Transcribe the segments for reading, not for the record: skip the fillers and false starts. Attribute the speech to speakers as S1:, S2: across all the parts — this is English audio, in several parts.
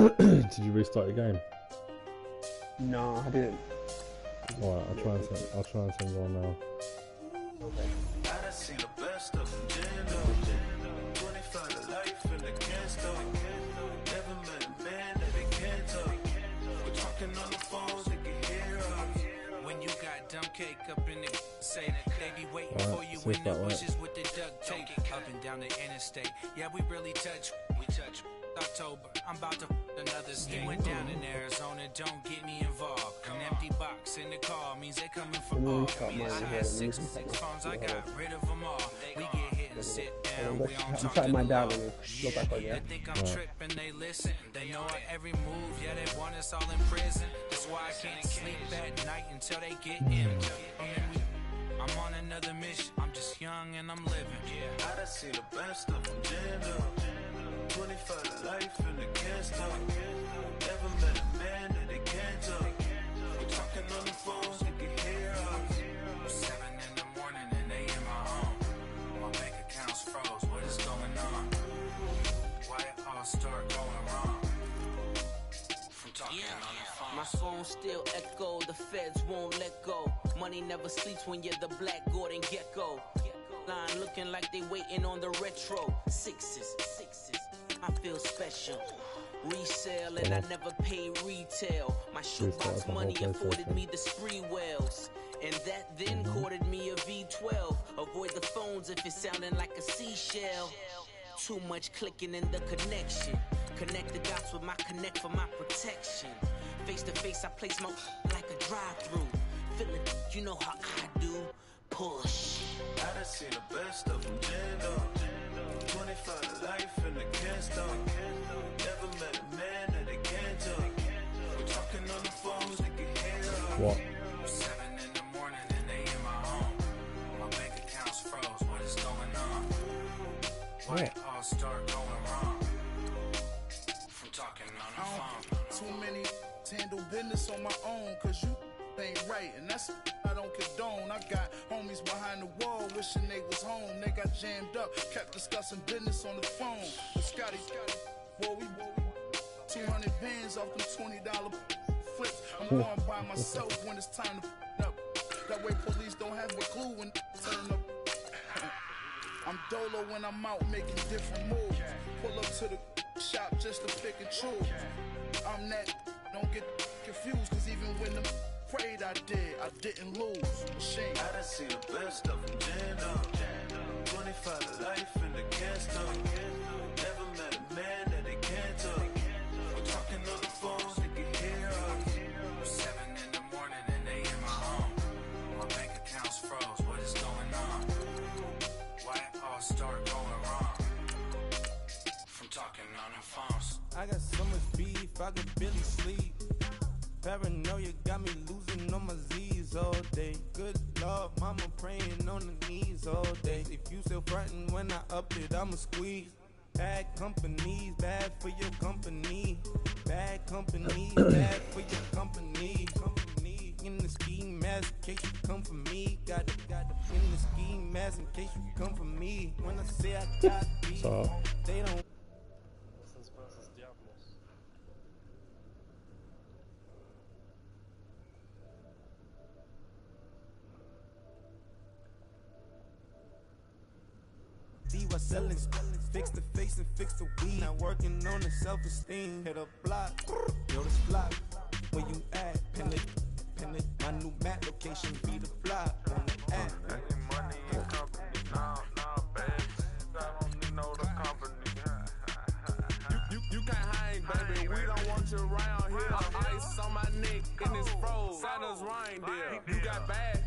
S1: Did you restart your game?
S2: No, I didn't.
S1: Alright, I'll try and send you one now.
S2: Okay.
S3: When you got dumb cake up in the say they be waiting for you in the bushes with the duct tape up and down the interstate. Yeah, we really touch. We touch. October, I'm about to another state. Went down in Arizona, don't get me involved. An empty box in the car means they coming for all. I had 6 phones, I got rid of them all. We get hit and sit down, we don't talk to the law. They think I'm tripping, they listen. They know our every move, yeah, they want us all in prison. That's why I can't sleep at night until they get in. I'm on another mission, I'm just young and I'm living. Yeah, I done seen the best of them, jammed up. 25 to life and they can't stop. Never met a man that they can't talk. We're talking on the phones, they can hear us. 7 in the morning and they in my home. My bank account's froze, what is going on? Why it all start going wrong? From talking on the phone.
S4: My phone still echo, the feds won't let go. Money never sleeps when you're the black Gordon Gecko. Line looking like they waiting on the retro. Sixes. I feel special. Resale and I never pay retail. My shoebox money afforded me the spree wells. And that then courted me a V12. Avoid the phones if it's sounding like a seashell. Too much clicking in the connection. Connect the dots with my connect for my protection. Face to face I place my like a drive-through. Feel it, you know how I do. Push.
S3: I done seen the best of them jammed up. 25 to life and they can't stop. Never met a man that they can't talk. We're talking on the phones, they can hear us.
S1: What?
S3: 7 in the morning and they in my home. My bank account's froze, what is going on? Why it all start going wrong? From talking on the phone.
S5: Too many handle business on my own, cause you ain't right, and that's I don't condone. I got homies behind the wall wishing they was home. They got jammed up, kept discussing business on the phone. But Scotty, boy, we 200 bands off them $20 flips. I'm going by myself when it's time to up. That way police don't have a clue when turn up. I'm dolo when I'm out making different moves. Pull up to the shop just to pick and choose. I'm that, don't get confused, cause even when them prayed I didn't lose. Shame.
S3: I done seen the best of them jammed up. 25 to life and they can't stop. Never met a man that they can't talk. We're talking on the phones, they can hear us. 7 in the morning and they in my home. My bank account's froze, what is going on? Why it all start going wrong? From talking on the phones.
S6: I got so much beef, I could barely sleep. Paranoia got me losing on my Z's all day. Good Lord, mama praying on the knees all day. If you still frontin' when I up it, I'ma squeeze. Bad companies, bad for your company. Bad companies, bad for your company. Company in the ski mask in case you come for me. Got it in the ski mask in case you come for me. When I say I got beef, they don't. What's selling, fix the face and fix the weed. Now working on the self-esteem. Hit a block, yo this block. Where you at? Pin it. My new map location be the block on the app.
S7: Money and company, nah, baby. I don't need no the company. You can't hang, baby. We don't want you around here. Ice on my neck and it's froze. Santa's reindeer. You got bad.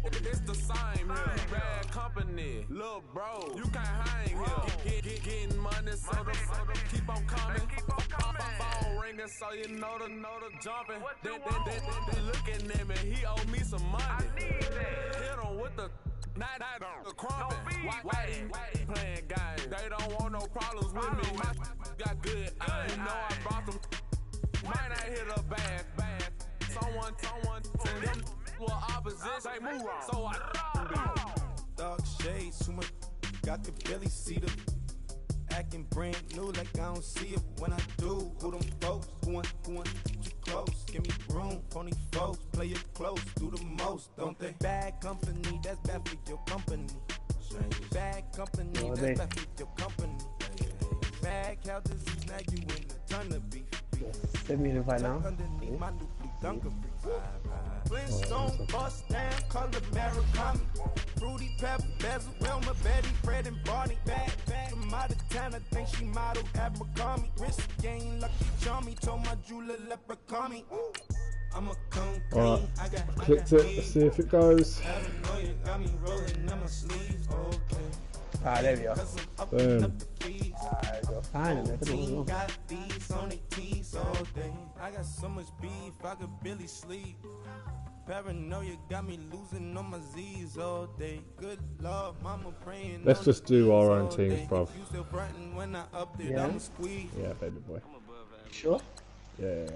S7: It's the same here. Bad company, little bro. You can't hang here. Getting money, so the keep on coming. Phone ringing, so you know the jumping. Then looking at me, he owe me some money. Hit him with the not the crumping. Why they playing games? They don't want no problems with me. My got good. You know I brought them. Might not hit a bad. Someone tell them. Well, opposition, move on. So I
S6: dark shades, too much. I could barely see the acting brand new like I don't see it when I do. Who them folks? Who want too close? Give me room, phony folks, play it close, do the most, don't they? Bad company, that's bad for your company. Bad company, that's bad for your company. Bad cow disease, now you in a ton of beef.
S2: Send me an invite now.
S6: Underneath my new blue Dunker free. Flintstone bust down, color Maricami. Fruity pepper, bezel, Wilma, Betty, Fred, and Barney. Bad from out of town, I think she modeled at McCarmy. Wrist game, lucky charmy, told my jeweler leprechaun me. I'm a come
S1: Alright, clicked it, let's see if it goes.
S2: Ah, there we go.
S1: Boom.
S2: Finally,
S6: I got so much beef, I could barely sleep. Paranoia got me losing on my Z's all day. Good Lord, mama praying.
S1: Let's just do our own teams, bruv.
S2: Yeah.
S1: Yeah, baby boy.
S2: Sure.
S1: Yeah.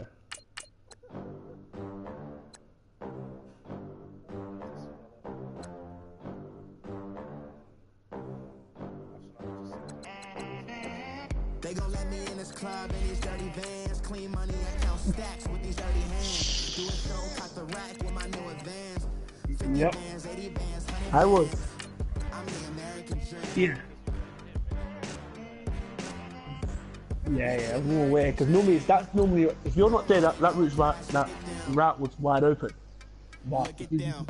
S8: They gon' let me in this club in these dirty vans. Clean money, I count stacks with these dirty hands. Do a show, caught the rack with my new advance. 50
S2: Yep.
S8: bands, 80 bands, 100
S2: I was.
S8: I'm the American dream.
S2: Yeah, I'm more aware because normally that's normally if you're not there, that route's right, that route was wide open. But
S8: Look at them.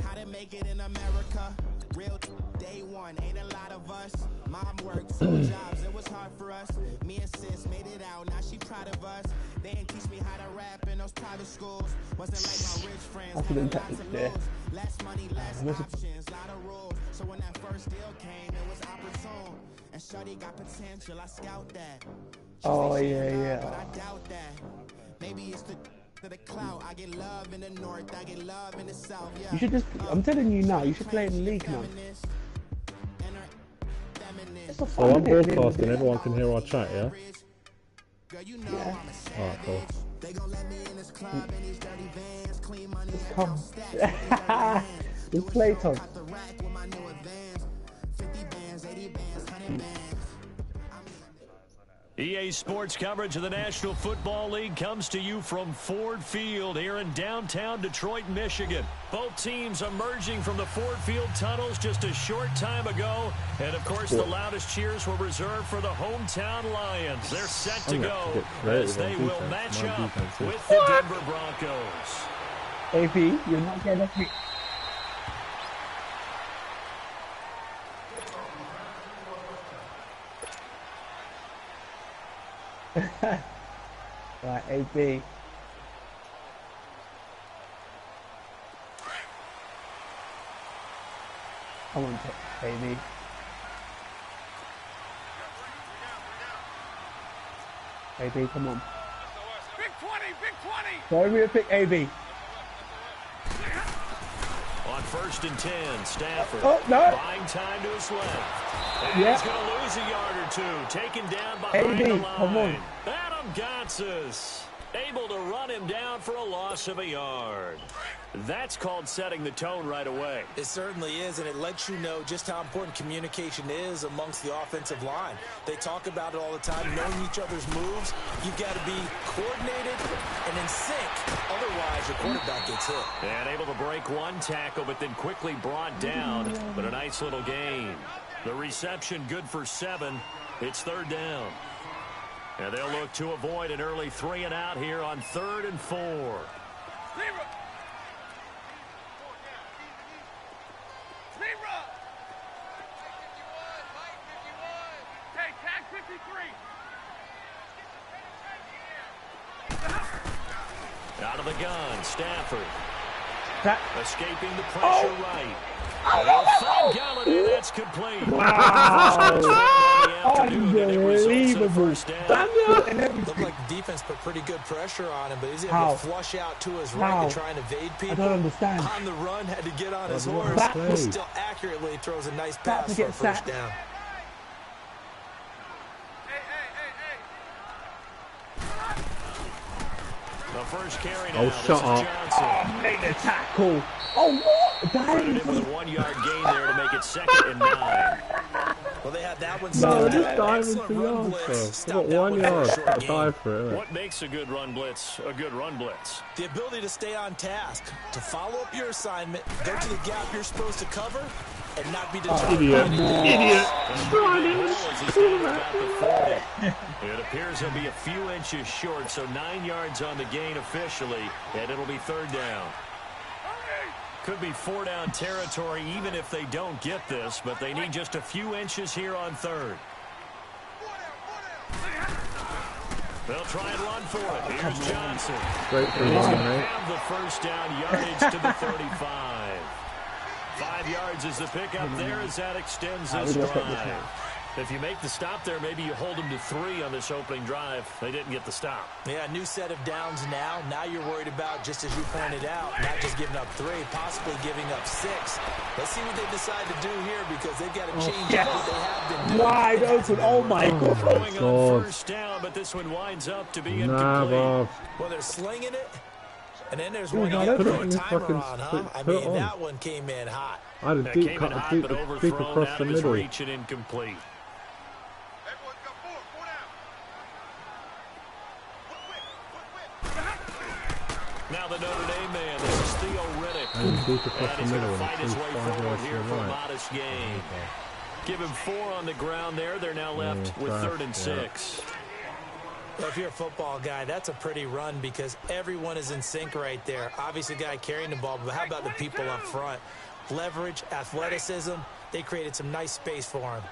S8: How to make it in America? Real day one, ain't a lot of us. Mom worked 2 jobs, it was hard for us. Me and sis made it out, now she proud of us. They didn't teach me how to rap in those private schools. Wasn't like my rich friends.
S2: That's
S8: Had
S2: an
S8: a lot
S2: tactic
S8: to
S2: there.
S8: lose. Less money, less options, lot of rules. So when that first deal came, it was opportune. And Shorty got potential, I scout that. She
S2: Oh,
S8: say she
S2: yeah,
S8: in love,
S2: yeah.
S8: But I doubt that. Maybe it's the clout. I get love in the north, I get love in the south. Yeah.
S2: you should just. I'm telling you now, you should play in the league now. It's a
S1: Oh,
S2: fun
S1: I'm
S2: bit,
S1: broadcasting, everyone can hear our chat, yeah?
S2: Yeah.
S1: Alright, cool.
S8: They gon' let me in this club in these dirty vans. Clean money, I
S2: Come.
S8: count stacks with these dirty hands.
S2: Just play, Tom.
S8: Got the rack with my new advance. 50 bands, 80 bands, 100 bands.
S9: EA Sports coverage of the National Football League comes to you from Ford Field here in downtown Detroit, Michigan. Both teams emerging from the Ford Field tunnels just a short time ago. And, of course, the loudest cheers were reserved for the hometown Lions. They're set to go as they will match up with the Denver Broncos.
S2: AP, you're not getting a pick. Right, AP. Come on, baby. AB, come on.
S7: Big 20, big 20.
S2: Sorry, we pick AB.
S9: On 1st and 10, Stafford
S2: Oh, no.
S9: buying time to his left. And
S2: Yeah.
S9: he's going to lose a yard or two, taken down behind
S2: AB,
S9: the line.
S2: come on.
S9: Adam Gotsis able to run him down for a loss of a yard. That's called setting the tone right away.
S10: It certainly is, and it lets you know just how important communication is amongst the offensive line. They talk about it all the time, knowing each other's moves. You've got to be coordinated and in sync. Otherwise, your quarterback gets hit.
S9: And able to break one tackle, but then quickly brought down. But a nice little gain. The reception good for 7. It's 3rd down. And they'll look to avoid an early 3 and out here on 3rd and 4. Out of the gun, Stafford. Escaping the pressure right. Oh, Galladay, that's complete.
S2: Wow. Unbelievable.
S10: Looked like the defense put pretty good pressure on him, but he's able to flush out to his right to try and evade people.
S2: I don't understand.
S10: On the run, had to get on his horse, but still accurately throws a nice pass for a first down.
S9: The first carry now.
S1: Oh, shut up.
S2: Oh, make the tackle. Oh, what?
S9: Put it in with a 1-yard gain there to make it 2nd and 9.
S10: Well, they had that one.
S1: No, just dive
S10: Excellent
S1: into
S10: run
S1: yards,
S10: blitz.
S1: bro. I've
S10: Stop
S1: got
S10: that
S1: 1
S10: one for a
S1: yard.
S10: short gain.
S1: Dive for it.
S9: What makes a good run blitz a good run blitz?
S10: The ability to stay on task, to follow up your assignment, go to the gap you're supposed to cover, and not be deterred.
S1: Idiot. Idiot.
S9: It appears he'll be a few inches short, so 9 yards on the gain officially, and it'll be third down. Could be 4-down territory even if they don't get this, but they need just a few inches here on third. They'll try and run for it. Here's Johnson.
S1: Great for one, mate.
S9: Have the first down, yardage to the 35. 5 yards is the pickup there as that extends this drive. If you make the stop there, maybe you hold them to 3 on this opening drive. They didn't get the stop.
S10: Yeah, new set of downs now. Now you're worried about, just as you pointed out, not just giving up 3, possibly giving up 6. Let's see what they decide to do here because they've got to change up what they have been doing.
S2: Wide open. Oh my God.
S9: Going on first down, but this one winds up to be incomplete.
S1: Bob.
S10: Well, they're slinging it. And then there's one you
S1: put
S10: got to
S1: it
S10: put
S1: on
S10: a
S1: your
S10: timer
S1: fucking
S10: on, huh? I
S1: put it
S10: mean,
S1: on.
S10: that one came in hot.
S1: I had a
S9: That
S1: deep
S9: came
S1: cut,
S9: in hot,
S1: deep
S9: but
S1: deep
S9: overthrown
S1: across
S9: out
S1: the
S9: of his
S1: middle.
S9: reach and incomplete. Now the Notre Dame man, this is Theo Riddick.
S1: And deep across the
S9: And he's going
S1: middle.
S9: to fight his way
S1: 5
S9: forward
S1: yards to
S9: here
S1: the
S9: for a
S1: right.
S9: modest gain. Give him 4 on the ground there. They're now left with
S1: trash,
S9: 3rd and 6.
S10: Well, if you're a football guy, that's a pretty run because everyone is in sync right there. Obviously, the guy carrying the ball, but how about the people up front? Leverage, athleticism, they created some nice space for him.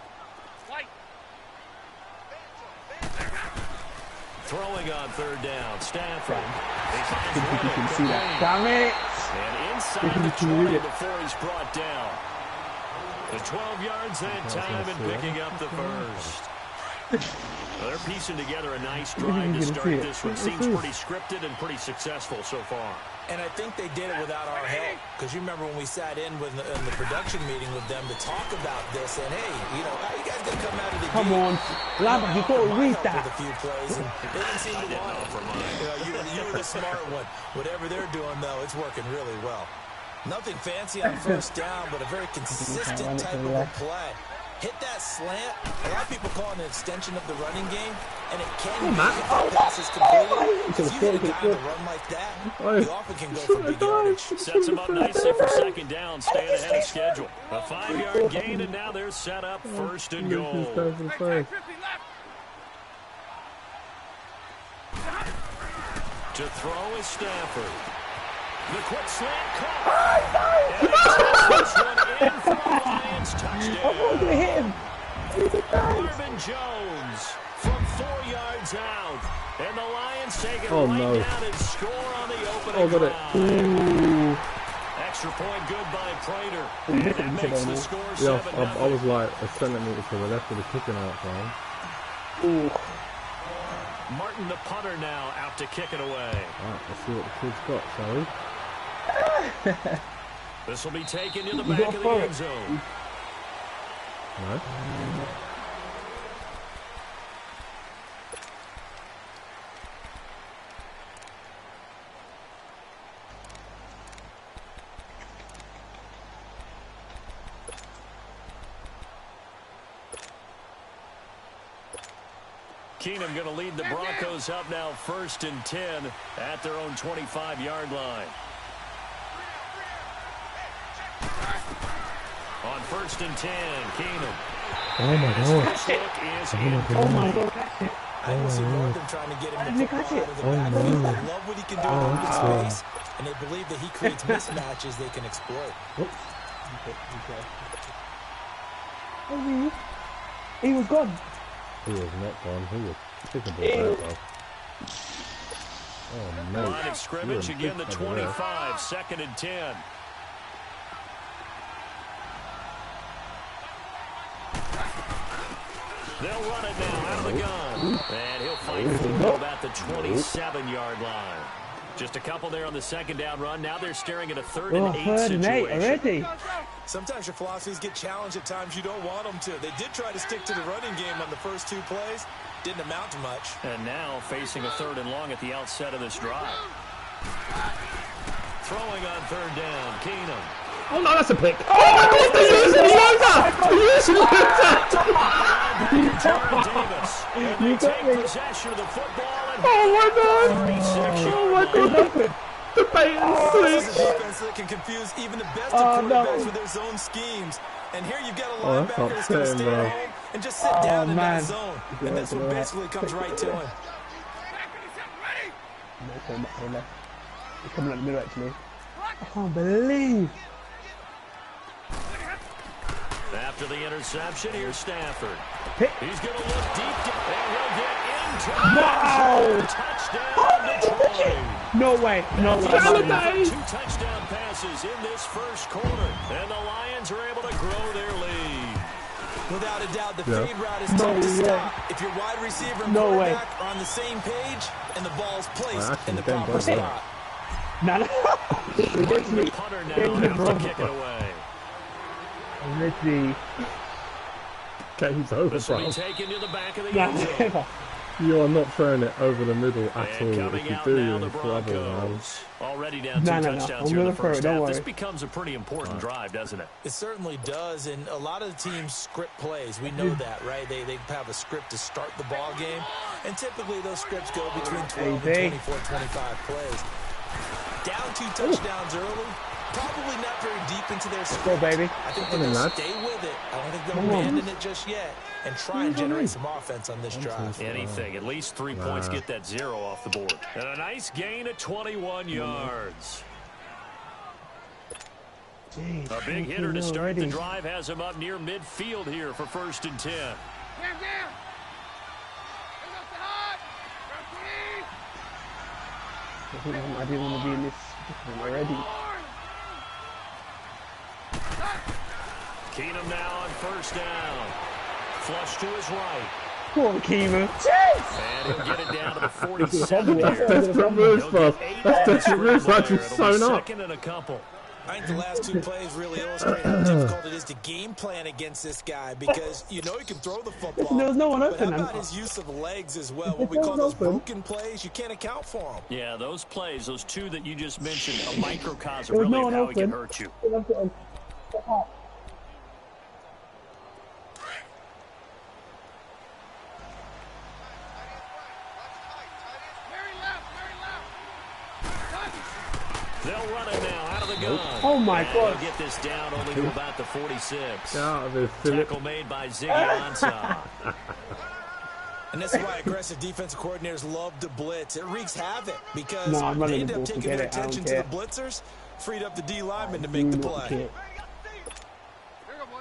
S9: Throwing on 3rd down, Stafford. He finds
S2: You can
S9: Riddick.
S2: see that. Damn it.
S9: And inside the 20 before he's brought down. The 12 yards that time and picking up the first. Well, they're piecing together a nice drive to start this one. Seems pretty scripted and pretty successful so far.
S10: And I think they did it without our help. Because you remember when we sat in with in the production meeting with them to talk about this. And, hey, you know, how you guys going to come out of the
S2: Come
S10: gate?
S2: on. Lambert, you got to read that.
S10: With a few plays, and they didn't seem to want it. You know, you were the smart one. Whatever they're doing, though, it's working really well. Nothing fancy on first down, but a very consistent type of a play. Hit that slant. A lot of people call it an extension of the running game, and it can be if the pass is completed. If you hit a guy on the run like that, you often can go for big yardage.
S9: Sets him up nicely for 2nd down, staying ahead of schedule. A 5-yard gain, and now they're set up 1st and goal. To throw is Stafford. The quick slant caught. And he takes this one in for the Lions. Touchdown.
S2: I'm going to hit him.
S9: Marvin Jones from 4 yards out. And the Lions take it down and score on the opening drive. Extra point good by Prater. And that makes the score 7-0.
S1: I was like a centimeter to the left of the kicking out, man.
S9: Martin, the punter, now out to kick it away.
S1: Alright, let's see what the kid's got, shall we?
S9: This will be taken to the back of the end zone.
S1: No.
S9: Keenum going to lead the Broncos up now 1st and 10 at their own 25-yard line. On 1st and 10, Keenum.
S1: Oh my God.
S9: First look is in.
S2: Oh my God, that's it.
S10: I can see Northam trying to get him the football out of the backfield. They love what he can do in open space, and they believe that he creates mismatches they can exploit.
S2: He was gone.
S1: He was not gone. He was kicking the ball. Oh, mate.
S9: Line of scrimmage again, the 25, 2nd and 10. They'll run it now out of the gun. And he'll fight for about the 27-yard line. Just a couple there on the 2nd down run. Now they're staring at a 3rd and 8 situation.
S2: Already.
S10: Sometimes your philosophies get challenged at times you don't want them to. They did try to stick to the running game on the first 2 plays. Didn't amount to much.
S9: And now facing a 3rd and long at the outset of this drive. Throwing on 3rd down, Keenum.
S1: Oh no, that's a pick. Oh my God, the using loader! The using loader!
S9: Davis. And they take possession of the football.
S1: Oh my God! Oh my God! The bait and
S10: This
S1: switch.
S10: is a defense that can confuse even the best of quarterbacks with their zone schemes. And here you've got a linebacker that's going to stay at home and just sit down in that zone. And that's what basically comes right to him.
S2: He's coming out the middle, actually. I can't believe.
S9: After the interception, here's Stafford.
S2: Hit.
S9: He's going to look deep, and he'll get into
S2: Wow!
S9: touchdown, Detroit.
S2: No way. No way.
S9: Two touchdown passes in this first quarter, and the Lions are able to grow their lead.
S10: Without a doubt, the fade route is tough to stop. If your wide receiver and quarterback are on the same page and the ball's placed in the proper spot.
S2: No.
S9: The punter now to kick it away.
S1: Game's over,
S9: This will
S1: bro.
S9: be taken to the back of the end zone.
S1: You are not throwing it over the middle at all.
S9: And
S1: If
S9: coming
S1: you
S9: out
S1: do,
S9: now,
S1: you're
S9: the
S1: in trouble, man.
S9: Broncos. Already down two touchdowns
S2: I'm
S9: here in the
S2: gonna throw
S9: first
S2: it, don't
S9: half. This
S2: worry.
S9: becomes a pretty important drive, doesn't it?
S10: It certainly does, and a lot of the teams script plays. We know that, right? They have a script to start the ball game, and typically those scripts go between 12 and 24, 25 plays. Down two touchdowns early, probably not very deep into their script.
S2: Go, baby.
S10: I think they're going to stay with it. I don't think they'll abandon it just yet and try and generate some offense on this drive.
S9: Anything. At least 3 points get that 0 off the board. And a nice gain of 21 yards.
S2: Jeez,
S9: A big hitter to start the drive has him up near midfield here for 1st and 10.
S2: I didn't want to be in this already.
S9: Keenum now on 1st down. Flush to his right.
S2: Come on, Keenum.
S9: And he'll get it down to the 47 here.
S1: Desperate moves, bro. That's desperate moves. That's just sewn up.
S9: 2nd and a couple.
S10: I think the last two plays really illustrate how difficult it is to game plan against this guy because you know he can throw the football.
S2: There was no one
S10: but
S2: open.
S10: how about his use of legs as well? What we call those broken plays, you can't account for them.
S9: Yeah, those plays, those two that you just mentioned, a microcosm really of how he can hurt you. They'll run it now out of the gun.
S2: Oh my God!
S9: They'll get this down only to about the 46.
S1: Get out of here, Philip.
S9: Tackle made by Ziggy Ansah.
S10: And that's why aggressive defensive coordinators love to blitz. It wreaks havoc because they end up taking their attention to the blitzers, freed up the D lineman to make the play.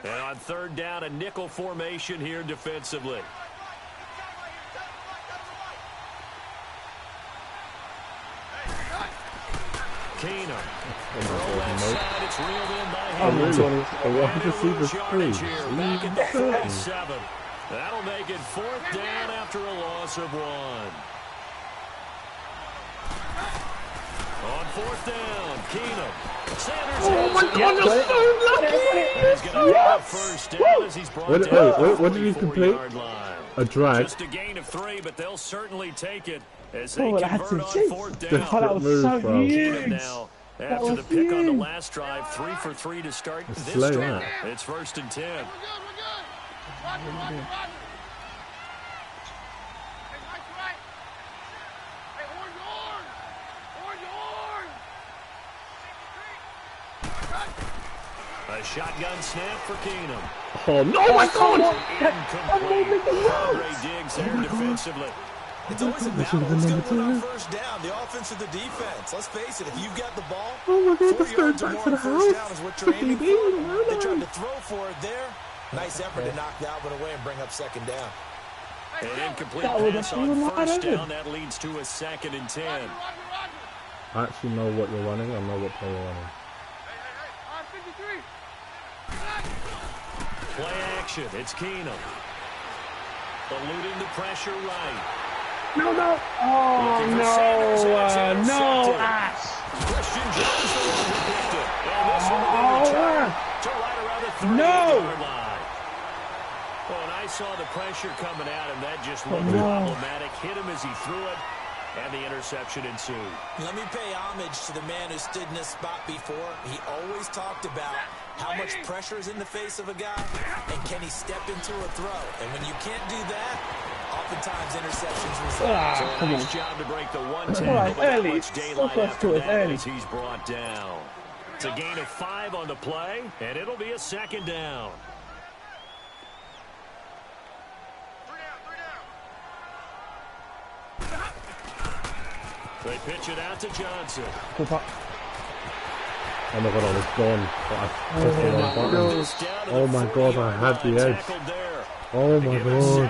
S9: And on 3rd down, a nickel formation here defensively. Keenum. Throw that side, it's reeled in by him.
S1: I want to see the
S9: Yardage
S1: screen.
S9: here, back at the 47. That'll make it 4th down after a loss of 1. On 4th down, Keenum. Sanders.
S1: Oh my God, you're so lucky!
S9: He's going to have a 1st down as he's brought down.
S1: What did he complete? A drag.
S9: Just a gain of 3, but they'll certainly take it as they
S2: that's
S9: convert on
S2: insane.
S9: 4th down.
S1: Desperate move, bro.
S9: Keenum now, after the pick on the last drive, 3 for 3 to start this
S1: Slay
S9: drive.
S1: that.
S9: It's 1st and 10. A shotgun snap for Keenum.
S1: Oh, no, my God!
S9: Incomplete. Ray Diggs there defensively.
S10: It's always a battle. Who's going to win on 1st down, the offense or the defense? Let's face it, if you've got the ball, 4 yards or more on 1st down is what you're aiming for. They tried to throw for it there. Nice effort to knock that one away and bring up 2nd down.
S9: An incomplete pass on 1st down. That leads to a 2nd and 10.
S1: I actually know what you're running. I know what play you're running.
S9: Play action. It's Keenum. Eluding the pressure right.
S2: No. Oh, no. No, Ash.
S9: Christian Jones the one who picked it. And this one will be returned to right around the 38-yard line. Well, and I saw the pressure coming at him. That just looked problematic. Hit him as he threw it. and the interception ensued.
S10: Let me pay homage to the man who stood in this spot before. He always talked about how much pressure is in the face of a guy, and can he step into a throw? And when you can't do that, oftentimes interceptions result.
S9: So a nice job to break the 1 tackle, but not much daylight after that as he's brought down. It's a gain of 5 on the play, and it'll be a second down. They pitch it out to Johnson.
S1: Oh my god, I was gone. Oh my god, I had the edge. Oh my god.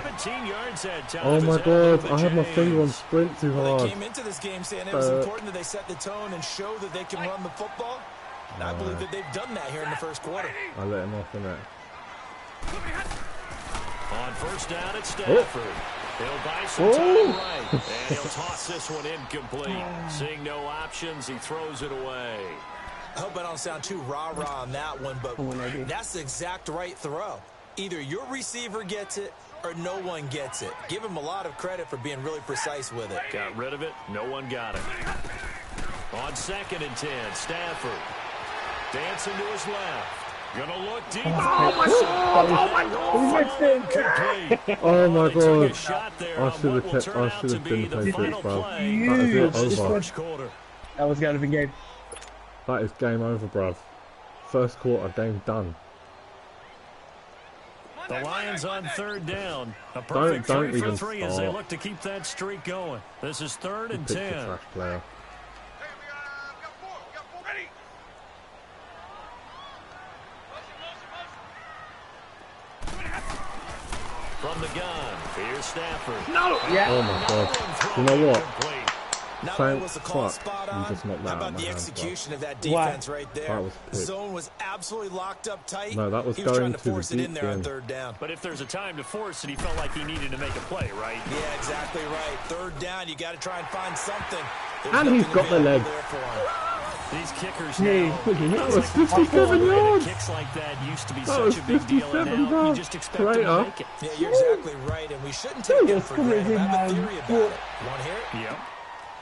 S1: Oh my god, I had my finger on sprint too hard.
S10: They came into this game saying it was important that they set the tone and show that they can run the football. And I believe that they've done that here in the first quarter.
S1: I let him off, innit?
S9: On first down at Stafford. He'll buy some time right, and he'll toss this one incomplete. Seeing no options, he throws it away.
S10: I hope I don't sound too rah-rah on that one, but that's the exact right throw. Either your receiver gets it or no one gets it. Give him a lot of credit for being really precise with it.
S9: Got rid of it. No one got it. On 2nd and 10, Stafford. Dancing to his left. Gonna look deep.
S1: Oh my god! Oh my god! Oh my god! I should have been patient, bro.
S2: That was going to be game.
S1: That is game over, bruv. First quarter, game done.
S9: The Lions on 3rd down. A perfect
S1: Don't
S9: 3 for
S1: even
S9: 3 as they look to keep that streak going. This is 3rd and 10. From the gun, here's Stafford.
S1: No! Yeah. Oh my god. You know what?
S10: Not only was the call spot on, how about the execution of that defense right there? Zone was absolutely locked up tight.
S1: No, that was
S10: he
S1: going
S10: trying to
S1: to
S10: force
S1: the
S10: it
S1: deep
S10: in there on
S1: end.
S10: 3rd down.
S9: But if there's a time to force it, he felt like he needed to make a play, right?
S10: Yeah, exactly right. 3rd down, you got to try and find something.
S1: And he's got the leg.
S9: These kickers
S1: now,
S9: that
S1: was 57 yards.
S9: Kicks like that used to be
S1: That was
S9: such a big deal, and now you just expect them to make it.
S10: Yeah, you're exactly right, and we shouldn't take it for granted. I have a theory about it. You want to hear it?
S9: Yep.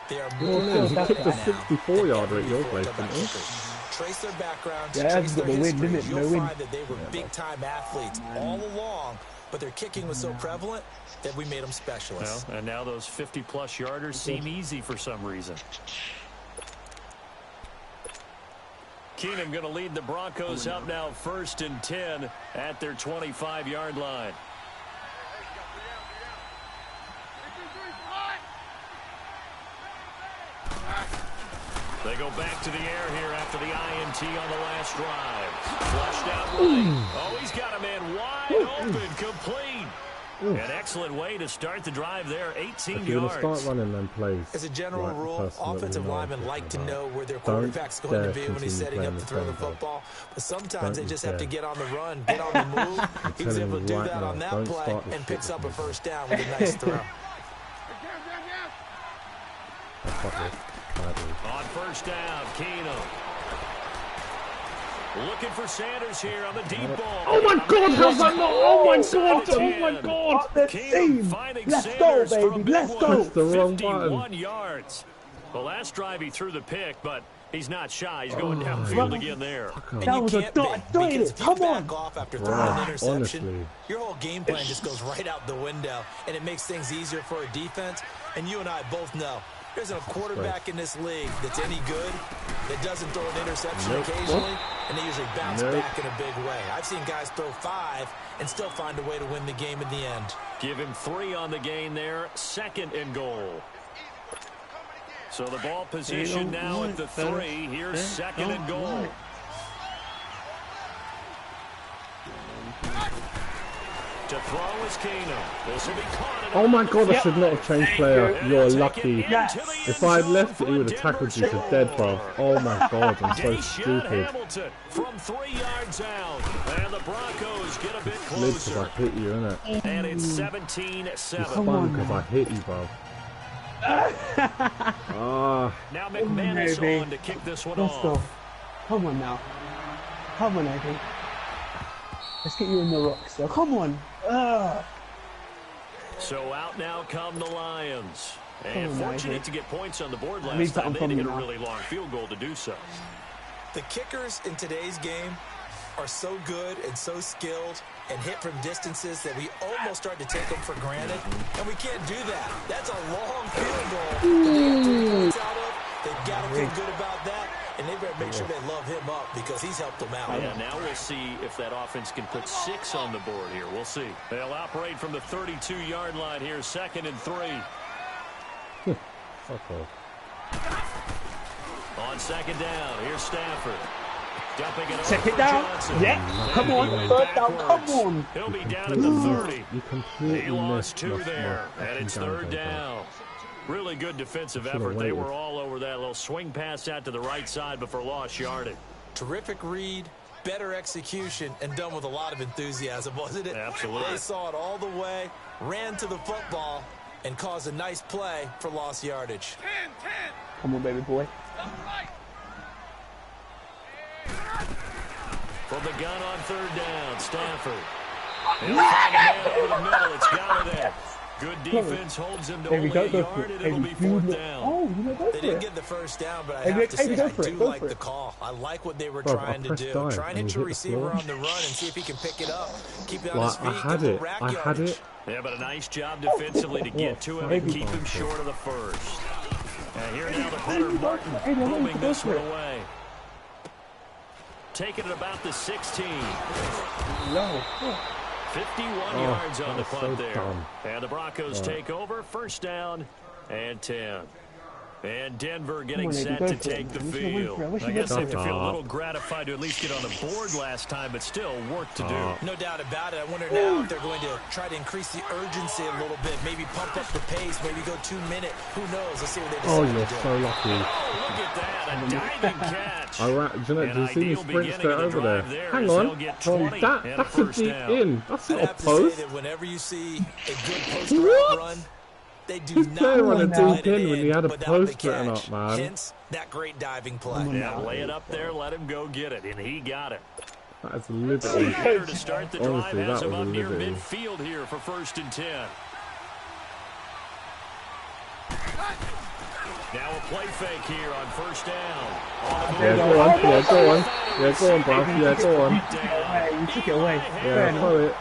S10: They are more
S1: He kicked a 64-yarder at your place, didn't he?
S10: Trace their backgrounds,
S2: yeah,
S10: trace their history. You'll
S2: win.
S10: find that they were big-time athletes all along, but their kicking was so prevalent that we made them specialists.
S9: Well, and now those 50-plus yarders seem easy for some reason. Keenum going to lead the Broncos up now 1st and 10 at their 25-yard line. They go back to the air here after the INT on the last drive. Flushed out right. Oh, he's got a man wide open, complete. An excellent way to start the drive there, 18 yards.
S1: Start running them plays.
S10: As a general rule, offensive linemen like to know where their quarterback's going to be when he's setting up to throw the football. But sometimes they just have to get on the run, get on the move. He was able to do that on that play and picks up a 1st down with a nice throw.
S9: On 1st down, Keenum. Looking for Sanders here on the deep ball.
S1: Oh my god, how's that not? Oh my god, oh my god.
S2: Let's go, baby, let's go.
S1: That's the wrong
S9: 51
S1: button.
S9: yards. The last drive he threw the pick, but he's not shy. He's going downfield again there.
S2: That was a dot. Come on.
S10: Off after throwing an interception, your whole game plan just goes right out the window, and it makes things easier for a defense. And you and I both know there's a quarterback in this league that's any good that doesn't throw an interception occasionally, and they usually bounce back in a big way. I've seen guys throw 5 and still find a way to win the game in the end.
S9: Give him 3 on the gain there. 2nd and goal. So the ball position now at the 3. Here's 2nd and goal. To throw is Keenum. This will be caught.
S1: Oh my god, I should not have changed player. You're lucky. If I had left it, he would have tackled you to dead, bro. Oh my god, I'm so stupid.
S9: From 3 yards out. And the Broncos get a bit
S1: Live because I
S9: closer.
S1: hit you, innit?
S9: And it's 17-7.
S1: It's fun because I hit you, bro.
S9: Now McManus on to kick this one
S2: Let's
S9: off.
S2: go. Come on now. Come on, Eddie. Let's get you in the rocks. So come on.
S9: So out now come the Lions. And fortunate to get points on the board last time. They
S2: didn't
S9: get a really long field goal to do so.
S10: The kickers in today's game are so good and so skilled and hit from distances that we almost start to take them for granted, and we can't do that. That's a long field goal that they got 3 points out of. They've got to feel good about that, and they better make sure they love him up because he's helped them out.
S9: Yeah, now we'll see if that offense can put 6 on the board here. We'll see. They'll operate from the 32-yard line here, 2nd and 3.
S1: Fuck off.
S9: On 2nd down, here's Stafford. Dumping it
S2: Check
S9: over
S2: it down.
S9: Johnson.
S2: Yeah, come on. 3rd down, come on.
S9: He'll be down at the 30.
S1: You completely
S9: He lost
S1: missed
S9: 2 there, and it's 3rd
S1: bro.
S9: down. Really good defensive
S1: Should've
S9: effort. They
S1: waited.
S9: were all over that little swing pass out to the right side before lost yardage.
S10: Terrific read, better execution, and done with a lot of enthusiasm, wasn't it?
S9: Absolutely.
S10: They saw it all the way, ran to the football, and caused a nice play for lost yardage.
S7: 10.
S2: Come on, baby boy.
S9: From the gun on 3rd down, Stafford. He'll find a man over the middle. It's got it there. Good defense holds him to only a yard, and it'll be 4th down.
S2: Oh, you know, go
S10: They
S2: for
S10: didn't
S2: it.
S10: get the first down, but I have to say I do like the call. I like what they were
S1: Bro,
S10: trying
S1: I
S10: to
S1: pressed
S10: do.
S1: dive
S10: Try and
S1: and
S10: hit
S1: he
S10: your
S1: hit the
S10: receiver
S1: floor.
S10: on the run and see if he can pick it up. Keep it on
S1: Like,
S10: his feet.
S1: I had
S10: get
S1: it.
S10: rack
S1: I had
S10: yardage.
S1: it.
S9: Yeah, but a nice job defensively to get to him and keep him short of the first. And here now the punter, Martin, booming this one away. Taking it about the 16.
S2: No.
S9: 51 yards on the
S1: that was
S9: punt
S1: so
S9: there.
S1: dumb.
S9: And the Broncos take over, 1st down and 10. And Denver getting set to take the field. I guess they have to feel a little gratified to at least get on the board last time, but still work to do.
S10: No doubt about it. I wonder now if they're going to try to increase the urgency a little bit, maybe pump up the pace, maybe go 2 minute. Who knows? Let's see what they decide
S1: Oh,
S10: to
S1: you're
S10: do.
S1: so lucky.
S9: Oh, look at that, a diving catch.
S1: Do you see me sprint straight over there? Hang on. Oh, that's a deep in. That's
S10: I'd
S1: not a
S10: have to say
S1: post.
S10: that whenever you see a good post route run, they do
S1: This
S10: not
S1: player
S10: want
S1: on a
S10: to let
S1: deep
S10: it
S1: in when he had a
S10: without the
S1: post written
S10: catch.
S1: up, man.
S10: Hence, that great diving play.
S9: Yeah, lay it up there, let him go get it, and he got it.
S1: That's a liberty.
S9: Here to start the drive
S1: Honestly,
S9: has
S1: that
S9: him
S1: was a
S9: up near
S1: liberty.
S9: midfield here for 1st and 10. Now a play fake here on 1st down.
S1: Yeah, go on. Yeah, go on. Yeah, go on, bro. Yeah, go on.
S2: You took it away.
S1: Yeah,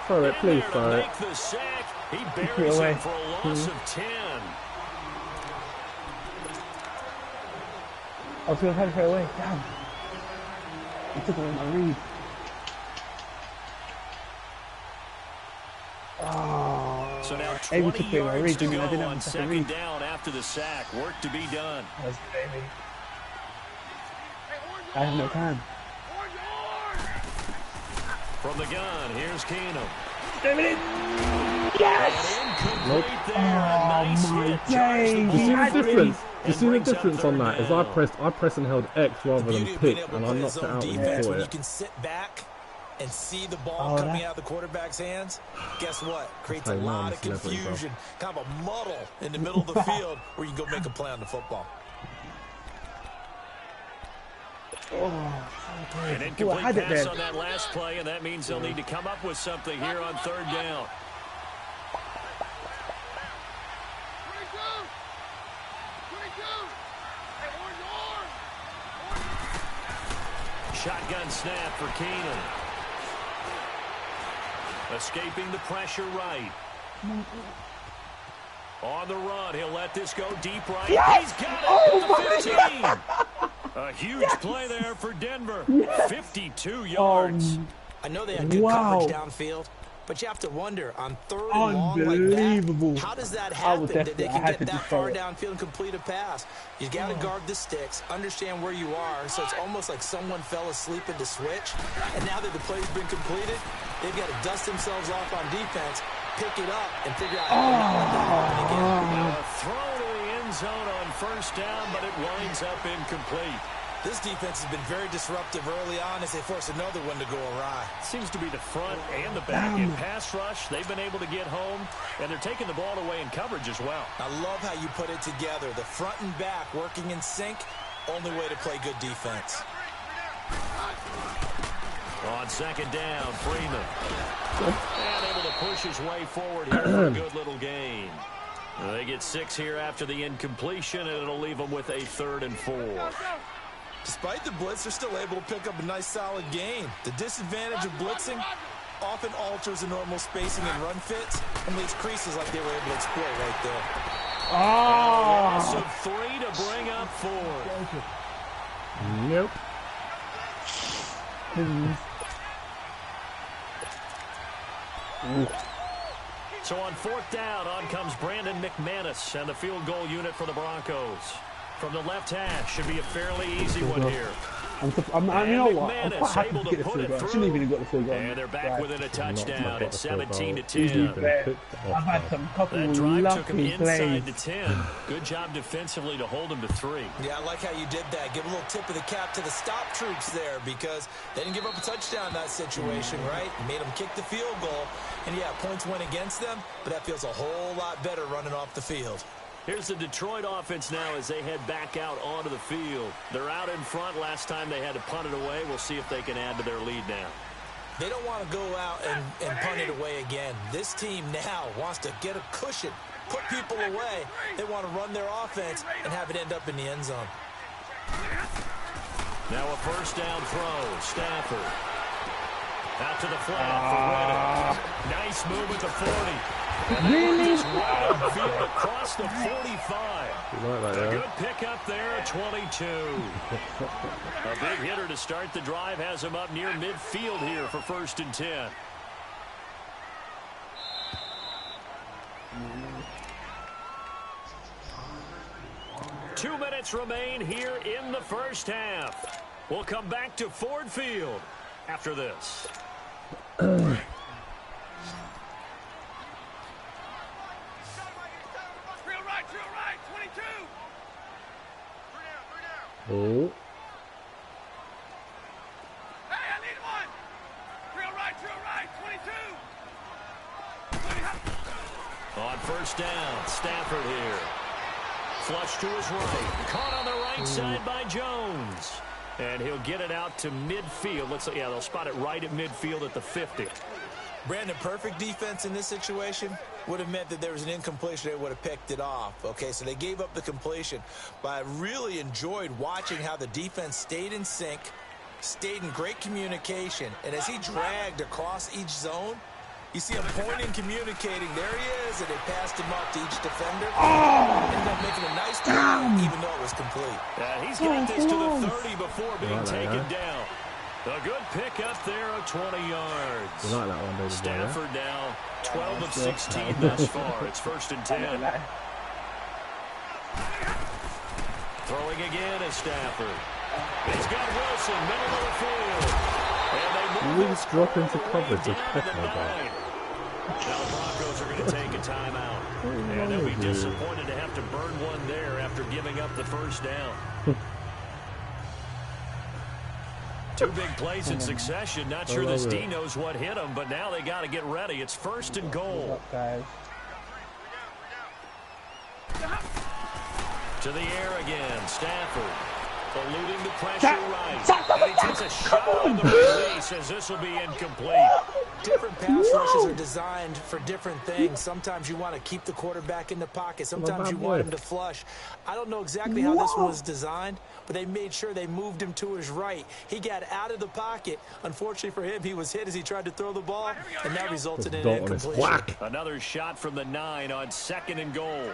S1: throw it, please throw it.
S9: Make the sack. He buries him for a loss of 10.
S2: I was going to try to away. Damn. You took away my read. Oh.
S9: So now
S2: Hey, we
S9: 20
S2: took away my
S9: yards
S2: read,
S9: to
S2: didn't we? I
S9: go
S2: didn't
S9: on
S2: have a second
S9: 2nd
S2: read.
S9: down after the sack. Work to be done.
S2: That's baby. I have no time.
S9: From the gun, here's Keenum.
S2: Yes!
S9: Nope.
S2: Oh my days!
S1: You see the difference? You see the difference on that? Is I pressed and held X rather than pick, and I knocked it out and
S10: When
S1: caught
S10: you
S1: it.
S10: can sit back and see the ball coming out of the quarterback's hands, guess what? Creates a lot of confusion, kind of a muddle in the middle of the field where you can go make a play on the football.
S9: An incomplete pass on that last play, and that means they'll need to come up with something here on 3rd down. Shotgun snap for Keenum. Escaping the pressure right. On the run, he'll let this go deep right.
S2: Yes!
S9: He's got it at the 15. A huge play there for Denver. 52 yards.
S10: I know they had good coverage downfield, but you have to wonder, on 3rd and long like that, how does that happen that they can get that far downfield and complete a pass? You got to guard the sticks, understand where you are, so it's almost like someone fell asleep at the switch, and now that the play's been completed, they've got to dust themselves off on defense, pick it up, and figure out how to not let that happen again.
S9: Throw to the end zone on 1st down, but it winds up incomplete.
S10: This defense has been very disruptive early on as they force another one to go awry.
S9: Seems to be the front and the back. In pass rush, they've been able to get home, and they're taking the ball away in coverage as well.
S10: I love how you put it together. The front and back working in sync, only way to play good defense.
S9: On second down, Freeman. And able to push his way forward here for a good little gain. They get 6 here after the incompletion, and it'll leave them with a 3rd and 4.
S10: Despite the blitz, they're still able to pick up a nice, solid gain. The disadvantage of blitzing often alters the normal spacing and run fits and leaves creases like they were able to exploit right there.
S9: Oh! Loss of 3 to bring up 4.
S1: Nope.
S9: So on 4th down, on comes Brandon McManus and the field goal unit for the Broncos. From the left hash, should be a fairly easy one here.
S2: You know what? I'm quite happy to get the field goal. I shouldn't even have got the field goal.
S9: And they're back within a touchdown at 17-10.
S2: I've had some couple
S9: That drive took him
S2: lucky
S9: inside
S2: plays.
S9: the 10. Good job defensively to hold him to 3.
S10: Yeah, I like how you did that. Give a little tip of the cap to the stop troops there because they didn't give up a touchdown in that situation, right? Made them kick the field goal. And, yeah, points went against them, but that feels a whole lot better running off the field.
S9: Here's the Detroit offense now as they head back out onto the field. They're out in front. Last time they had to punt it away. We'll see if they can add to their lead now.
S10: They don't want to go out and punt it away again. This team now wants to get a cushion, put people away. They want to run their offense and have it end up in the end zone.
S9: Now a 1st down throw. Stafford. Out to the flat for Reddick. Nice move at the 40.
S2: Really?
S9: Just right upfield across the 45. A good pick up there at 22. A big hitter to start the drive has him up near midfield here for 1st and 10. Two minutes remain here in the 1st half. We'll come back to Ford Field after this.
S1: Oh.
S3: Hey, I need one. Real right, 22.
S9: On 1st down, Stafford here. Flush to his right. Caught on the right side by Jones. And he'll get it out to midfield. They'll spot it right at midfield at the 50.
S10: Brandon, perfect defense in this situation would have meant that there was an incompletion. They would have picked it off. Okay, so they gave up the completion. But I really enjoyed watching how the defense stayed in sync, stayed in great communication. And as he dragged across each zone, you see him pointing, communicating. There he is, and they passed him up to each defender. Ended up making a nice job, even though it was complete.
S9: He's got this to the 30 before being taken down. A good pick up there of 20 yards.
S1: You like that one, David?
S9: Stafford now 12 of 16 thus far. It's 1st and 10. Throwing again is Stafford. He's got Wilson, middle of the field. And they move
S1: drop into coverage with Pepper.
S9: Now the Broncos are going to take a timeout. And they'll be disappointed to have to burn one there after giving up the 1st down. 2 big plays in succession. Not sure this D knows what hit him, but now they got to get ready. It's 1st and goal. To the air again. Stafford eluding the pressure right. And he takes a shot on the release as this will be incomplete.
S10: Different pass rushes are designed for different things. Sometimes you want to keep the quarterback in the pocket. Sometimes you want him to flush. I don't know exactly how this one was designed, but they made sure they moved him to his right. He got out of the pocket. Unfortunately for him, he was hit as he tried to throw the ball, and that resulted in an incompletion.
S9: Another shot from the 9 on 2nd and goal.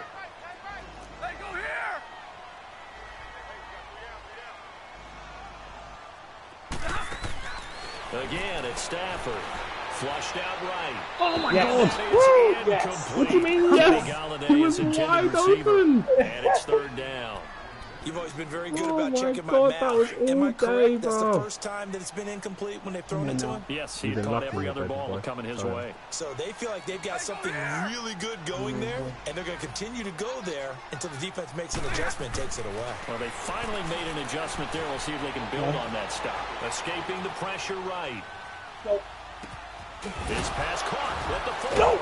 S3: Hey, go here.
S9: Again, it's Stafford. Flushed out right.
S1: Oh my God! Woo! Yes. What do you mean? Yes. He was wide open.
S9: And it's 3rd down.
S10: You've always been very good about checking my math. Am I correct? That's the first time that it's been incomplete when they've thrown it to him?
S9: Yes, he had caught every other ball coming his way.
S10: So they feel like they've got something really good going there, and they're going to continue to go there until the defense makes an adjustment and takes it away.
S9: Well, they finally made an adjustment there. We'll see if they can build on that stop. Escaping the pressure right. This pass caught with the 4.
S2: No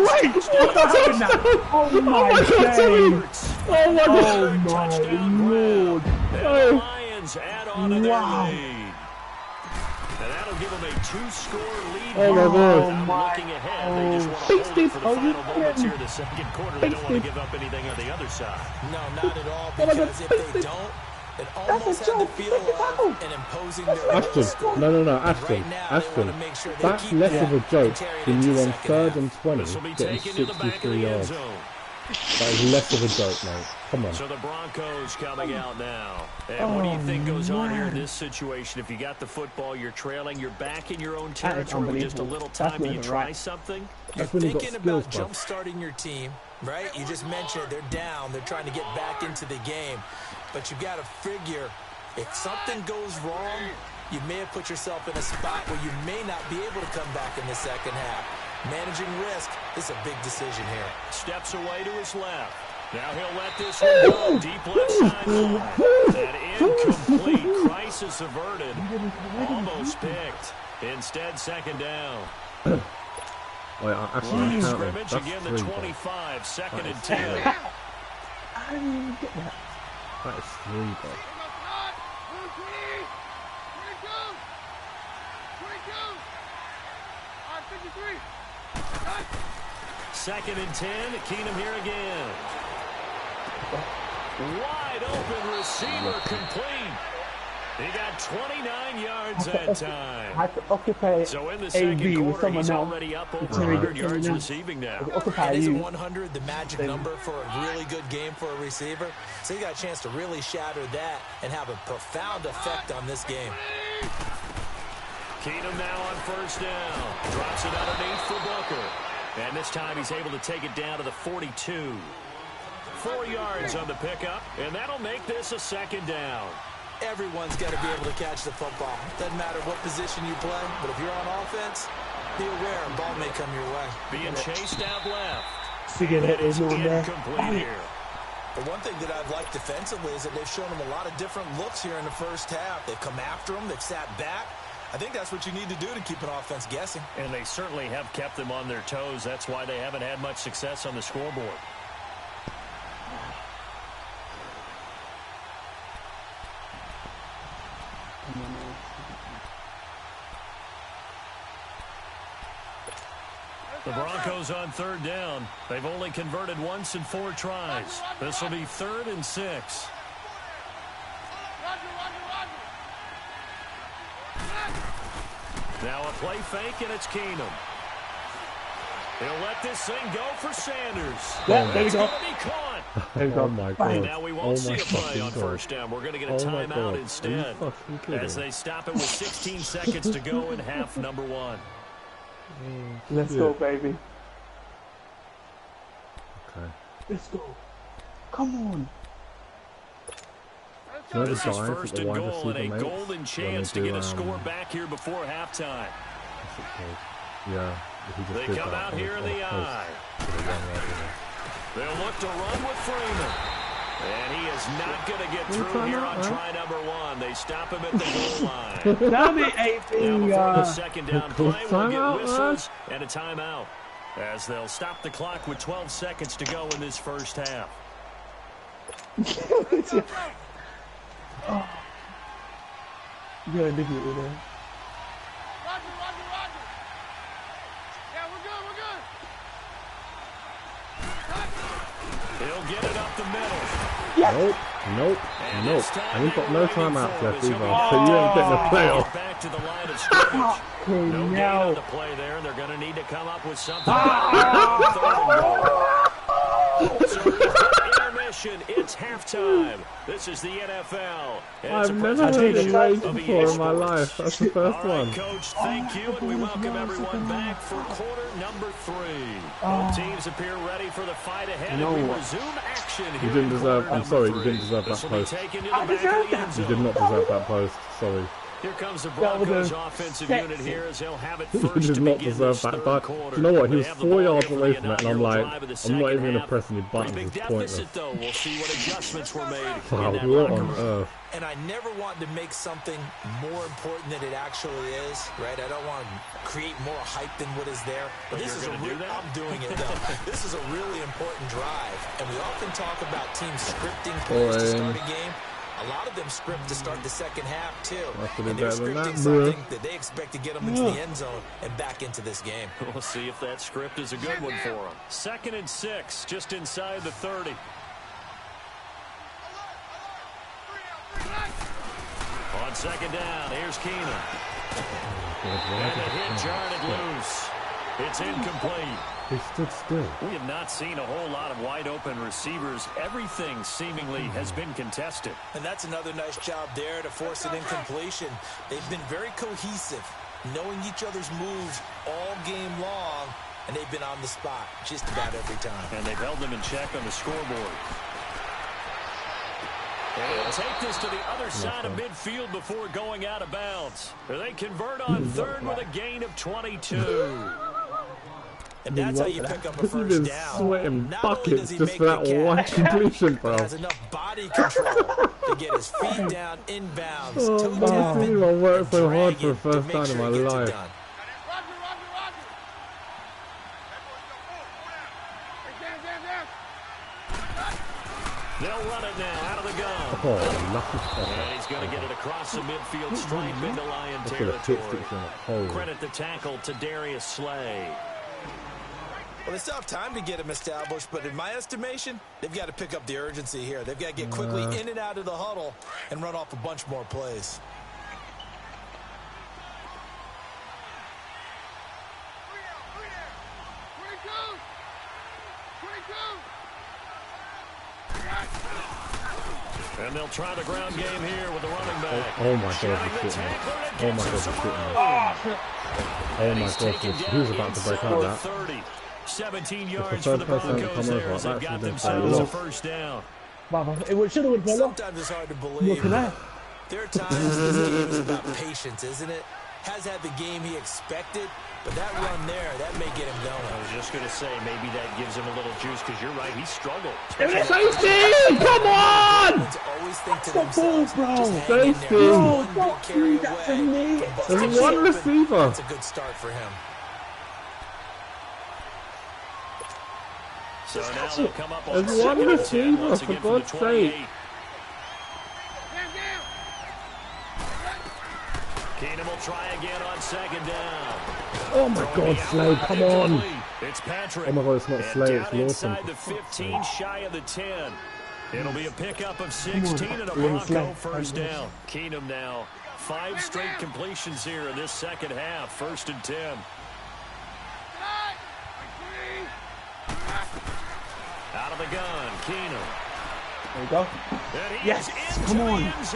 S2: way! What happened now? Oh my days! Oh my Lord!
S9: And the Lions add onto their lead. And that'll give them a 2-score lead.
S1: Oh my God.
S9: Looking ahead, they just want to hold it for the final moments here in the second quarter. They don't want to give up anything on the other side.
S10: No, not at all, because if they don't, it almost had the feel of an imposing their
S1: Ashton, no, Ashton, Ashton. That's less of a joke than you on 3rd and 20 getting 63 yards. That is less of a joke, mate. Come on.
S9: So the Broncos coming out now. And what do you think goes on here in this situation? If you got the football, you're trailing, you're back in your own territory with just a little time. Do you try something?
S10: You're thinking about jump-starting your team, right? You just mentioned they're down. They're trying to get back into the game. But you've got to figure, if something goes wrong, you may have put yourself in a spot where you may not be able to come back in the second half. Managing risk is a big decision here.
S9: Steps away to his left. Now he'll let this one go. Deep left sideline. That incomplete. Crisis averted. Almost picked. Instead, second down.
S1: Oh, yeah, actually,
S9: scrimmage again, the 25. Second and 10.
S2: I didn't even get that.
S1: That is 3, bro.
S9: Second and 10. Keenum here again. Wide open receiver complete. He got 29 yards that time.
S2: I had to occupy
S9: so in the second quarter, he's already up over 100 yards receiving now.
S10: And isn't 100 the magic number for a really good game for a receiver? So he got a chance to really shatter that and have a profound effect on this game.
S9: Keenum now on first down. Drops it underneath for Booker. And this time he's able to take it down to the 42. 4 yards on the pickup, and that'll make this a second down.
S10: Everyone's got to be able to catch the football. Doesn't matter what position you play, but if you're on offense, be aware a ball may come your way.
S9: Being chased out left.
S10: Incomplete here. The one thing that I've liked defensively is that they've shown them a lot of different looks here in the first half. They've come after them. They've sat back. I think that's what you need to do to keep an offense guessing.
S9: And they certainly have kept them on their toes. That's why they haven't had much success on the scoreboard. The Broncos on third down. They've only converted once in 4 tries. This will be 3rd and 6. Now a play fake, and it's Keenum. He'll let this thing go for Sanders.
S2: Yeah, there you go.
S1: Oh my God.
S9: Now we won't see a play on first down. We're going to get a timeout instead as they stop it with 16 seconds to go in half number 1.
S2: Let's go, baby.
S1: Okay.
S2: Let's go. Come on.
S9: This is first and goal and a golden chance to get a score back here before halftime.
S1: Yeah.
S9: They come out here in the eye. They'll look to run with Freeman. And he is not going to get through here on try number 1. They stop him at the goal line.
S2: Damn it, AP.
S9: Now before the second down play, we'll get whistles and a timeout. As they'll stop the clock with 12 seconds to go in this first half.
S2: Oh. You gotta dig it with her.
S5: Roger. Yeah, we're good.
S9: He'll get it up the middle.
S2: Yes.
S1: Nope. And we've got no timeouts left either, so you ain't getting a playoff.
S9: Back to the line of scrimmage. No gain on the play there, and they're going to need to come up with something. Intermission. It's halftime. This is the NFL.
S1: I've never heard a race before in my life. That's the first one.
S9: Coach, thank you, and we welcome everyone back for quarter number 3. Both teams appear ready for the fight ahead, and we resume action here.
S1: You didn't deserve. I'm sorry, you didn't deserve that post. You did not deserve that post. Sorry.
S9: Here comes the Broncos offensive unit here as they'll have it first.
S1: He did not deserve that, but do you know what? He was 4 yards away from it, and I'm like, I'm not even going to press any buttons. It's pointless.
S9: We'll see what adjustments were made.
S1: Wow, what on earth?
S10: And I never want to make something more important than it actually is, right? I don't want to create more hype than what is there. But this is I'm doing it, though. This is a really important drive. And we often talk about teams scripting plays to start a game. A lot of them script to start the second half, too.
S1: And
S10: they're scripting something that they expect to get them into the end zone and back into this game.
S9: We'll see if that script is a good one for them. 2nd and 6, just inside the 30. On 2nd down, here's Keenum. And the hit jarred it loose. It's incomplete.
S1: He stood still.
S9: We have not seen a whole lot of wide-open receivers. Everything seemingly has been contested.
S10: And that's another nice job there to force an incompletion. They've been very cohesive, knowing each other's moves all game long, and they've been on the spot just about every time.
S9: And they've held them in check on the scoreboard. They'll take this to the other side of midfield before going out of bounds. They convert on 3rd with a gain of 22.
S10: And that's how you pick up a first down.
S1: Sweating buckets just for that one completion, bro.
S10: Has enough body control to get his feet down inbounds.
S1: Oh, man, I worked so hard for the first time in my life.
S9: They'll run it now out of the gun.
S1: Oh, lucky spot.
S9: And he's going to get it across the midfield stripe into Lion territory. Credit the tackle to Darius Slay.
S10: Well, they still have time to get him established, but in my estimation, they've got to pick up the urgency here. They've got to get quickly in and out of the huddle and run off a bunch more plays.
S9: And they'll try the ground game here with the running back.
S1: Oh my God, he's shooting. Oh my God, he's shooting. Oh my God, he was about to break out that.
S9: 30. 17 yards for the Broncos there as they've got themselves a first down.
S2: It should have been
S10: Sometimes it's hard to believe. There are times this game is about patience, isn't it? Has had the game he expected, but that run there, that may get him going.
S9: I was just going to say, maybe that gives him a little juice, because you're right, he struggled.
S1: Safety! Come on!
S10: Always think to themselves,
S1: Safety!
S2: Bro, don't do that to me.
S1: There's one receiver.
S10: That's a good start for him.
S9: So now they'll come up on
S1: There's one receiver, for God's sake.
S9: Keenum will try again on 2nd down.
S1: Oh my God, Slade, come on.
S9: It's Patrick.
S1: Oh my God, it's not Slade, it's Lawson.
S9: Inside the 15, shy of the 10. It'll be a pickup of 16 and a Bronco first down. Keenum now, 5 straight completions here in this second half. 1st and 10. Out of the gun, Keenum.
S2: There you go. Yes, come on. Let's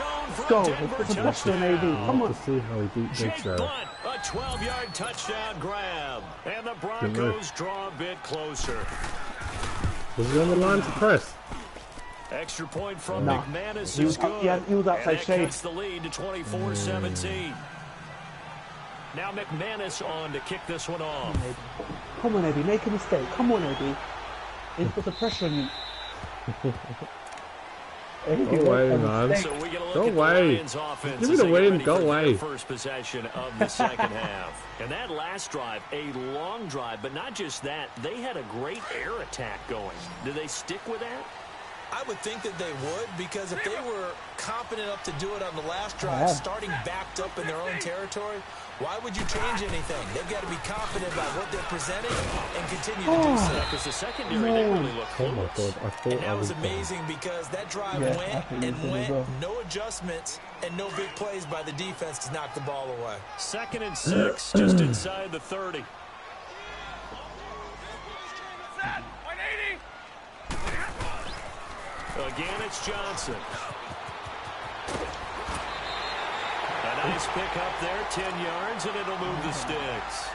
S2: go. Let's put some pressure on AD. Come on.
S1: To see how he beat Big Show.
S9: A 12-yard touchdown grab. And the Broncos draw a bit closer.
S1: Was he on the line to press?
S9: Extra point from McManus is good.
S2: Yeah, he was outside shade.
S9: And that cuts the lead to 24-17. Now McManus on to kick this one off.
S2: Come on, AD. Make a mistake. Come on, AD. He put the pressure on you.
S1: Go away, man.
S9: So we get a look
S1: Go
S9: at
S1: away.
S9: The Lions offense.
S1: Give me the win. Go away.
S9: First possession of the second half. And that last drive, a long drive, but not just that. They had a great air attack going. Do they stick with that?
S10: I would think that they would, because if they were confident enough to do it on the last drive, starting backed up in their own territory, why would you change anything? They've got to be confident about what they're presenting and continue to do so.
S9: Because the secondary, they really look
S1: Oh my God, I thought
S10: and that was amazing because that drive went and went, no adjustments and no big plays by the defense to knock the ball away.
S9: 2nd and 6, just inside the 30. Again, it's Johnson. A nice pick up there, 10 yards, and it'll move the sticks.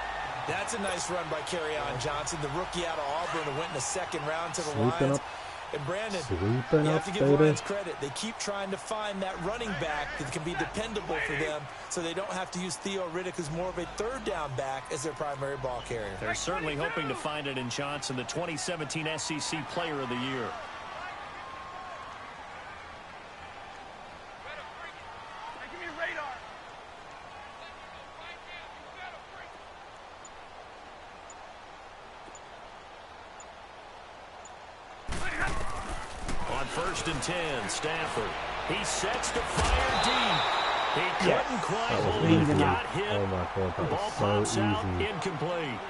S10: That's a nice run by Kerryon Johnson, the rookie out of Auburn who went in the 2nd round to the Lions. And Brandon, you have to give the Lions credit. They keep trying to find that running back that can be dependable for them so they don't have to use Theo Riddick, who's more of a 3rd down back, as their primary ball carrier.
S9: They're certainly hoping to find it in Johnson, the 2017 SEC Player of the Year. On 1st and 10, Stafford. He sets the fire deep. He couldn't quite hold it. Got hit.
S1: Oh my god, that
S9: Ball
S1: was
S9: pops
S1: so
S9: out,
S1: easy.
S9: incomplete.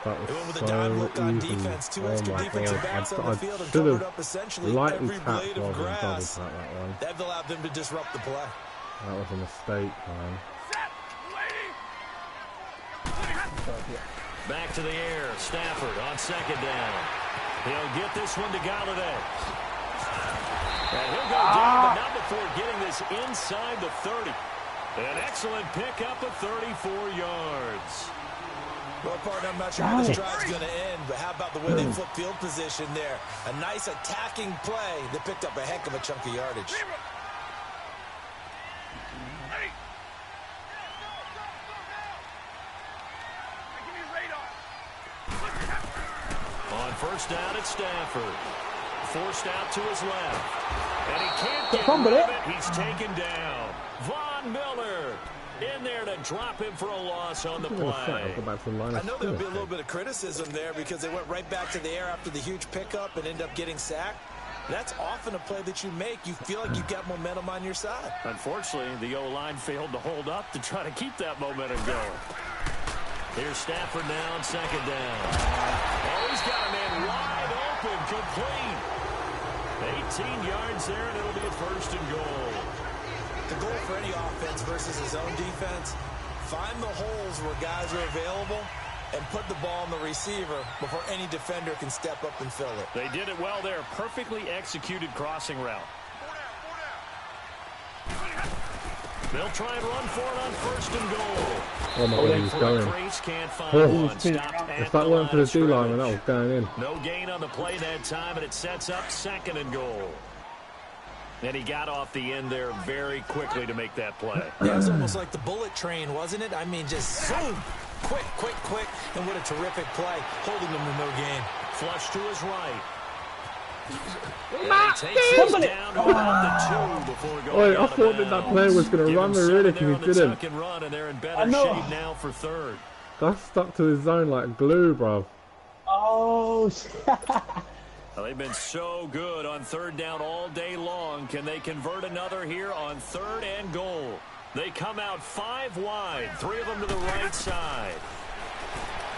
S1: That was
S10: With a
S1: so
S10: dime look on
S1: easy.
S10: defense, two
S1: Oh
S10: extra
S1: my
S10: defensive
S1: god,
S10: backs on the field and
S1: should
S10: covered
S1: have
S10: up essentially
S1: lightly
S10: every
S1: tapped
S10: blade of
S1: rather than double
S10: grass.
S1: tap that one.
S10: That allowed them to disrupt the play.
S1: That was a mistake, man.
S9: Back to the air. Stafford on second down. He'll get this one to Galladay. And he'll go down, but not before getting this inside the 30. An excellent pickup of 34 yards.
S10: Well, partner, I'm not sure how this drive's going to end, but how about the way they flip field position there? A nice attacking play that picked up a heck of a chunk of yardage.
S9: On first down, it's Stafford. Forced out to his left. And he can't get rid of it. He's taken down. Von Miller in there to drop him for a loss on the play.
S10: I know there'll be a little bit of criticism there because they went right back to the air after the huge pickup and ended up getting sacked. That's often a play that you make. You feel like you've got momentum on your side.
S9: Unfortunately, the O-line failed to hold up to try to keep that momentum going. Here's Stafford now on second down. Oh, he's got a man wide open, complete. 18 yards there, and it'll be a first and goal.
S10: The goal for any offense versus his own defense, find the holes where guys are available and put the ball on the receiver before any defender can step up and fill it.
S9: They did it well there. Perfectly executed crossing route. They'll try and run for it on first and goal.
S1: Oh my god, he's going. If that weren't for the D-line, that was going in.
S9: No gain on the play that time, and it sets up second and goal. And he got off the end there very quickly to make that play.
S10: Yeah, it was almost like the bullet train, wasn't it? I mean, just zoom, quick, and what a terrific play, holding them to no gain.
S9: Flush to his right. And he takes it down to about the 2 before going
S1: I thought that player was going to run me really because he didn't.
S9: Run, and they're in better shape now for third.
S1: That's stuck to his zone like glue, bro.
S2: Oh,
S9: well, they've been so good on third down all day long. Can they convert another here on third and goal? They come out 5 wide, 3 of them to the right side.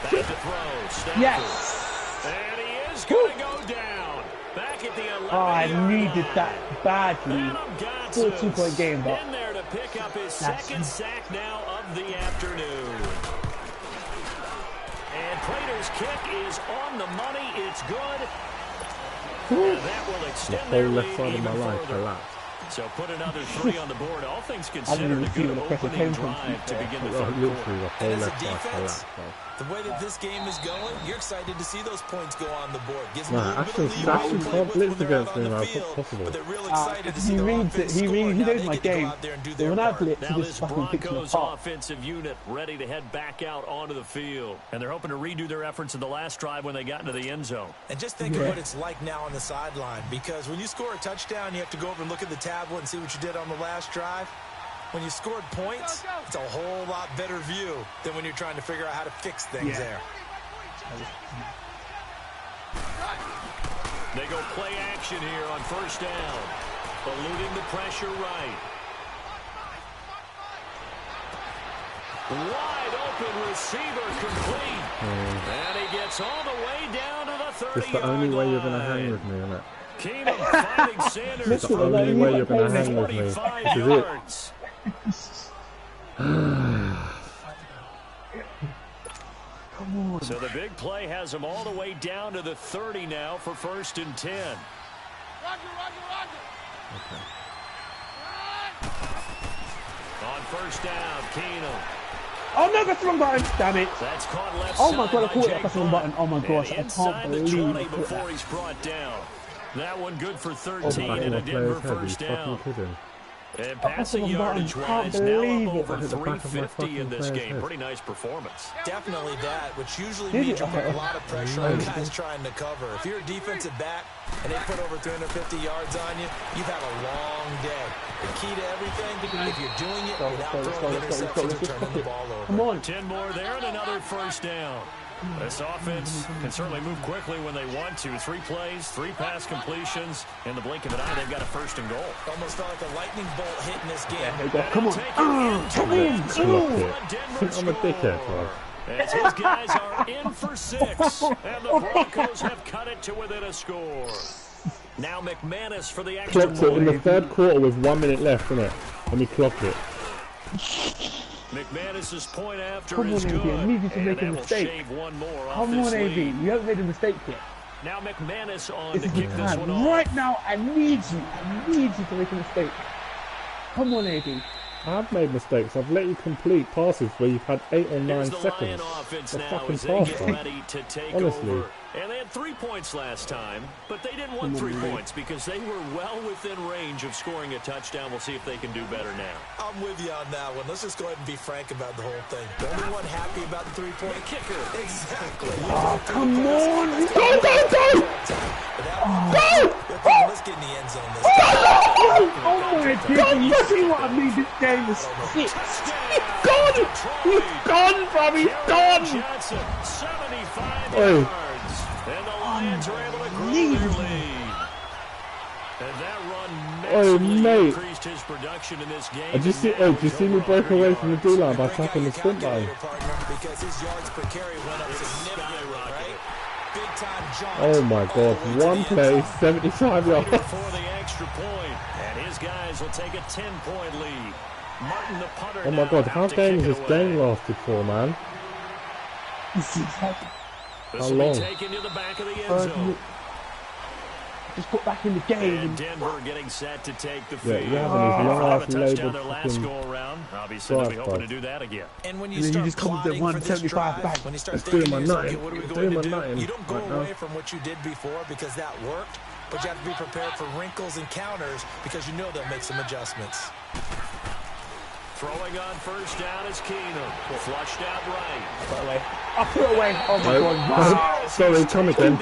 S9: Back to throw, Stafford.
S2: Yes.
S9: And he is going to go down. Back at the 11.
S2: Oh, I needed that badly. 14-point game, but
S9: in there to pick up his second sack now of the afternoon. And Prater's kick is on the money. It's good. And that will extend their lead even further. So put another 3 on the board. All things considered, a good opening drive to begin the third quarter.
S10: And as a defense, the way that this game is going, you're excited to see those points go on the board. Gives them a little bit of leeway to play with when they're out on the field, but they're real excited to see their offense score. Now they get to go out there and do their part.
S9: Now this Broncos offensive unit ready to head back out onto the field. And they're hoping to redo their efforts in the last drive when they got into the end zone.
S10: And just think of what it's like now on the sideline, because when you score a touchdown, you have to go over and look at the tablet and see what you did on the last drive. When you scored points, it's a whole lot better view than when you're trying to figure out how to fix things there.
S9: They go play action here on first down. Eluding the pressure right. Wide open receiver complete. And he gets all the way down to the 30-yard line.
S1: It's the only way you're going to hang with me, isn't it?
S9: Keenum finding Sanders.
S1: It's the only way you're going to hang with me. This is it.
S2: Come on.
S9: So the big play has him all the way down to the 30 now for first and 10.
S1: Okay.
S9: On first down, Keenum.
S2: Oh no, that's the wrong button. Damn it.
S9: That's caught left
S2: oh my
S9: side
S2: god, I
S9: by
S2: caught it.
S9: Jake
S2: That's the wrong button. Oh my gosh, I can't believe
S9: it. Before he's brought down. That one good for 13 and a Denver first down. And passing yardage-wise, now up over 350 in this game. Pretty nice performance.
S10: Definitely that, which usually means you put a lot of pressure on guys trying to cover. If you're a defensive back and they put over 350 yards on you, you've had a long day. The key to everything, if you're doing it without throwing interceptions or turning the ball over.
S2: Come on.
S9: 10 more there and another first down. This offense can certainly move quickly when they want to. 3 plays, 3 pass completions. In the blink of an eye, they've got a 1st and goal.
S10: Almost felt like a lightning bolt hitting this game.
S2: Yeah, come on. Come in.
S1: I'm a dickhead, bro.
S9: As his guys are in for 6, and the Broncos have cut it to within a score. Now McManus for the extra
S1: Clocked it in the 3rd quarter with 1 minute left, innit? And we clocked it.
S9: McManus's point after
S2: Come on,
S9: is
S2: AV,
S9: good,
S2: I need you to
S9: and
S2: make a
S9: that will
S2: mistake.
S9: shave one more off
S2: Come
S9: this
S2: on, AV.
S9: lead.
S2: You haven't made a mistake yet.
S9: Now McManus on
S2: This
S9: to
S2: is the
S9: kick this one
S2: time.
S9: off.
S2: Right now, I need you. I need you to make a mistake. Come on, AV.
S1: I've made mistakes. I've let you complete passes where you've had 8 or 9
S9: Here's the
S1: seconds.
S9: Lion offense
S1: A
S9: now
S1: fucking
S9: as they get
S1: pass,
S9: ready to take
S1: honestly.
S9: over. And they had 3 points last time, but they didn't want 3 points because they were well within range of scoring a touchdown. We'll see if they can do better now.
S10: I'm with you on that one. Let's just go ahead and be frank about the whole thing. The only one happy about the 3-point
S9: kicker.
S10: Exactly.
S2: Oh, come on. Go!
S10: Let's get in the end zone this
S2: Oh my goodness, you see what I mean? This game is sick.
S1: He's gone! He's gone, bro! He's gone!
S9: Johnson, 75
S1: Hey.
S9: yards. And the Lions are able to grow their lead. And that run massively
S1: mate.
S9: increased his production in this game.
S1: Did you see, did you see me break away from the D-line by tapping the sprint button?
S10: because his yards per carry went up significantly, right? Big time jump.
S1: Oh my god, one play, 75 yards.
S9: For the extra point, and his guys will take a 10-point lead. Martin the punter.
S1: Oh my god, how long has this game lasted for, man?
S9: This
S1: How
S9: will
S1: long?
S9: be taken to the back of the end zone.
S2: Just put back in the game.
S9: And Denver getting set to take the
S1: Yeah,
S9: field.
S1: you're having his last
S9: a touchdown
S1: labelled
S9: their last
S1: fucking
S9: go around. Obviously, they'll be
S1: drive,
S9: hoping
S1: bro.
S9: to do that again.
S10: And when you
S2: And then
S10: start
S2: you just come to
S10: plotting for this
S2: 175
S10: drive,
S2: back.
S10: when you start
S1: It's
S10: thinking
S1: doing
S10: to
S1: my
S10: yourself,
S1: nutting.
S10: okay, what are we
S1: It's
S10: going
S1: doing
S10: to
S1: my
S10: do?
S1: nutting
S10: You don't go
S1: right now.
S10: away from what you did before because that worked, but you have to be prepared for wrinkles and counters because you know they'll make some adjustments.
S9: Throwing on 1st down is Keenum. Flushed out right.
S2: Put it away. I put it away. Oh my god. Wow.
S1: Sorry, come again.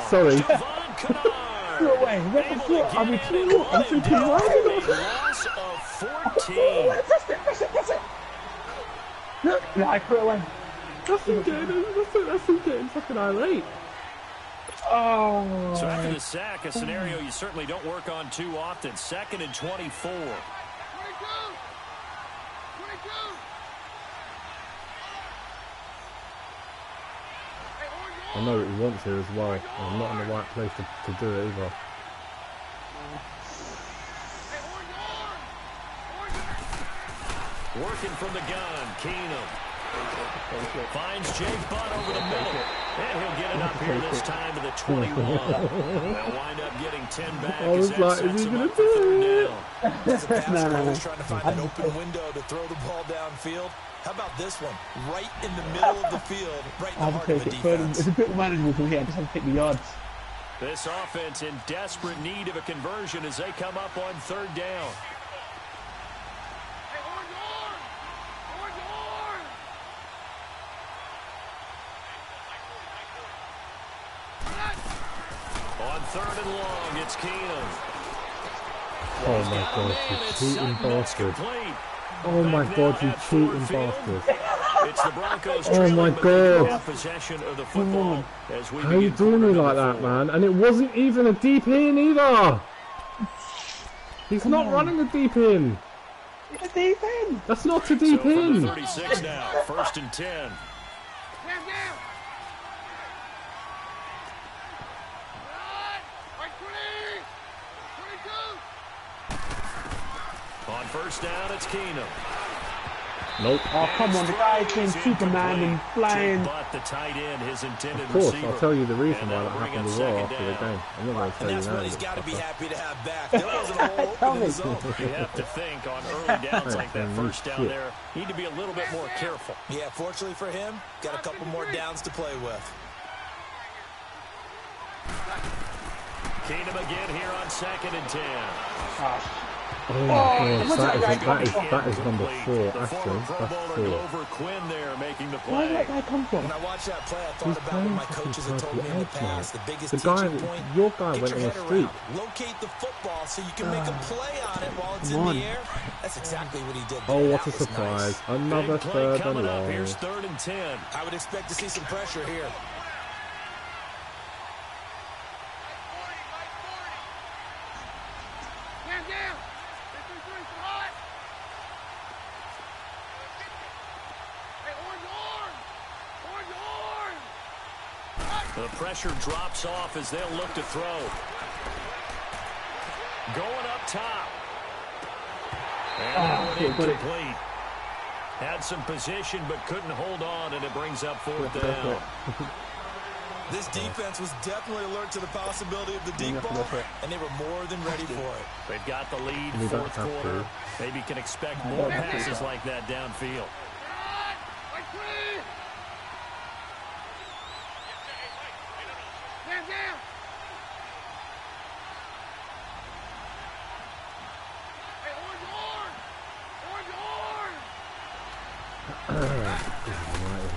S1: Sorry.
S9: Devon Kennard.
S2: Put it away. What the fuck? I'm thinking,
S9: A loss of 14.
S2: That's it. Look, yeah, I put it away.
S1: That's him getting fucking irate.
S2: Oh.
S9: So after the sack, a scenario you certainly don't work on too often. 2nd and 24.
S1: I know what he wants here as well. I'm not in the right place to do it either.
S9: Working from the gun, Keenum. Finds Jake Butt over the middle. And he'll get it up here this time to the 21. They'll wind up getting 10 back.
S1: I was like, is he going to do it?
S10: As a passer, always trying to find an open window to throw the ball downfield. How about this one? Right in the middle of the field, right in the heart of the defense.
S2: It's a bit manageable from here. I just have to take the yards.
S9: This offense in desperate need of a conversion as they come up on 3rd down. On 3rd and long, it's Keenum.
S1: Oh my god, you cheating bastard. Oh my god, you cheating bastard.
S9: It's the Broncos
S1: Oh my
S9: trailing, but they do
S1: god.
S9: have possession of the football as we
S1: How you
S9: begin
S1: doing me
S9: quarter
S1: like
S9: number
S1: that,
S9: 4.
S1: man? And it wasn't even a deep in either. He's not running a deep in.
S2: It's a deep end.
S1: That's not a
S9: So
S1: deep
S9: from
S1: in.
S9: the 36 now, 1st and 10. On 1st down, it's Keenum.
S1: Nope.
S2: Oh, come on. The guy's been Superman and flying.
S9: Jake Butt, the tight end, his intended
S1: Of course,
S9: receiver.
S1: I'll tell you the reason
S9: And
S1: why that
S9: that'll bring
S1: happened
S9: up
S1: as well
S9: 2nd
S1: after the
S9: down.
S1: game. I'm not going to tell
S10: And
S1: you
S10: that's
S1: now.
S10: what he's got to be happy to have back. There wasn't a hole
S2: Tell
S10: open in
S2: me.
S10: the zone.
S9: You have to think on early downs like that, 1st down there, need to be a little bit more careful.
S10: Yeah, fortunately for him, got a couple more downs to play with.
S9: Keenum again here on 2nd and 10.
S1: Oh my god, that is number 4, actually. That's 4.
S9: Glover Quinn there making the
S2: Where did
S9: play.
S2: that guy come from?
S10: When I watched that play, I thought
S1: He's
S10: about what my
S1: playing
S10: coaches have told me in the
S1: fucking
S10: past. The biggest
S1: The guy,
S10: teaching point,
S1: your guy
S10: get
S1: went
S10: your
S1: on a
S10: head
S1: streak.
S10: around. Locate the football so you can make a play on it while it's
S2: Come
S10: in
S2: on.
S10: the air. That's exactly what he did there.
S1: Oh, what a
S10: That was
S1: surprise.
S10: nice.
S1: Another
S9: Big play
S1: third and
S9: coming up.
S1: long.
S9: Here's 3rd and 10.
S10: I would expect to see some pressure here.
S9: The pressure drops off as they'll look to throw. Going up top. And incomplete. Had some position but couldn't hold on, and it brings up 4th down.
S10: This defense was definitely alert to the possibility of the deep ball, and they were more than ready for it.
S9: They've got the lead, 4th quarter. Maybe can expect more passes like that downfield.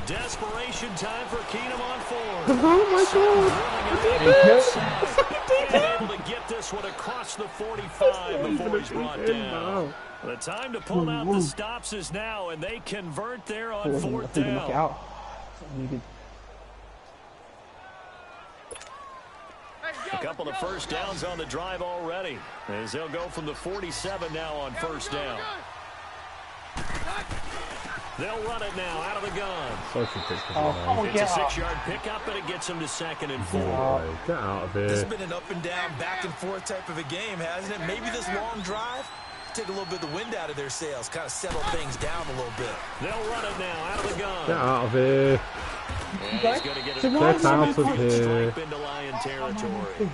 S9: Desperation time for Keenum on 4th.
S1: Oh my God!
S9: Able to get this one across the 45 before he's brought down. The time to pull out the stops is now, and they convert there on 4th down. A couple of first downs on the drive already, as they'll go from the 47 now on 1st down. They'll run it now out of the gun. It's a 6-yard pickup, and it gets them to 2nd and 4.
S1: Get out of here.
S10: This has been an up and down, back and forth type of a game, hasn't it? Maybe this long drive take a little bit of the wind out of their sails, kind of settle things down a little bit.
S9: They'll run it now out of the gun.
S1: Get out of here.
S9: And he's going to get it
S1: Get out of here.
S9: into Lion territory.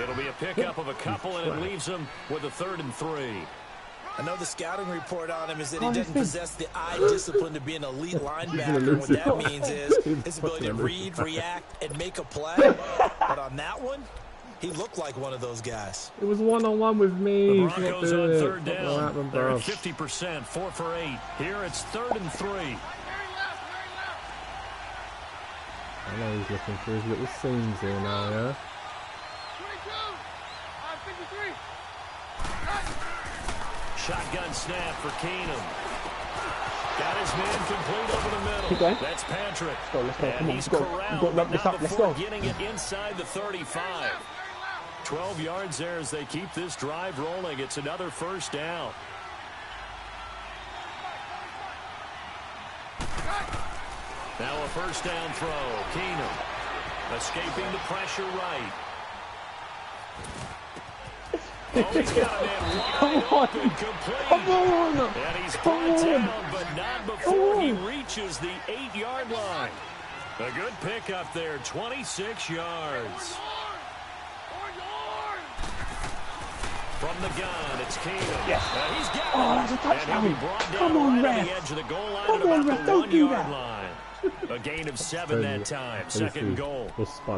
S9: It'll be a pickup of a couple, and it leaves them with a 3rd and 3.
S10: I know the scouting report on him is that he doesn't possess the eye discipline to be an elite linebacker. What that means is his ability to read, react, and make a play. But on that one, he looked like one of those guys.
S1: It was one-on-one with me.
S9: The Broncos on 3rd down. They're at 50%, 4 for 8. Here it's 3rd and 3.
S1: I know he's looking for his little seams here now, yeah?
S9: Shotgun snap for Keenum. Got his man complete over the middle. That's Patrick.
S2: Let's go.
S9: And he's corralled now before getting it inside the 35. 12 yards there as they keep this drive rolling. It's another 1st down. Now a 1st down throw. Keenum escaping the pressure right. Oh, he's got a man wide open, complete. And he's brought down, but not before he reaches the 8-yard line. A good pickup there, 26 yards. From the gun, it's Keenum.
S2: Yes.
S9: He's got it.
S2: That's a touchdown.
S9: And he'll be brought down
S2: Come on,
S9: right
S2: ref.
S9: on the edge of the goal line
S2: Come
S9: at
S2: on,
S9: about
S2: ref.
S9: the
S2: Don't do
S9: 1-yard
S2: that.
S9: line. A gain of 7 that time. 2nd and goal.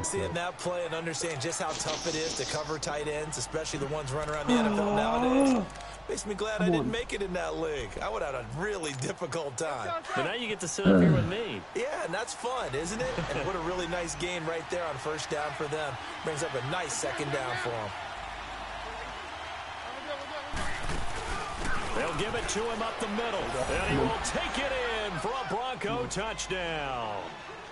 S10: Seeing that play and understanding just how tough it is to cover tight ends, especially the ones running around the NFL nowadays, makes me glad I didn't make it in that league. I would have had a really difficult time.
S9: But now you get to sit up here with me.
S10: Yeah, and that's fun, isn't it? And what a really nice gain right there on 1st down for them. Brings up a nice 2nd down for them.
S9: They'll give it to him up the middle. And he will take it in for a Bronco touchdown.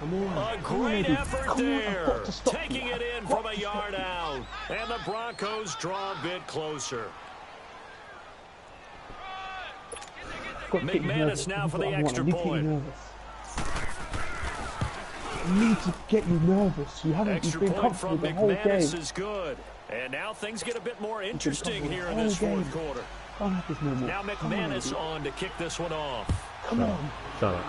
S9: A great effort there. Taking it in from a yard out. And the Broncos draw a bit closer. McManus now for the extra point.
S2: I need to get you nervous. You haven't been comfortable the whole game.
S9: McManus is good. And now things get a bit more interesting here in this 4th quarter. Now McManus on to kick this one off.
S2: Come on.
S1: Shut up.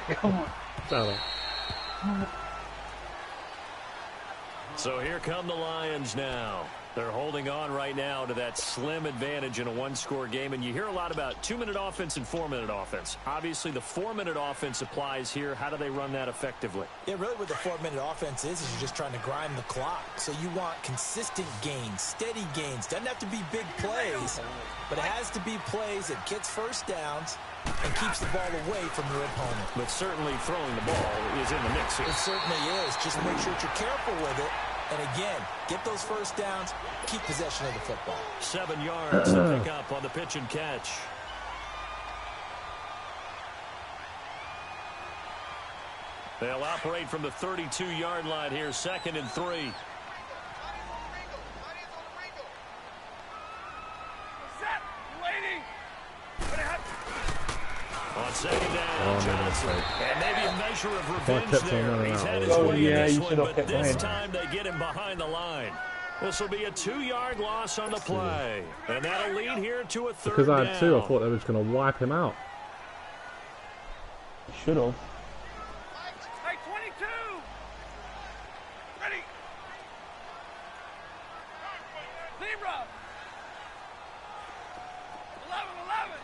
S2: Come on.
S1: Shut up.
S9: So here come the Lions now. They're holding on right now to that slim advantage in a 1-score game. And you hear a lot about 2-minute offense and 4-minute offense. Obviously, the 4-minute offense applies here. How do they run that effectively?
S10: Yeah, really what the 4-minute offense is you're just trying to grind the clock. So you want consistent gains, steady gains. Doesn't have to be big plays, but it has to be plays that gets 1st downs and keeps the ball away from your opponent.
S9: But certainly throwing the ball is in the mix here.
S10: It certainly is. Just make sure that you're careful with it And again, get those first downs, keep possession of the football.
S9: 7 yards to pick up on the pitch and catch. They'll operate from the 32-yard line here, 2nd and 3. On 2nd down, Johnson. And maybe a measure of revenge there. He's had his way in this one, but this time they get him behind the line. This will be a 2-yard loss on the play. And that'll lead here to a 3rd down.
S1: Because I had 2, I thought they were just going to wipe him out.
S2: Should have.
S5: Hey, 22! Ready! Zebra! 11-11!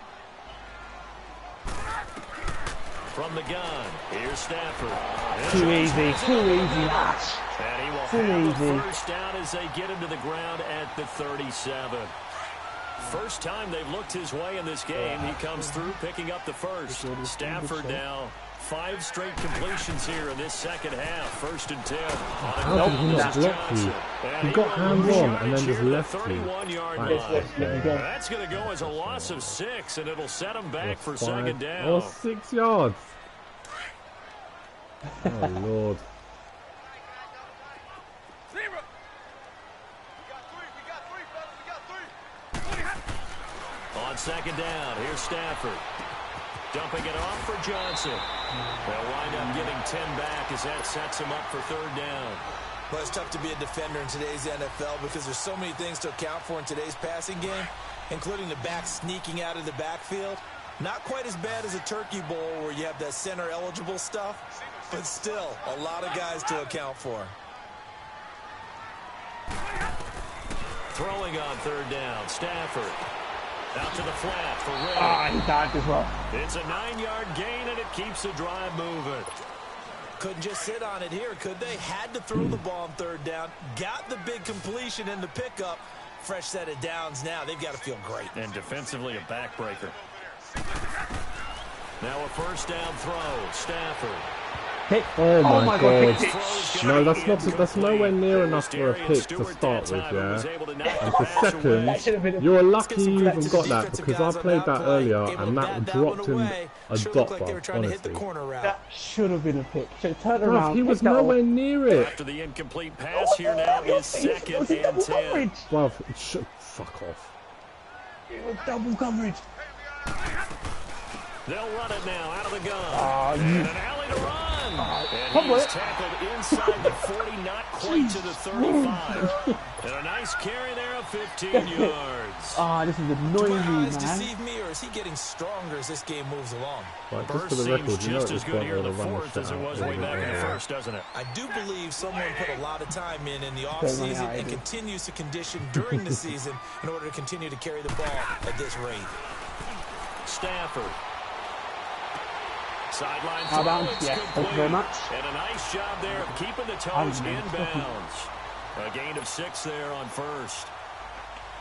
S9: From the gun, here's Stafford.
S2: Too easy, lads.
S9: And he will have the first down as they get him to the ground at the 37. First time they've looked his way in this game. He comes through picking up the first. Stafford now 5 straight completions here in this second half. 1st and 10.
S1: How did he not block you? He got hands on and then just left you.
S9: 31-yard line. That's going to go as a loss of 6, and it'll set him back for 2nd down.
S1: Oh, 6 yards. Oh, Lord.
S9: On 2nd down, here's Stafford. Dumping it off for Johnson. They'll wind up getting 10 back as that sets him up for 3rd down.
S10: Well, it's tough to be a defender in today's NFL because there's so many things to account for in today's passing game, including the back sneaking out of the backfield. Not quite as bad as a turkey bowl where you have that center-eligible stuff, but still a lot of guys to account for.
S9: Throwing on 3rd down, Stafford. Out to the flat for Ray.
S2: He died as well.
S9: It's a 9-yard gain, and it keeps the drive moving.
S10: Couldn't just sit on it here, could they? Had to throw the ball on 3rd down. Got the big completion in the pickup. Fresh set of downs now. They've got to feel great.
S9: And defensively, a backbreaker. Now a 1st down throw. Stafford.
S2: Pick.
S1: Oh my God. No, that's nowhere near enough for a pick to start with, yeah. And for 2nd, you're lucky you even got that because I played that earlier and that dropped him a dot, honestly.
S2: That should have been a pick. So turn around.
S1: He was nowhere near it.
S9: After the incomplete pass here now is 2nd and 10.
S1: Bruv, fuck off.
S2: It was double coverage.
S9: They'll run it now out of the gun. And an alley to run. And he's tackled inside the 40, not quite to the 35. And a nice carry there of 15 yards.
S2: This is annoying, man.
S10: Deceive me, or is he getting stronger as this game moves along?
S1: Right,
S9: Burst
S1: just for the record,
S9: seems
S1: you know
S9: just as good here in the 4th as it was way back in the 1st, doesn't it?
S10: I do believe someone put a lot of time in the offseason and continues to condition during the season in order to continue to carry the ball at this rate.
S9: Stafford. Sideline
S2: throw, thank you very much.
S9: And a nice job there of keeping the toes inbounds. A gain of 6 there on 1st.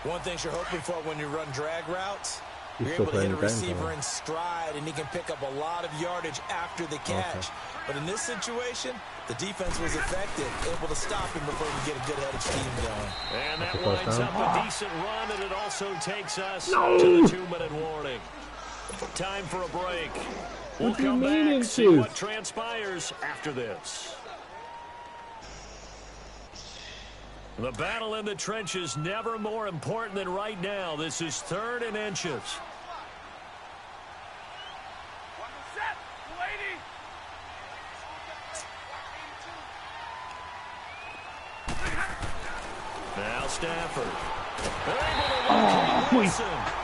S10: One thing you're hoping for when you run drag routes, you're able to hit a receiver in stride, and he can pick up a lot of yardage after the catch. But in this situation, the defense was effective, able to stop him before he could get a good headed steam going.
S9: And that winds up a decent run, and it also takes us to the 2-minute warning. Time for a break. We'll come back and see what transpires after this. The battle in the trenches never more important than right now. This is 3rd and inches. Now Stafford.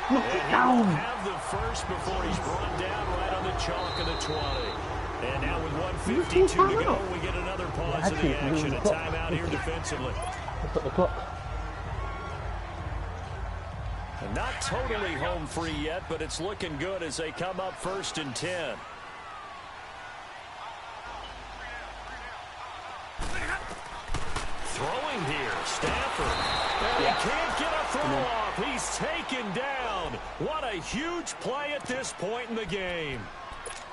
S2: Knock it down.
S9: Have the first before he's run down right on the chalk of the 20. And now with 1:52 to go, we get another pause in the action. A timeout here defensively.
S2: Look at the clock.
S9: And not totally home free yet, but it's looking good as they come up 1st and 10. Throwing here, Stafford. And he can't get a throw off. He's taken down. What a huge play at this point in the game.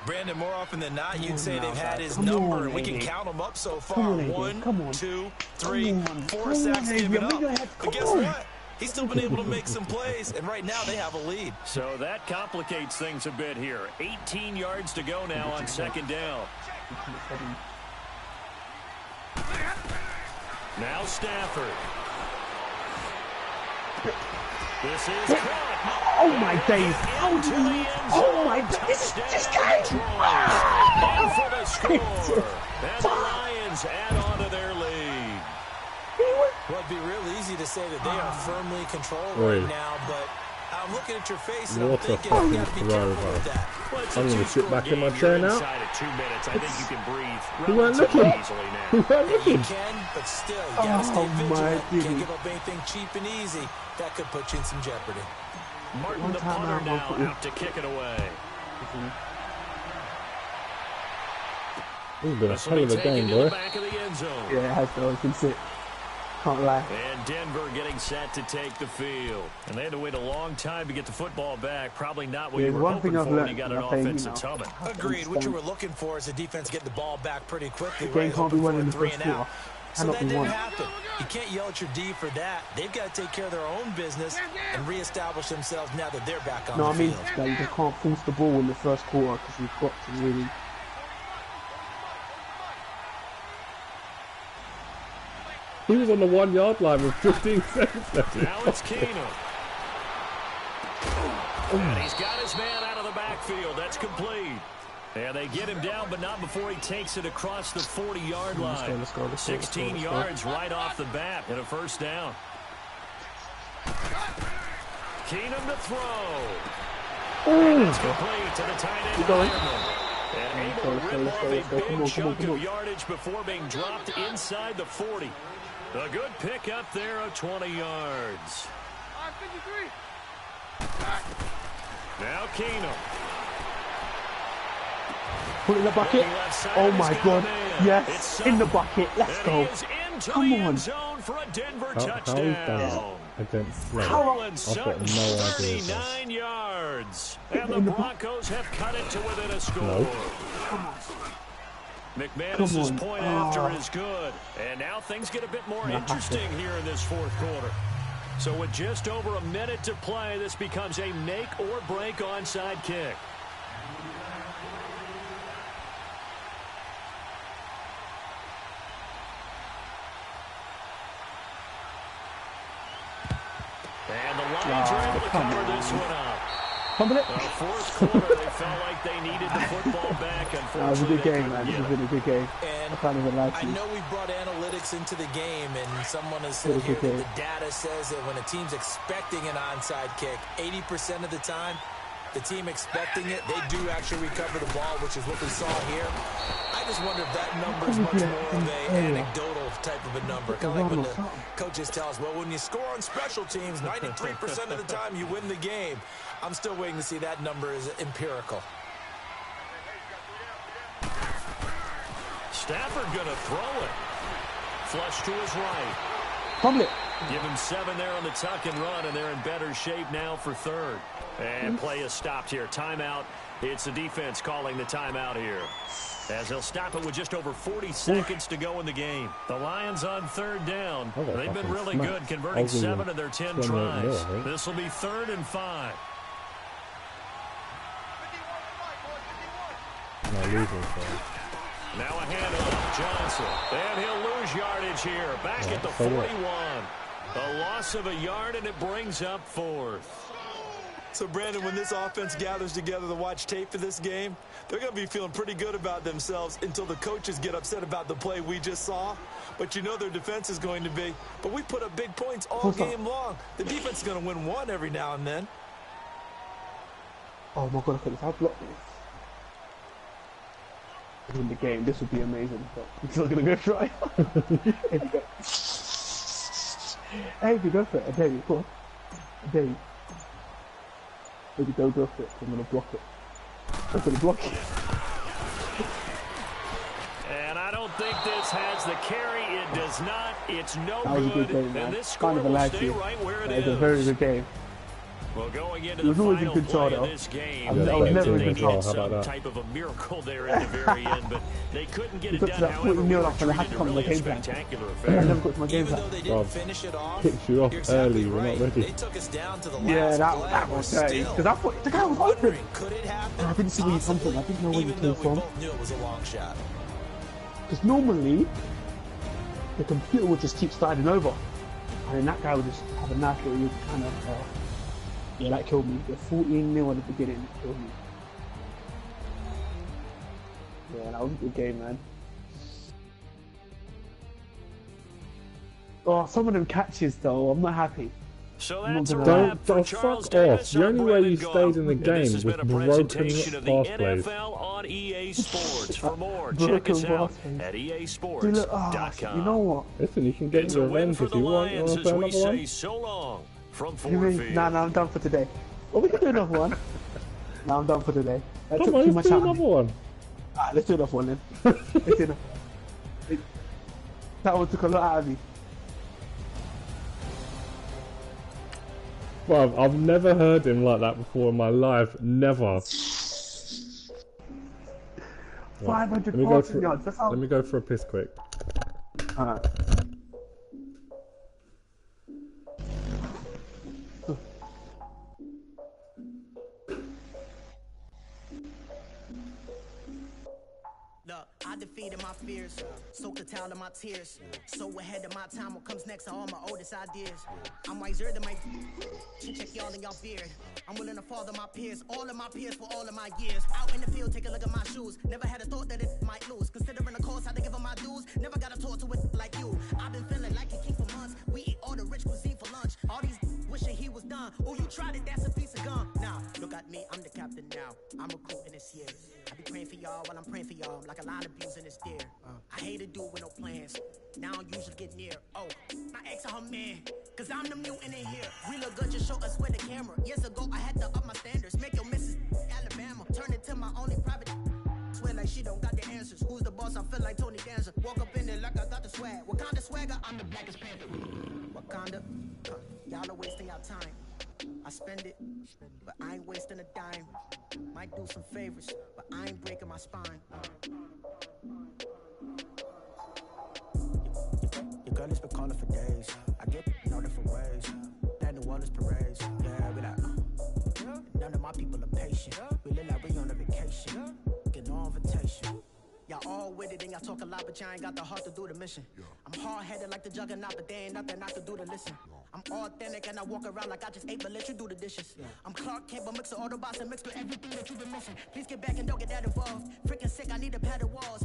S10: Brandon, more often than not, you'd say they've had his number, and we can count them up so far. 1, 2, 3, 4 sacks given up. But guess what? He's still been able to make some plays, and right now they have a lead.
S9: So that complicates things a bit here. 18 yards to go now on second down. Now Stafford. This is caught.
S2: Oh my days! Oh my days! This game!
S9: And for the score. And the Lions add on to their lead.
S10: Well, it'd be real easy to say that they are firmly controlled right now, but I'm looking at your face and I'm thinking you got to be careful with that.
S1: I'm going to sit back in my chair now.
S9: I think you can breathe
S1: We weren't looking. We weren't looking.
S10: You can, but still, you got to stay vigilant. Can't give up anything cheap and easy. That could put you in some jeopardy.
S9: Martin, the punter, now out to kick it away.
S1: This has been a hell of a game, boy.
S2: Yeah, it has though. You can sit. Can't lie.
S9: And Denver getting set to take the field. And they had to wait a long time to get the football back. Probably not what you were hoping for when you got an offensive tumbling.
S10: Agreed. What you were looking for is the defense get the ball back pretty quickly.
S2: The game can't be won in the first quarter.
S10: So that didn't happen. You can't yell at your D for that. They've got to take care of their own business and reestablish themselves now that they're back on the field.
S2: No, I mean, you just can't force the ball in the first quarter because you've got to really...
S1: He was on the 1 yard line with 15 seconds left.
S9: Now it's Keenum. And he's got his man out of the backfield. That's complete. And they get him down, but not before he takes it across the 40-yard line.
S2: Let's go.
S9: 16 yards right off the bat and a first down. Keenum to throw. And it's complete to the tight end. And able to rip off a big chunk of yardage before being dropped inside the 40. A good pick up there of 20 yards. Now Keenum.
S2: Put it in the bucket. Oh my God. Yes, in the bucket. Let's go. Come on.
S9: For a Denver touchdown.
S1: Against Slow.
S9: Howland
S1: I've got no idea.
S9: 39 yards. And the Broncos have cut it to within a score.
S1: No.
S9: McManus's point after is good. And now things get a bit more interesting here in this fourth quarter. So with just over a minute to play, this becomes a make or break onside kick. And the Lions are able to cover this one up. Fourth quarter, they felt like they needed the football back.
S2: That was a good game, man. This has been a good game.
S10: And
S2: I can't even lie to you.
S10: I know we brought analytics into the game, and someone has said here that the data says that when a team's expecting an onside kick, 80% of the time, the team expecting it, they do actually recover the ball, which is what we saw here. I just wonder if that number is much more of an anecdotal type of a number. Kind of like when the coaches tell us, well, when you score on special teams, 93% of the time you win the game. I'm still waiting to see that number is empirical.
S9: Stafford going to throw it. Flush to his right.
S2: Probably.
S9: Give him 7 there on the tuck and run, and they're in better shape now for third. And play is stopped here. Timeout. It's the defense calling the timeout here, as they'll stop it with just over 40 seconds to go in the game. The Lions on third down. They've been really good, converting 7 of their 10 tries. This will be 3rd and 5. Now a handoff, Johnson. And he'll lose yardage here. Back at the 41. A loss of a yard, and it brings up 4th.
S10: So, Brandon, when this offense gathers together to watch tape for this game, they're going to be feeling pretty good about themselves until the coaches get upset about the play we just saw. But you know their defense is going to be. But we put up big points all game long. The defense is going to win one every now and then.
S2: Oh, my God, look at this. I've blocked this. In the game, this would be amazing. But I'm still going to go try. Here we go. Hey, we go for it. I dare you. Go on. I dare you. Maybe don't go for it. I'm going to block it. I'm going to block it.
S9: And I don't think this has the carry. It does not. It's no
S2: good game, man.
S9: And this score will stay right where it is.
S2: It was a very good game.
S9: Well, going into
S2: It was
S9: the
S2: always a
S9: final
S2: good
S9: play
S2: draw,
S9: of
S2: though.
S9: this game,
S2: I was
S9: they
S2: never a
S9: knew
S2: good
S9: they
S2: draw.
S9: needed
S2: How about
S9: some
S2: that?
S9: type of a miracle there at the very end, but they couldn't get
S2: We
S9: it
S2: got
S9: done.
S2: to that
S9: However,
S2: 40
S9: we
S2: mil off and I had
S9: retreated
S2: to
S9: to
S2: come to my
S9: really a
S2: game plan.
S9: spectacular
S2: I
S9: affair.
S2: never got to my game
S10: Even
S2: plan.
S10: though they didn't finish it off,
S1: Picks you off
S10: you're exactly
S1: early, we're
S10: right.
S1: not ready.
S10: They took us down to the last
S2: Yeah, that
S10: play.
S2: was
S10: We're
S2: dirty.
S10: still
S2: Because I thought the guy was open.
S10: wondering, could it happen?
S2: I didn't see where you come from. I didn't know where you
S10: Even
S2: came
S10: though we
S2: from.
S10: both knew it was a long shot.
S2: Because normally, the computer would just keep sliding over. And then that guy would just have a nice little kind of... yeah, that killed me. The 14-0 at the beginning killed me. Yeah, that was a good game, man. Oh, some of them catches, though, I'm not happy.
S9: So
S2: I'm not
S9: that's a
S2: gonna lie.
S9: wrap for Charles
S1: fuck off.
S9: Davis.
S1: The only
S9: I'm
S1: way
S9: Brandon
S1: you stayed in the
S9: Goff.
S1: game
S9: This has
S1: was
S9: been a
S1: broken
S9: presentation of the
S1: pass plays.
S9: NFL on EA Sports. For more,
S2: Broken
S9: check us out
S2: pass plays.
S9: at
S2: Dude, look,
S9: EASports.com.
S2: you know what?
S1: Listen, you can get
S9: It's
S1: your
S9: a win
S1: revenge
S9: for
S1: if
S9: the
S1: you want. You
S9: Lions
S1: want to
S9: as
S1: play
S9: we
S1: another
S9: say
S1: one?
S9: so long from
S2: You
S9: Ford
S2: mean,
S9: Field.
S2: nah, I'm done for today. Well, we can do another one. Nah, I'm done for today. That
S1: Come
S2: took
S1: on,
S2: too
S1: let's
S2: much
S1: do
S2: out of
S1: another
S2: me.
S1: one.
S2: Alright, let's do another one then. Let's do another. That one took a lot out of me.
S1: Well, I've never heard him like that before in my life. Never.
S2: 500
S1: Let me go
S2: passing yards. That's how.
S1: Let me go for a piss quick.
S2: Alright.
S8: Look, I defeated my fears, soaked the towel of my tears. So ahead of my time, what comes next are all my oldest ideas. I'm wiser than my check y'all in y'all beard. I'm willing to father my peers, all of my peers for all of my years. Out in the field, take a look at my shoes. Never had a thought that it might lose. Considering the cost, had to give them my dues. Never got to talk to it like you. I've been feeling like a king for months. We eat all the rich cuisine for lunch. All these wishing he was done. Oh, you tried it, that's a piece of gum. Now, look at me, I'm the captain now. I'm recruiting this year. I be praying for y'all while I'm praying for y'all. I'm like a line of views in this deer. I hate to do it with no plans. Now I don't usually get near. Oh, my ex are her man. Cause I'm the mutant in here. We look good, just show us where the camera. Years ago, I had to up my standards. Make your missus Alabama. Turn it to my only private. Swear like she don't got the answers. Who's the boss? I feel like Tony Danza. Walk up in there like I got the swag. What kind of swagger? I'm the blackest panther. Wakanda. Y'all are wasting your time. I spend it, but I ain't wasting a dime. Might do some favors, but I ain't breaking my spine. Your girl has been calling for days. I get in all different ways. That New Orleans parades. Yeah, we like, none of my people are patient. We look like we on a vacation. Get no invitation. Y'all all with it and y'all talk a lot, but y'all ain't got the heart to do the mission. I'm hard-headed like the juggernaut, but there ain't nothing I can do to listen. I'm authentic and I walk around like I just ate, but let you do the dishes. I'm Clark Kent, but mix the Autobots and mix with everything that you've been missing. Please get back and don't get that involved. Freaking sick, I need a pad of walls.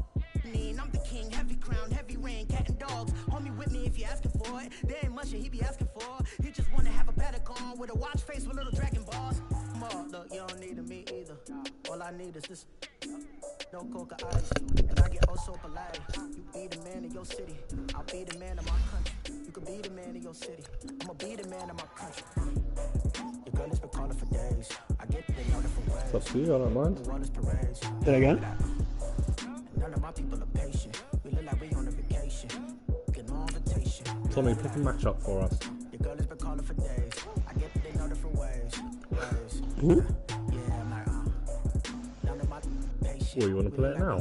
S8: I'm the king, heavy crown, heavy rain, cat and dogs. Homie with me if you're asking for it. There ain't much that he be asking for. He just wanna have a paddock on with a watch face with little dragon balls. Look, you don't need me either. All I need is this. No coca ice, and I get oh so polite. You be the man of your city, I'll be the man of my country. You could be the man of your city, I'ma be the man of my country. Your girl has been calling for days. I get it in all different ways.
S1: It's up to you, I don't mind.
S2: Say that again?
S8: None of my people are patient. We look like we on a vacation. Get no invitation.
S1: Tommy, pick a match up for us.
S8: Your girl has been calling for days. I get it in all different ways.
S2: Who?
S8: Yeah, I'm like, none of my patience.
S1: Well, you want to play it now?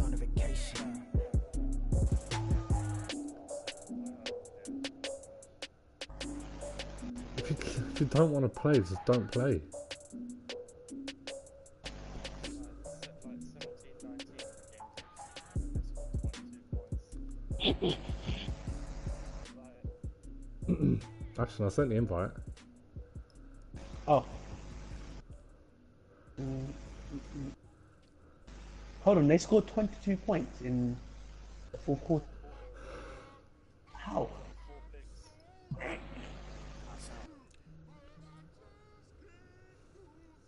S1: If you don't want to play, just don't play. Actually, I sent the invite.
S2: Oh. Hold on, they scored 22 points in the fourth quarter. How?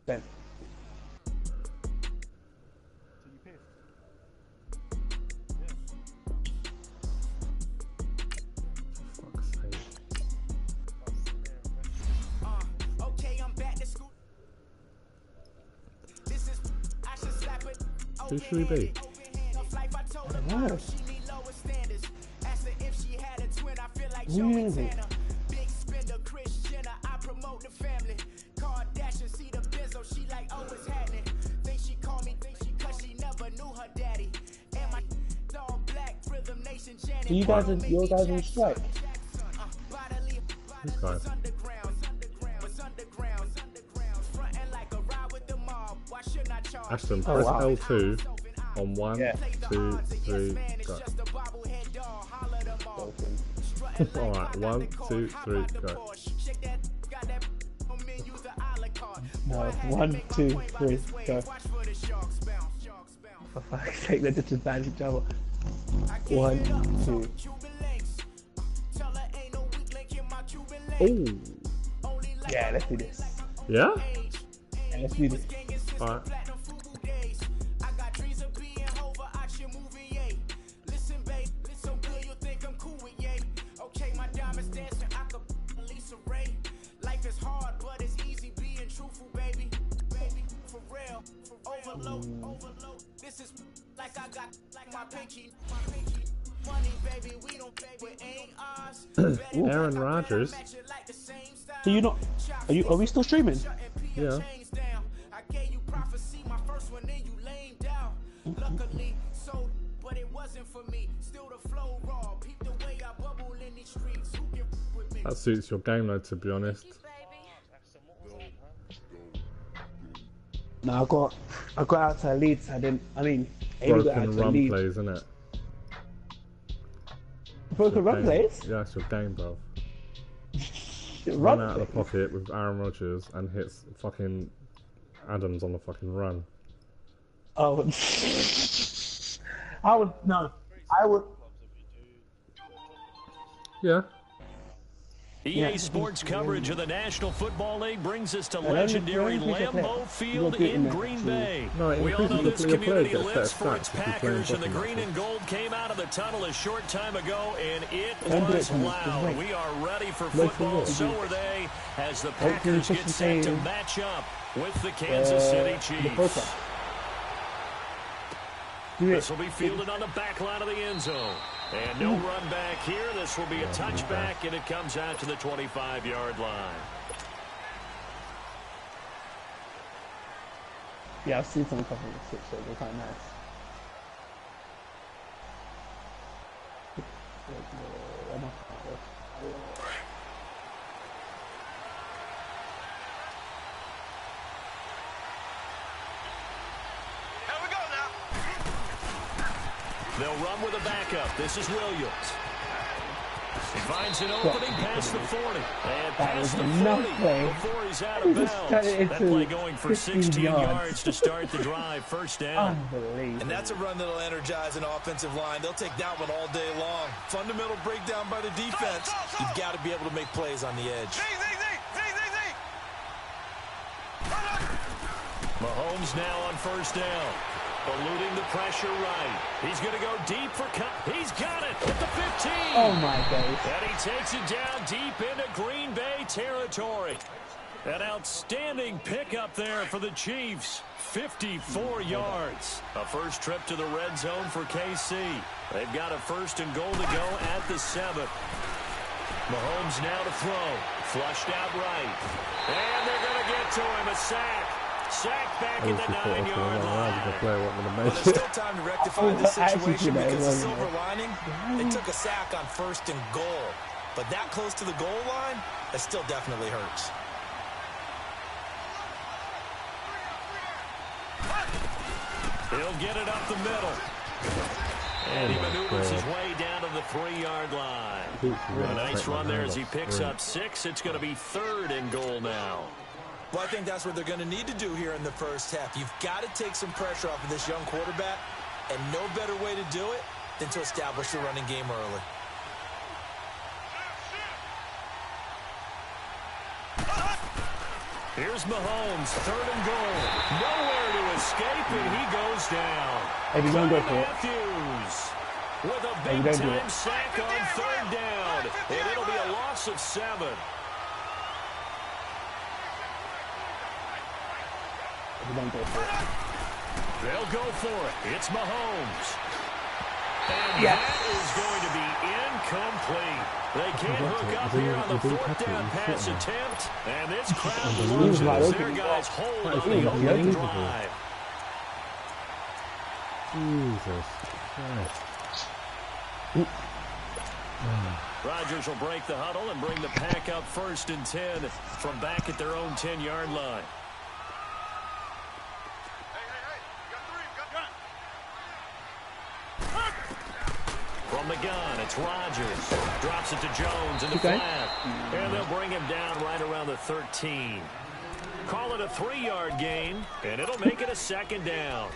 S2: Ben.
S1: Who should we be?
S2: Who is it? So you guys are on strike.
S1: Okay. Ashton, press L2 on 1, 2, 3, go. Alright, 1, 2, 3, go.
S2: No, 1, 2, 3, go. For fuck's sake, they're just as bad as each other. 1, 2.
S1: Ooh.
S2: Yeah, let's do this.
S1: Yeah?
S2: Yeah, let's do this.
S1: Alright.
S3: This is like I got like my pinky money, baby. We don't pay with ain't ours.
S1: Aaron Rodgers.
S2: So you're not? Are we still streaming?
S1: Yeah.
S3: I gave you prophecy, my first one, then you lame down. Luckily, so but it wasn't for me. Still the flow raw. Peep the way I bubble in these streets. Who can with me?
S1: That suits your game though, to be honest.
S2: No, I got out to Leeds. Amy got out
S1: Broken
S2: to
S1: run
S2: Leeds.
S1: plays, isn't it?
S2: Broken run plays?
S1: Yeah, it's your game, bro.
S2: Run
S1: out of the pocket with Aaron Rodgers and hits fucking Adams on the fucking run.
S2: Oh, I would.
S1: Yeah.
S9: EA Sports coverage of the National Football League brings us to legendary Lambeau Field in Green Bay. We all know this community lives for its Packers, and the green and gold came out of the tunnel a short time ago, and it was loud. We are ready for football, so are they, as the Packers get set to match up with the Kansas City Chiefs. This will be fielded on the back line of the end zone. And no run back here. This will be a touchback, and it comes out to the 25-yard line.
S2: Yeah, I've seen some couple of switch, so they're kind of nice.
S9: They'll run with a backup. This is Williams. He finds an opening past the 40. And past the 40 before he's out of bounds. That play going for 16 yards to start the drive. First down.
S10: And that's a run that'll energize an offensive line. They'll take that one all day long. Fundamental breakdown by the defense. You've got to be able to make plays on the edge.
S9: Mahomes now on first down. Eluding the pressure right. He's going to go deep for he's got it at the 15.
S2: Oh my God.
S9: And he takes it down deep into Green Bay territory. An outstanding pickup there for the Chiefs. 54 yards. A first trip to the red zone for KC. They've got a first and goal to go at the 7. Mahomes now to throw. Flushed out right. And they're going to get to him. A sack. Sack back at the 9-yard line.
S10: Well, there's still time to rectify this situation because the silver lining, they took a sack on first and goal. But that close to the goal line, it still definitely hurts.
S9: He'll get it up the middle. And he maneuvers his way down to the 3-yard line. A nice run there as he picks up 6. It's going to be 3rd and goal now.
S10: Well, I think that's what they're going to need to do here in the first half. You've got to take some pressure off of this young quarterback, and no better way to do it than to establish the running game early.
S9: Here's Mahomes, 3rd and goal. Nowhere to escape, and he goes down.
S2: Hey, we don't go for it.
S9: Matthews with a big-time sack on 3rd down, and it'll be a loss of 7. They'll go for it. It's Mahomes. And that is going to be incomplete. They can't hook up here on the 4th down pass attempt. And this crowd loses their guys hold on the opening drive.
S1: Jesus Christ.
S9: Rodgers will break the huddle and bring the pack up 1st and 10 from back at their own 10-yard line. From the gun, it's Rodgers. Drops it to Jones in the flat. And they'll bring him down right around the 13. Call it a 3-yard gain, and it'll make it a 2nd down.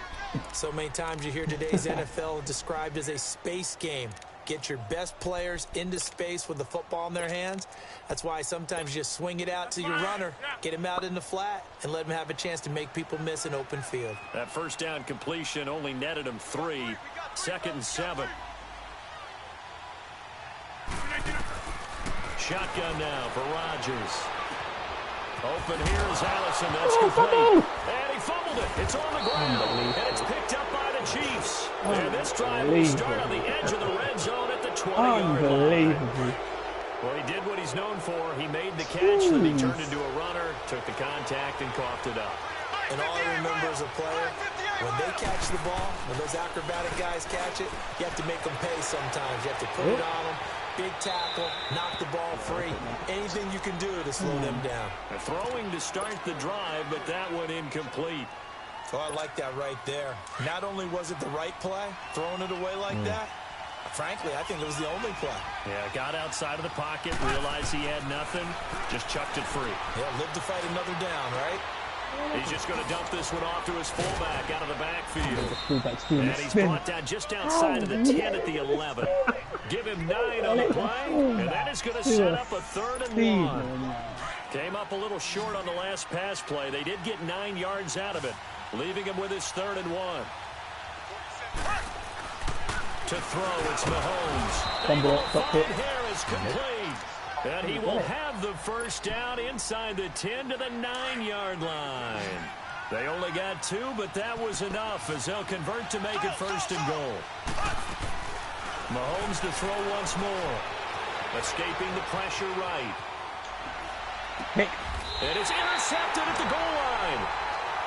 S10: So many times you hear today's NFL described as a space game. Get your best players into space with the football in their hands. That's why sometimes you just swing it out to your runner, get him out in the flat, and let him have a chance to make people miss an open field.
S9: That 1st down completion only netted him 3. 2nd and 7. Shotgun now for Rodgers. Open here is Allison. That's complete. And he fumbled it. It's on the ground. And it's picked up by the Chiefs. And this drive will start on the edge of the red zone at the 20-yard line. Well, he did what he's known for. He made the catch, then he turned into a runner, took the contact, and coughed it up.
S10: And all I remember as a player, when they catch the ball, when those acrobatic guys catch it, you have to make them pay sometimes. You have to put it on them. Big tackle, knock the ball free. Anything you can do to slow them down.
S9: Throwing to start the drive, but that one incomplete.
S10: Oh, I like that right there. Not only was it the right play, throwing it away like that, frankly, I think it was the only play.
S9: Yeah, got outside of the pocket, realized he had nothing, just chucked it free.
S10: Yeah, live to fight another down, right?
S9: He's just going to dump this one off to his fullback out of the backfield. And he's brought down just outside of the 10 at the 11. Give him 9 on the play, and that is going to set up a 3rd and 1. Came up a little short on the last pass play. They did get 9 yards out of it, leaving him with his 3rd and 1. To throw, it's Mahomes. Here is complete. And he will have the 1st down inside the 10 to the 9-yard line. They only got 2, but that was enough as they'll convert to make it 1st and goal. Mahomes to throw once more. Escaping the pressure right. And it's intercepted at the goal line.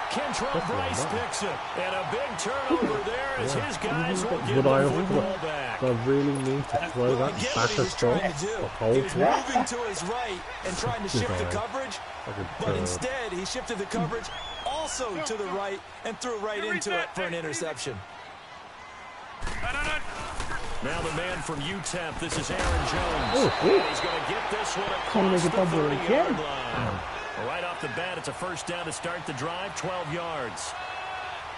S9: Kentrell Bryce picks it. And a big turnover there as his guys will get the football back.
S1: Do I really need to throw that back as well?
S10: He was moving to his right and trying to shift the coverage, but instead he shifted the coverage also to the right and threw right into it for an interception.
S9: Now the man from UTEP, this is Aaron Jones. He's going to get this one across the 30-yard line. Right off the bat, it's a 1st down to start the drive, 12 yards.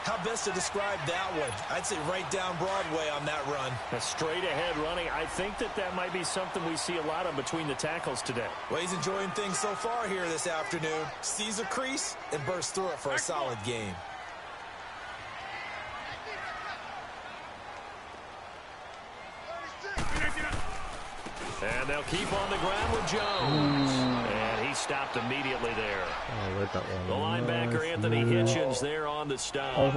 S10: How best to describe that one? I'd say right down Broadway on that run.
S9: A straight-ahead running. I think that might be something we see a lot of between the tackles today.
S10: Well, he's enjoying things so far here this afternoon. Sees a crease and bursts through it for a solid game.
S9: And they'll keep on the ground with Jones. And he stopped immediately there.
S1: Oh, I read that one.
S9: The linebacker, Anthony Hitchens, there on the stop.
S10: All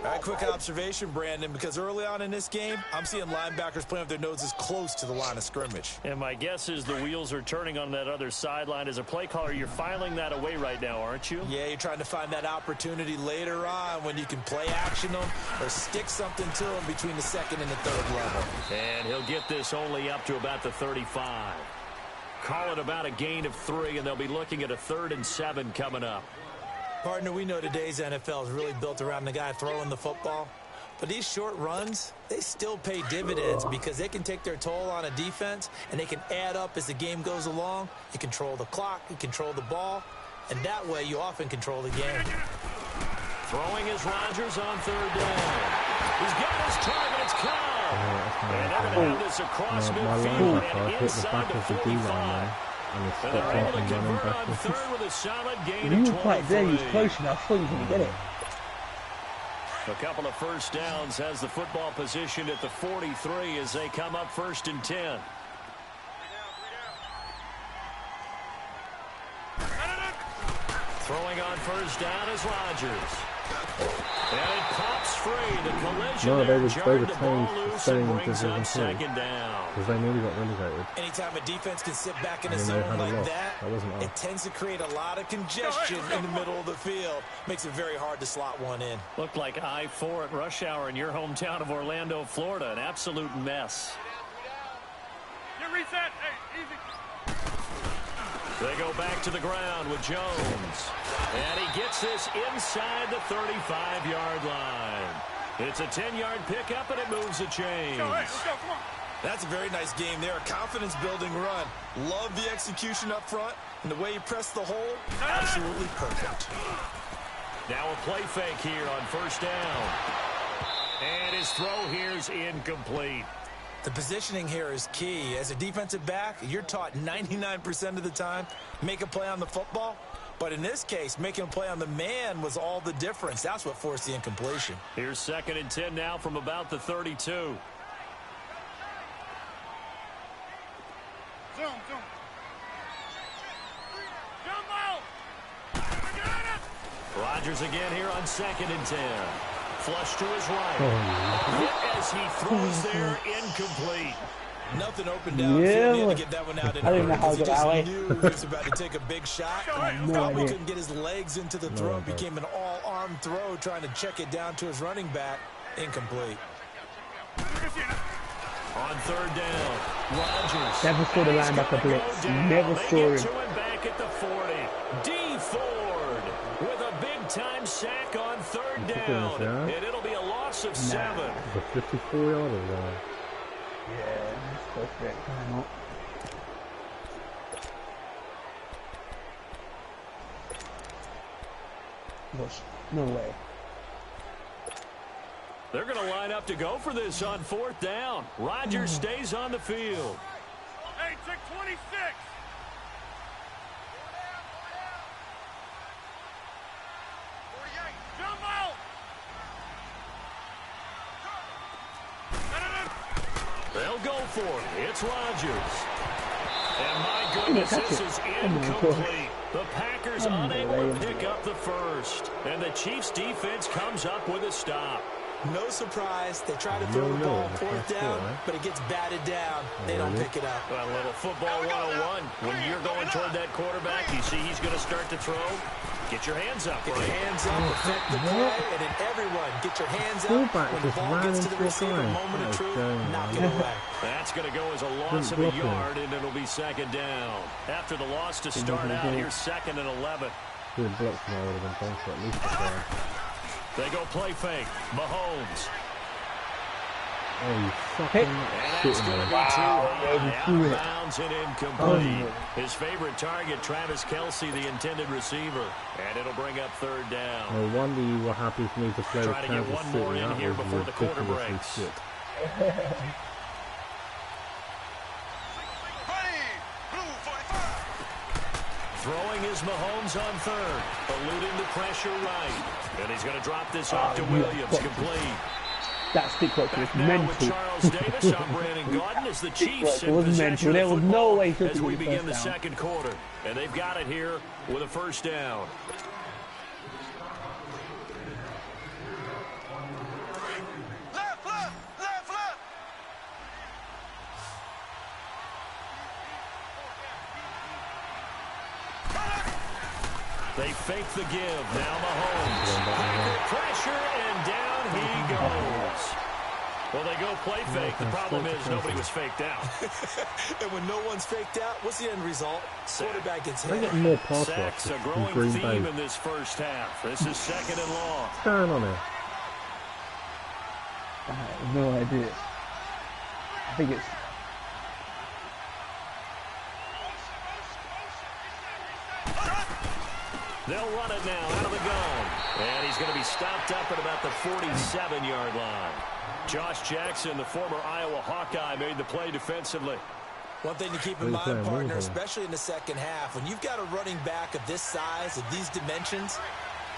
S10: right, quick observation, Brandon, because early on in this game, I'm seeing linebackers playing with their noses close to the line of scrimmage.
S9: And my guess is the wheels are turning on that other sideline. As a play caller, you're filing that away right now, aren't you?
S10: Yeah, you're trying to find that opportunity later on when you can play action them or stick something to them between the 2nd and the 3rd level.
S9: And he'll get this only up to about the 35. Call it about a gain of 3, and they'll be looking at a 3rd and 7 coming up.
S10: Partner, we know today's NFL is really built around the guy throwing the football. But these short runs, they still pay dividends because they can take their toll on a defense, and they can add up as the game goes along. You control the clock, you control the ball, and that way you often control the game.
S9: Throwing is Rodgers on 3rd down. He's got his target, it's Cobb. And they're going to have this across midfield and inside the 45. And they're able to convert on 3rd with a solid gain of 23.
S2: Right there, he's close enough. I thought he was going to get it.
S9: A couple of 1st downs, has the football positioned at the 43 as they come up 1st and 10. Throwing on 1st down is Rodgers. And it pops free. The collision there jarred the ball loose and brings up 2nd down.
S1: Because they nearly got relegated.
S10: Anytime a defense can sit back in a zone like that, it tends to create a lot of congestion in the middle of the field. Makes it very hard to slot one in.
S9: Looked like I-4 at rush hour in your hometown of Orlando, Florida. An absolute mess. They go back to the ground with Jones. And he gets this inside the 35-yard line. It's a 10-yard pickup, and it moves the chains.
S10: That's a very nice game there. A confidence-building run. Love the execution up front. And the way he pressed the hole, absolutely perfect.
S9: Now a play fake here on first down. And his throw here is incomplete.
S10: The positioning here is key. As a defensive back, you're taught 99% of the time, make a play on the football. But in this case, making a play on the man was all the difference. That's what forced the incompletion.
S9: Here's 2nd and 10 now from about the 32. Rodgers again here on 2nd and 10. Flush to his right. As he throws there, incomplete.
S10: Nothing open down.
S2: Yeah.
S10: He had to get that one out in
S2: I didn't know how to
S10: he
S2: get that way.
S10: just knew he was about to take a big shot. Probably couldn't get his legs into the throw. It became an all-arm throw, trying to check it down to his running back. Incomplete.
S9: On 3rd down, Rodgers.
S2: Never saw the linebacker blitz. Never saw him.
S9: To him back at the 40. D. Ford with a big-time sack on 3rd down. And it'll be a loss of 7.
S1: The 54-yarder line.
S2: Yeah, that's perfect. Why not? Gosh, no way.
S9: They're going to line up to go for this on 4th down. Rodgers stays on the field.
S11: Hey, check 26.
S9: They'll go for it. It's Rodgers. And my goodness, this is incomplete. The Packers unable to pick up the first. And the Chiefs' defense comes up with a stop.
S10: No surprise. They try to throw the ball 4th down, but it gets batted down. They don't pick it up.
S9: A little football 101. When you're going toward that quarterback, you see he's going to start to throw. Get your hands up.
S10: Get your hands up, affect the play, and then everyone get your hands up. When the ball gets to the receiver, moment of truth, knock it away.
S9: That's going to go as a loss of a yard, and it'll be 2nd down. After the loss to start out, here's 2nd and 11.
S1: Doing blocks now would have been done for at least a try.
S9: They go play fake. Mahomes.
S1: Oh, you fucking
S9: It's going to be too high. Out of bounds and incomplete. His favorite target, Travis Kelce, the intended receiver. And it'll bring up 3rd down.
S1: No wonder you were happy for me to play with
S9: Try to get
S1: Kansas
S9: one
S1: City.
S9: more in
S1: That
S9: here
S1: was
S9: before the quarter
S1: ridiculously
S9: breaks.
S1: shit.
S9: Throwing is Mahomes on 3rd. Eluding the pressure right. And he's going to drop this off to Williams. Complete.
S2: That stick work was
S9: Back now
S2: mental.
S9: with Charles Davis. I'm Brandon Gordon as the Chiefs
S2: It
S9: in
S2: was
S9: possession
S2: mental. There
S9: of
S2: was
S9: football
S2: no way to
S9: as we
S2: do
S9: begin the
S2: first down.
S9: 2nd quarter. And they've got it here with a 1st down. They fake the give. Now Mahomes. Pocket pressure, and down he goes. Well, they go play fake. The problem is nobody was faked out.
S10: And when no one's faked out, what's the end result? Quarterback gets
S1: They
S10: hit.
S1: get more pass
S9: Sacks, a
S1: rushes
S9: growing
S1: from Green
S9: theme
S1: Bay.
S9: in this first half. This is 2nd and long.
S1: What's going on here?
S2: I have no idea. I think it's...
S9: They'll run it now out of the gun. And he's going to be stopped up at about the 47-yard line. Josh Jackson, the former Iowa Hawkeye, made the play defensively.
S10: One thing to keep in mind, partner, especially in the second half, when you've got a running back of this size, of these dimensions,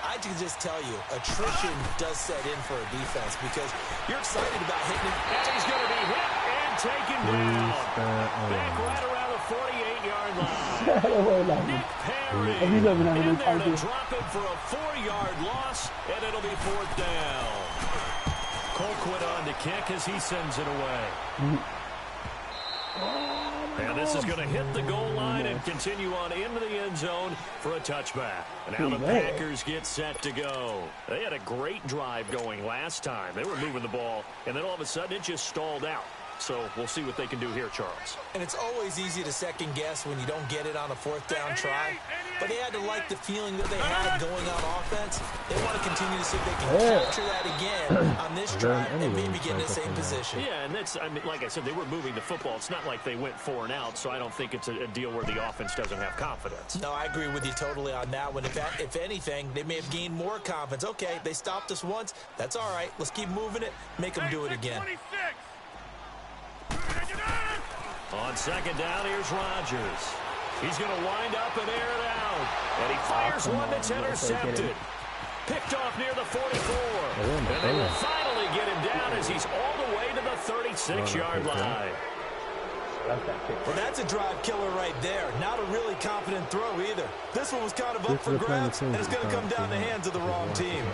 S10: I can just tell you, attrition does set in for a defense because you're excited about hitting it.
S9: And he's going to be hit and taken down. Back right around the 48-yard line. Nick Perry in there to drop it for a 4-yard loss, and it'll be 4th down. Colquitt on to kick as he sends it away. And this is going to hit the goal line and continue on into the end zone for a touchback. And now the Packers get set to go. They had a great drive going last time. They were moving the ball, and then all of a sudden it just stalled out. So we'll see what they can do here, Charles.
S10: And it's always easy to second guess when you don't get it on a fourth down try. But they had to like the feeling that they had going on offense. They want to continue to see if they can capture that again on this drive and maybe get in the same position.
S9: Yeah, and that's, I mean, like I said, they were moving the football. It's not like they went 4 and out, so I don't think it's a deal where the offense doesn't have confidence.
S10: No, I agree with you totally on that one. If anything, they may have gained more confidence. Okay, they stopped us once. That's all right. Let's keep moving it. Make them do it again.
S9: On second down, here's Rodgers. He's going to wind up and air it out. And he fires one that's intercepted. Picked off near the 44. And they will finally get him down as he's all the way to the 36-yard line.
S10: Well, that's a drive killer right there. Not a really confident throw either. This one was kind of up for grabs, and it's going to come down the hands of the wrong team.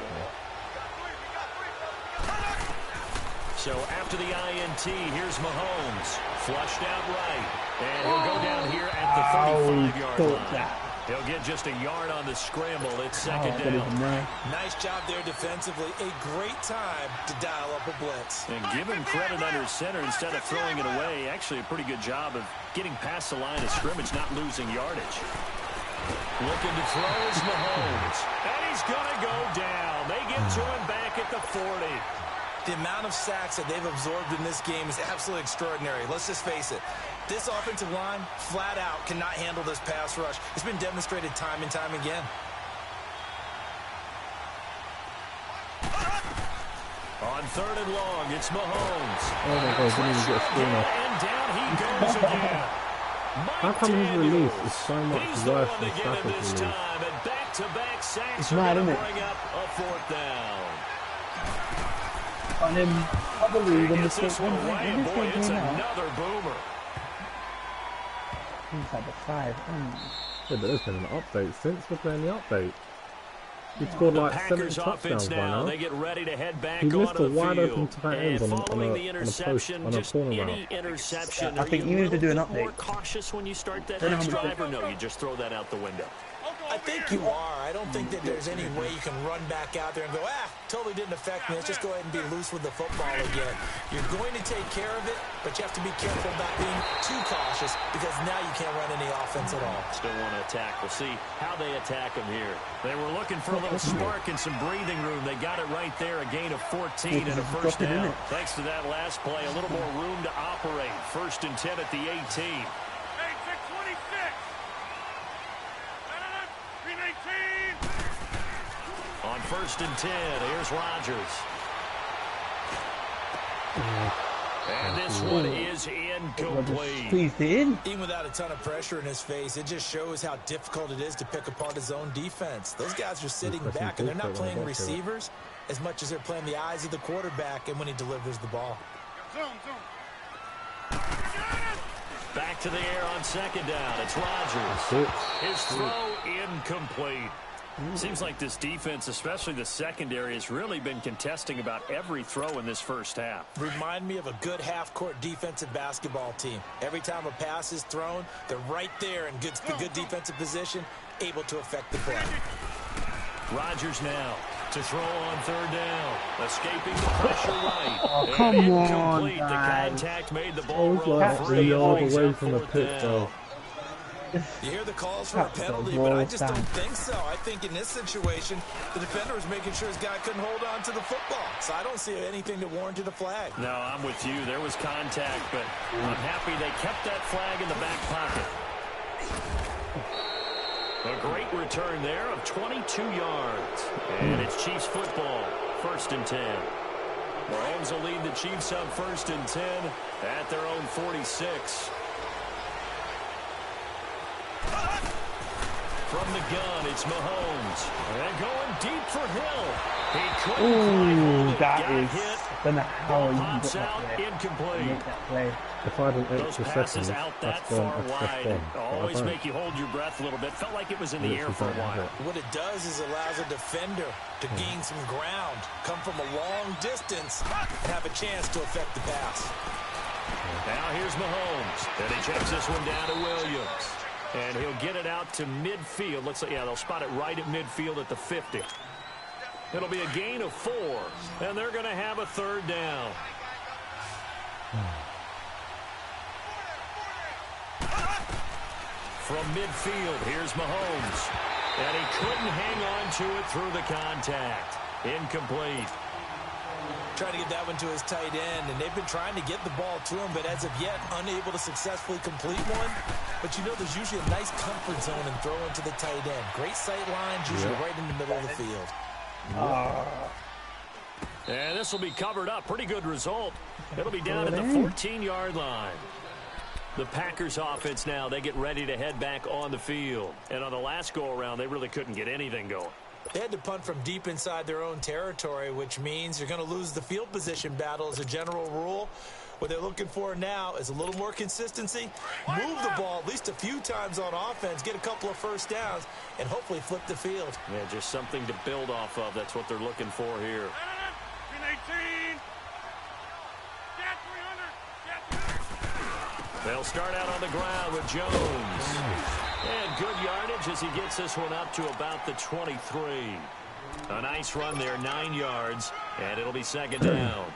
S9: So after the INT, here's Mahomes. Flushed out right. And he'll go down here at the 35-yard line. He'll get just a yard on the scramble. It's second down.
S10: Nice job there defensively. A great time to dial up a blitz.
S9: And give him credit under center instead of throwing it away. Actually, a pretty good job of getting past the line of scrimmage, not losing yardage. Looking to throw is Mahomes. And he's going to go down. They get to him back at the 40.
S10: The amount of sacks that they've absorbed in this game is absolutely extraordinary. Let's just face it. This offensive line, flat out, cannot handle this pass rush. It's been demonstrated time and time again.
S9: On third and long, it's Mahomes.
S1: Oh my God, didn't even get a score now.
S9: And down he goes again.
S1: How come his release is so much worse than Stafford's release?
S9: And back-to-back sacks
S2: It's
S9: are
S2: mad,
S9: going to
S2: isn't it?
S9: bring up a fourth down.
S2: And then, I believe when
S9: Gets this one away, and boy, it's
S2: came out,
S9: another boomer.
S2: inside the 5.
S1: Yeah, but there's been an update since we're playing the update. He scored
S9: The
S1: like 7
S9: Packers
S1: touchdowns
S9: offense
S1: by
S9: now.
S1: now.
S9: They get ready to head back
S1: He missed
S9: onto
S1: a
S9: the
S1: wide
S9: field.
S1: open tight
S9: And
S1: end
S9: following the
S1: on a
S9: interception,
S1: post, on a
S9: just
S1: corner
S9: any
S1: route.
S9: interception,
S2: I
S9: are
S2: think
S9: you
S2: you
S9: a
S2: need to do an
S9: little bit more
S2: update.
S9: cautious when you start that
S2: Don't know
S9: next
S2: how much
S9: drive, or no, you just throw that out the window?
S10: I think you are. I don't think that there's any way you can run back out there and go, totally didn't affect me. Let's just go ahead and be loose with the football again. You're going to take care of it, but you have to be careful about being too cautious because now you can't run any offense at all.
S9: Still want to attack. We'll see how they attack him here. They were looking for a little spark and some breathing room. They got it right there, a gain of 14 and a first down. Thanks to that last play, a little more room to operate. 1st and 10 at the 18. On 1st and 10, here's Rodgers. And this one is incomplete.
S10: Even without a ton of pressure in his face, it just shows how difficult it is to pick apart his own defense. Those guys are sitting back, and they're not playing receivers as much as they're playing the eyes of the quarterback and when he delivers the ball.
S9: Back to the air on 2nd down. It's Rodgers. His throw incomplete. Seems like this defense, especially the secondary, has really been contesting about every throw in this first half.
S10: Remind me of a good half-court defensive basketball team. Every time a pass is thrown, they're right there in good defensive position, able to affect the play.
S9: Rodgers now to throw on 3rd down. Escaping the pressure right.
S2: Oh, come on,
S9: the
S2: guys.
S9: contact made the ball roll
S1: like
S9: free.
S1: 3 yards
S9: Brings
S1: away
S9: up
S1: from the
S9: 4th
S1: pit,
S9: down.
S1: though.
S10: You hear the calls for a penalty, but I just don't think so. I think in this situation, the defender was making sure his guy couldn't hold on to the football. So I don't see anything that warranted a flag.
S9: No, I'm with you. There was contact, but I'm happy they kept that flag in the back pocket. A great return there of 22 yards. And it's Chiefs football, 1st and 10. Mahomes will lead the Chiefs on 1st and 10 at their own 46. From the gun, it's Mahomes. And going deep for Hill. He couldn't
S2: that is hit. I don't know how you can get that there.
S9: Incomplete.
S2: Make that play.
S1: If I had an
S9: Those
S1: extra
S9: passes
S1: second,
S9: out that
S1: that's gone.
S9: far wide always
S1: But I
S9: make you hold your breath a little bit. Felt like it was in the air
S1: Literally
S9: for a
S1: don't have
S9: while.
S1: it.
S10: What it does is allows a defender to gain some ground, come from a long distance, and have a chance to affect the pass.
S9: Now here's Mahomes. And he checks this one down to Williams. And he'll get it out to midfield. Looks like, yeah, they'll spot it right at midfield at the 50. It'll be a gain of 4. And they're going to have a 3rd down. from midfield. Here's Mahomes. And he couldn't hang on to it through the contact. Incomplete.
S10: Trying to get that one to his tight end, and they've been trying to get the ball to him, but as of yet, unable to successfully complete one. But you know, there's usually a nice comfort zone in throwing to the tight end. Great sight lines, usually right in the middle of the field.
S9: And this will be covered up. Pretty good result. It'll be down at the 14-yard line. The Packers offense now, they get ready to head back on the field. And on the last go-around, they really couldn't get anything going.
S10: They had to punt from deep inside their own territory, which means you're going to lose the field position battle as a general rule. What they're looking for now is a little more consistency, move the ball at least a few times on offense, get a couple of first downs, and hopefully flip the field.
S9: Yeah, just something to build off of. That's what they're looking for here.
S11: 18.
S9: They'll start out on the ground with Jones. And good yardage as he gets this one up to about the 23. A nice run there, 9 yards, and it'll be second down.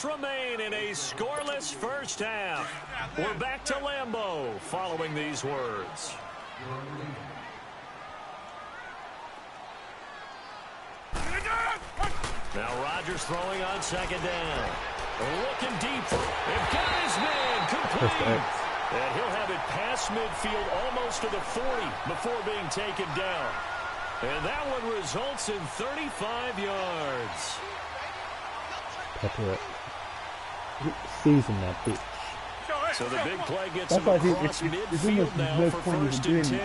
S9: Remain in a scoreless first half. We're back to Lambeau following these words. Now Rodgers throwing on second down. Looking deep. They've got his man complete. And he'll have it past midfield almost to the 40 before being taken down. And that one results in 35 yards.
S2: Pepper it. Season that bitch.
S9: So the big play gets him across midfield now for first and 10.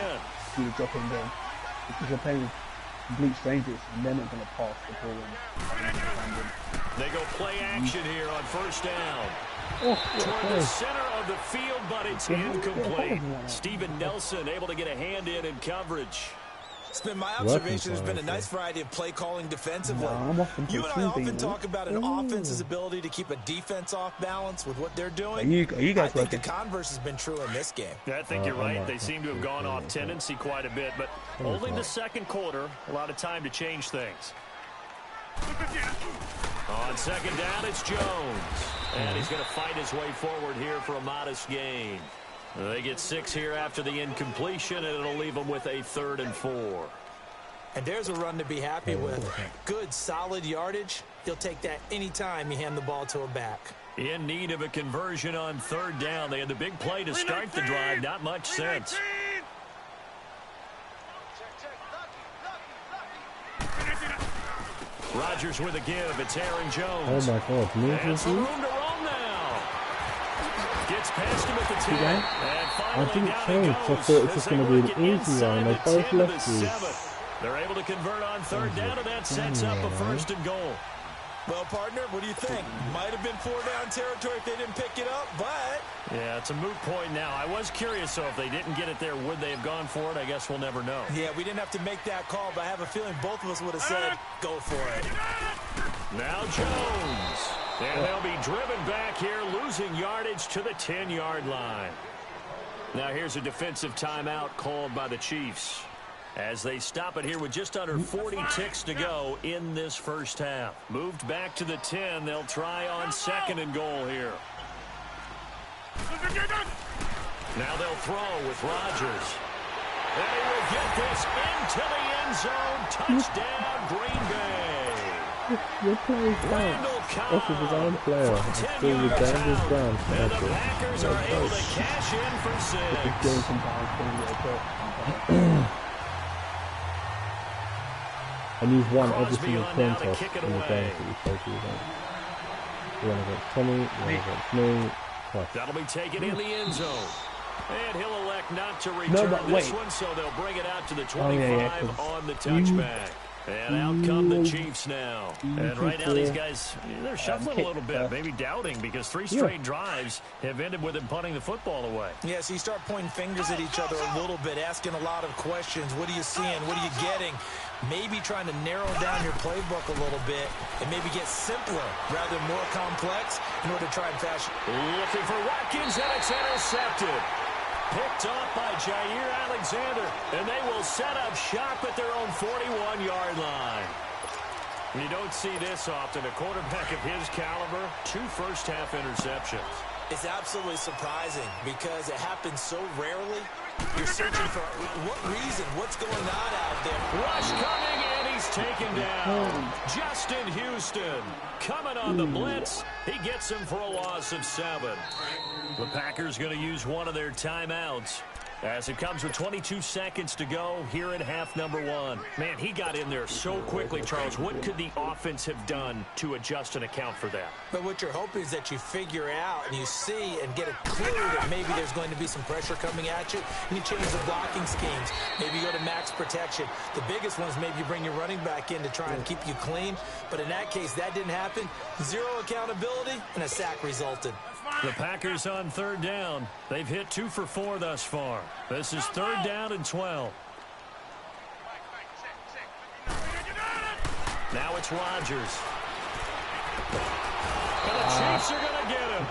S2: You drop him down because you're playing with complete strangers and they're not going to pass the ball.
S9: They go play action here on first down.
S2: Toward
S9: the center of the field, but it's incomplete. Steven Nelson able to get a hand in coverage.
S10: It's been my observation there's been a nice variety of play calling defensively. You and I often talk about an offense's ability to keep a defense off balance with what they're doing. I think the converse has been true in this game.
S9: I think you're right. They seem to have gone off tendency quite a bit, but only the second quarter, a lot of time to change things. On second down, it's Jones. And he's going to fight his way forward here for a modest gain. They get 6 here after the incompletion, and it'll leave them with a 3rd and 4.
S10: And there's a run to be happy with. Good, solid yardage. He'll take that anytime you hand the ball to a back.
S9: In need of a conversion on 3rd down. They had the big play to start the drive. Not much sense. Rodgers with a give. It's Aaron Jones.
S2: Oh, my God.
S9: And some room to roam now. Gets past him at the 10.
S2: I didn't change. I thought it was just going to be an easy one. They both lefties.
S9: They're able to convert on 3rd down, and that sets up a 1st and goal.
S10: Well, partner, what do you think? Might have been 4-down territory if they didn't pick it up, but...
S9: Yeah, it's a moot point now. I was curious, so if they didn't get it there, would they have gone for it? I guess we'll never know.
S10: Yeah, we didn't have to make that call, but I have a feeling both of us would have said, go for it.
S9: Now Jones. And they'll be driven back here, losing yardage to the 10-yard line. Now here's a defensive timeout called by the Chiefs, as they stop it here with just under 40 ticks to go in this first half. Moved back to the 10. They'll try on 2nd and goal here. Now they'll throw with Rodgers. And he will get this into the end zone. Touchdown, Green Bay.
S2: Your play is down. This is his own player. Still with Dangerous Brown.
S9: And the Packers are able to cash in for 6.
S2: And you've won every single coin toss in the games that you played for. You won against Tommy, you won against me. Twice.
S9: That'll be taken in the end zone. And he'll elect not to return this one, so they'll bring it out to the 25 on the touchback. And out come the Chiefs now. And right now these guys, they're shuffling a little bit, maybe doubting, because 3 straight drives have ended with them punting the football away.
S10: Yeah, so you start pointing fingers at each other a little bit, asking a lot of questions. What are you seeing? What are you getting? Maybe trying to narrow down your playbook a little bit and maybe get simpler rather than more complex in order to try and fashion.
S9: Looking for Watkins, and it's intercepted. Picked off by Jair Alexander, and they will set up shop at their own 41-yard line. You don't see this often. A quarterback of his caliber, 2 first-half interceptions.
S10: It's absolutely surprising because it happens so rarely. You're searching for what reason, what's going on out there.
S9: Rush coming, and he's taken down. Justin Houston coming on the blitz. He gets him for a loss of 7. The Packers going to use one of their timeouts as it comes with 22 seconds to go here in half number 1. Man, he got in there so quickly, Charles. What could the offense have done to adjust and account for that?
S10: But what you're hoping is that you figure out and you see and get a clue that maybe there's going to be some pressure coming at you, and you change the blocking schemes. Maybe you go to max protection. The biggest one is maybe you bring your running back in to try and keep you clean. But in that case, that didn't happen. 0 accountability, and a sack resulted.
S9: The Packers on 3rd down. They've hit 2 for 4 thus far. This is 3rd down and 12. Now it's Rodgers. And the Chiefs are going to get him.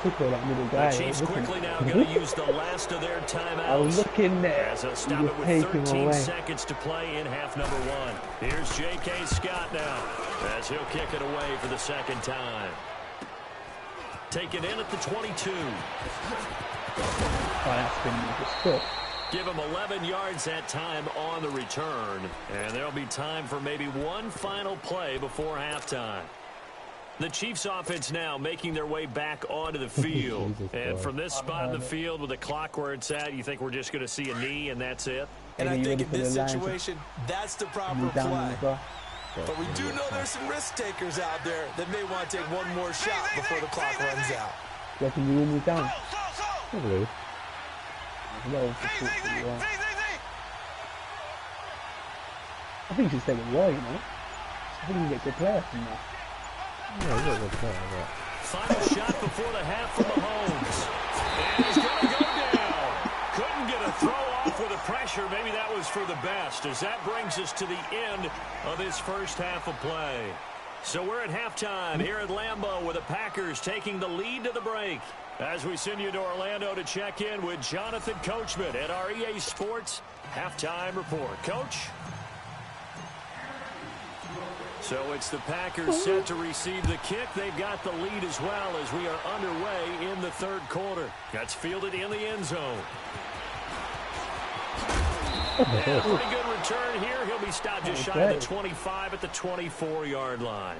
S9: The Chiefs quickly now going to use the last of their timeouts.
S2: I was looking there.
S9: As they'll stop it with 13 seconds to play in half number 1. Here's J.K. Scott now as he'll kick it away for the 2nd time. Taken in at the 22. Give him 11 yards that time on the return. And there'll be time for maybe one final play before halftime. The Chiefs offense now making their way back onto the field. And from this spot in the field with the clock where it's at, you think we're just going to see a knee and that's it?
S10: And I think in this situation, that's the proper play. But we do know there's some risk takers out there that may want to take one more shot before the clock runs out.
S2: Can you move down?
S1: Probably.
S2: I think you should take it wide, you know? I think you can get good player from that.
S1: Yeah, he's a good player, but...
S9: Final shot before the half from Mahomes. And he's going to go down. Couldn't get a throw off with the pressure. Maybe that was for the best, as that brings us to the end of this first half of play. So we're at halftime here at Lambeau with the Packers taking the lead to the break. As we send you to Orlando to check in with Jonathan Coachman at our EA Sports Halftime Report. Coach? So it's the Packers set to receive the kick. They've got the lead as well as we are underway in the 3rd quarter. That's fielded in the end zone. Yeah, pretty good return here. He'll be stopped just shy of the 25 at the 24-yard line.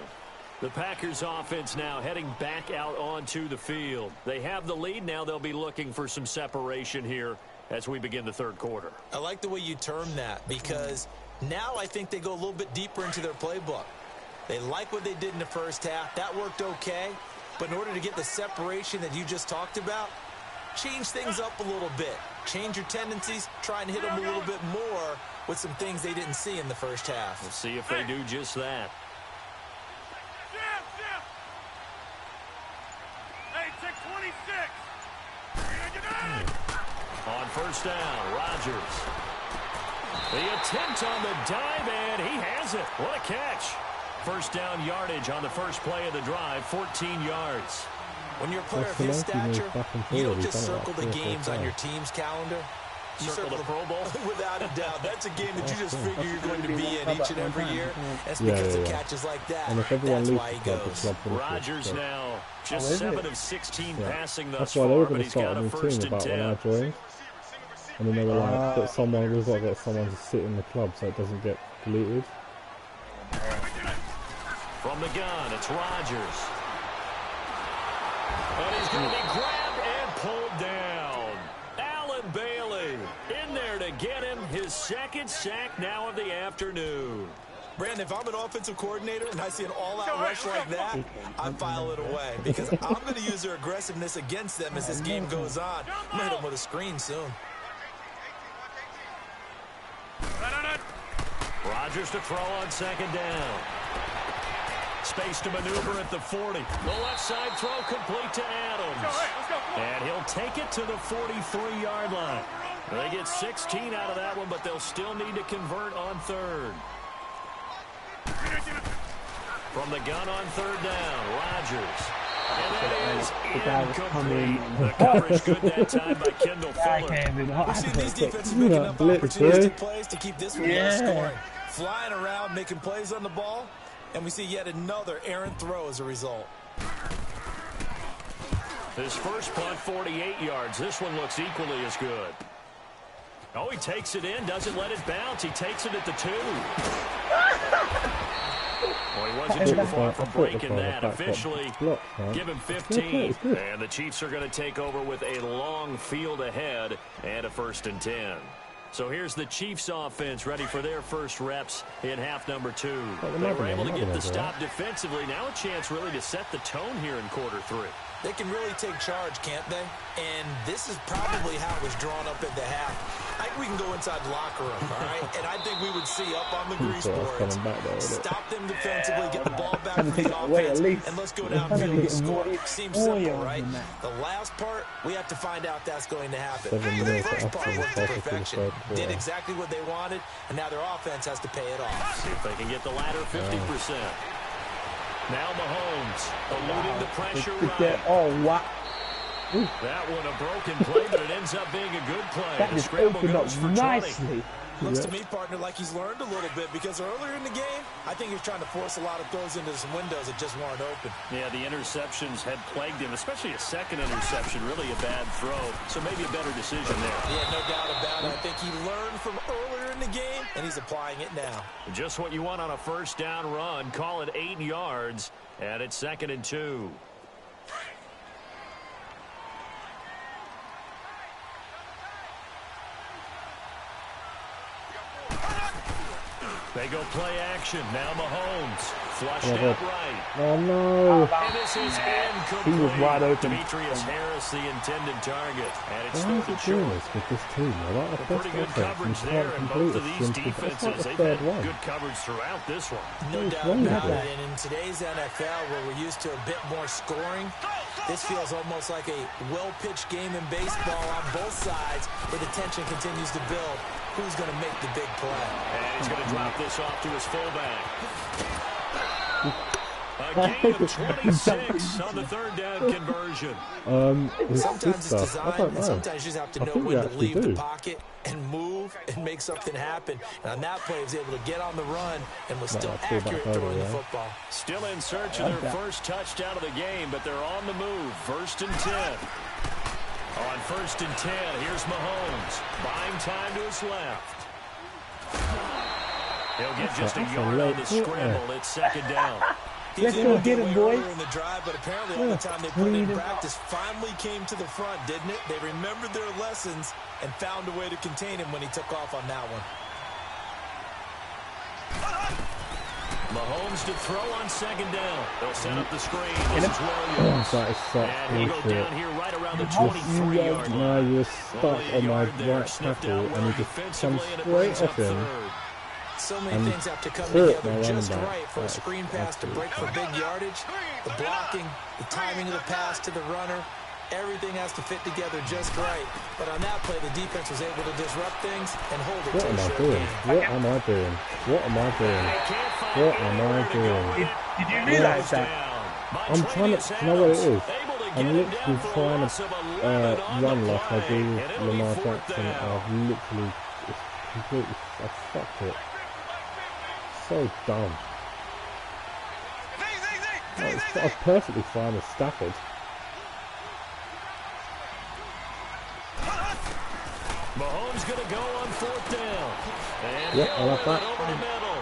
S9: The Packers offense now heading back out onto the field. They have the lead. Now they'll be looking for some separation here as we begin the 3rd quarter.
S10: I like the way you term that because now I think they go a little bit deeper into their playbook. They like what they did in the first half. That worked okay. But in order to get the separation that you just talked about, change things up a little bit. Change your tendencies. Try and hit them a little bit more with some things they didn't see in the first half.
S9: We'll see if they do just that.
S11: Hey, check 26.
S9: On first down, Rodgers. The attempt on the dive, and he has it. What a catch. First down yardage on the first play of the drive, 14 yards.
S10: When you're a player of his stature, you don't just circle the games on your team's calendar. You
S9: circle the Pro Bowl?
S10: Without a doubt. That's a game that you just figure you're going to be in each and every year. That's because of catches like that. That's why he goes.
S9: Rodgers now just 7 of 16 passing thus
S1: That's why they were
S9: far, but
S1: going to
S9: he's got
S1: start
S9: a
S1: a new
S9: first
S1: team
S9: and
S1: about when I
S9: 10.
S1: joined. And then they were like, that someone, we've got to get someone to sit in the club so it doesn't get deleted.
S9: From the gun, it's Rodgers. And he's going to be grabbed and pulled down. Allen Bailey in there to get him his 2nd sack now of the afternoon.
S10: Brandon, if I'm an offensive coordinator and I see an all-out rush like that, I file it away because I'm going to use their aggressiveness against them as this game goes on. I'm going to hit them with a screen soon.
S9: Rodgers to throw on 2nd down. Space to maneuver at the 40. The left side throw complete to Adams. And he'll take it to the 43-yard line. They get 16 out of that one, but they'll still need to convert on 3rd. From the gun on 3rd down, Rodgers.
S2: The guy was coming.
S9: The coverage good that time by Kendall Fuller.
S10: We've seen these defenses making enough opportunistic plays to keep this one low scoring. Flying around, making plays on the ball, and we see yet another errant throw as a result.
S9: His first punt, 48 yards. This one looks equally as good. Oh, he takes it in, doesn't let it bounce. He takes it at the 2. Well, he wasn't too far from breaking that. Officially, give him 15. And the Chiefs are going to take over with a long field ahead and a 1st and 10. So here's the Chiefs offense ready for their first reps in half number 2. They were able to get the stop defensively. Now a chance really to set the tone here in quarter 3.
S10: They can really take charge, can't they? And this is probably how it was drawn up at the half. I think we can go inside the locker room, all right? And I think we would see up on the grease boards, stop them defensively, get the ball back for the offense, and let's go downfield and score. Seems simple, right? The last part, we have to find out that's going to happen. But the first part worked to perfection. Did exactly what they wanted, and now their offense has to pay it off.
S9: See if they can get the latter 50%. Now Mahomes eluding the pressure right.
S2: Oh, wow.
S9: That one a broken play, but it ends up being a good play.
S2: That just opened up nicely.
S10: Looks to me, partner, like he's learned a little bit because earlier in the game, I think he was trying to force a lot of throws into some windows that just weren't open.
S9: Yeah, the interceptions had plagued him, especially a second interception, really a bad throw. So maybe a better decision there.
S10: Yeah, no doubt about it. I think he learned from earlier in the game, and he's applying it now.
S9: Just what you want on a first down run. Call it 8 yards, and it's 2nd and 2. They go play action. Now Mahomes. Flushed out right.
S1: Oh, no.
S9: And this is incomplete.
S2: He was wide open.
S9: Demetrius Harris, the intended target. And it's
S1: Why is
S9: third
S1: it
S9: short.
S1: doing this with this team? I like the
S9: Pretty good coverage there in both of these defenses. They've had good coverage throughout this one.
S10: No doubt about it. And in today's NFL, where we're used to a bit more scoring, this feels almost like a well-pitched game in baseball on both sides where the tension continues to build. Who's going to make the big play?
S9: And he's going to drop this off to his fullback. A gain of 26 on the third down conversion.
S10: Sometimes it's design, and sometimes you just have to know when to leave the pocket and move and make something happen. And on that play, he was able to get on the run and was still accurate throwing the football.
S9: Still in search of their first touchdown of the game, but they're on the move. 1st and 10. On 1st and 10, here's Mahomes. Buying time to his left. He'll get just a yard on the scramble. It's 2nd down.
S2: Let's go get him, boys.
S10: In the drive, but apparently all the time they put in practice finally came to the front, didn't it? They remembered their lessons and found a way to contain him when he took off on that one.
S9: Mahomes to throw on 2nd down. They'll set up the screen. This is Williams. And he'll go down here right around the 23-yard line.
S1: No, you're stuck on my right tackle, and he just comes straight off him.
S10: So many things have to come together just right for a screen pass to break for big yardage. The blocking, the timing of the pass to the runner, everything has to fit together just right. But on that play, the defense was able to disrupt things and hold it to a short game.
S1: What am I doing? What am I doing? What am I doing?
S2: Did you realize that?
S1: I'm trying to, you know what it is? I'm literally trying to run like I do with Lamar Jackson, and I've literally, I fucked it. So dumb. I was perfectly fine with Stafford.
S9: Mahomes going to go on 4th down. And
S1: yep, I like that.
S9: Over the middle.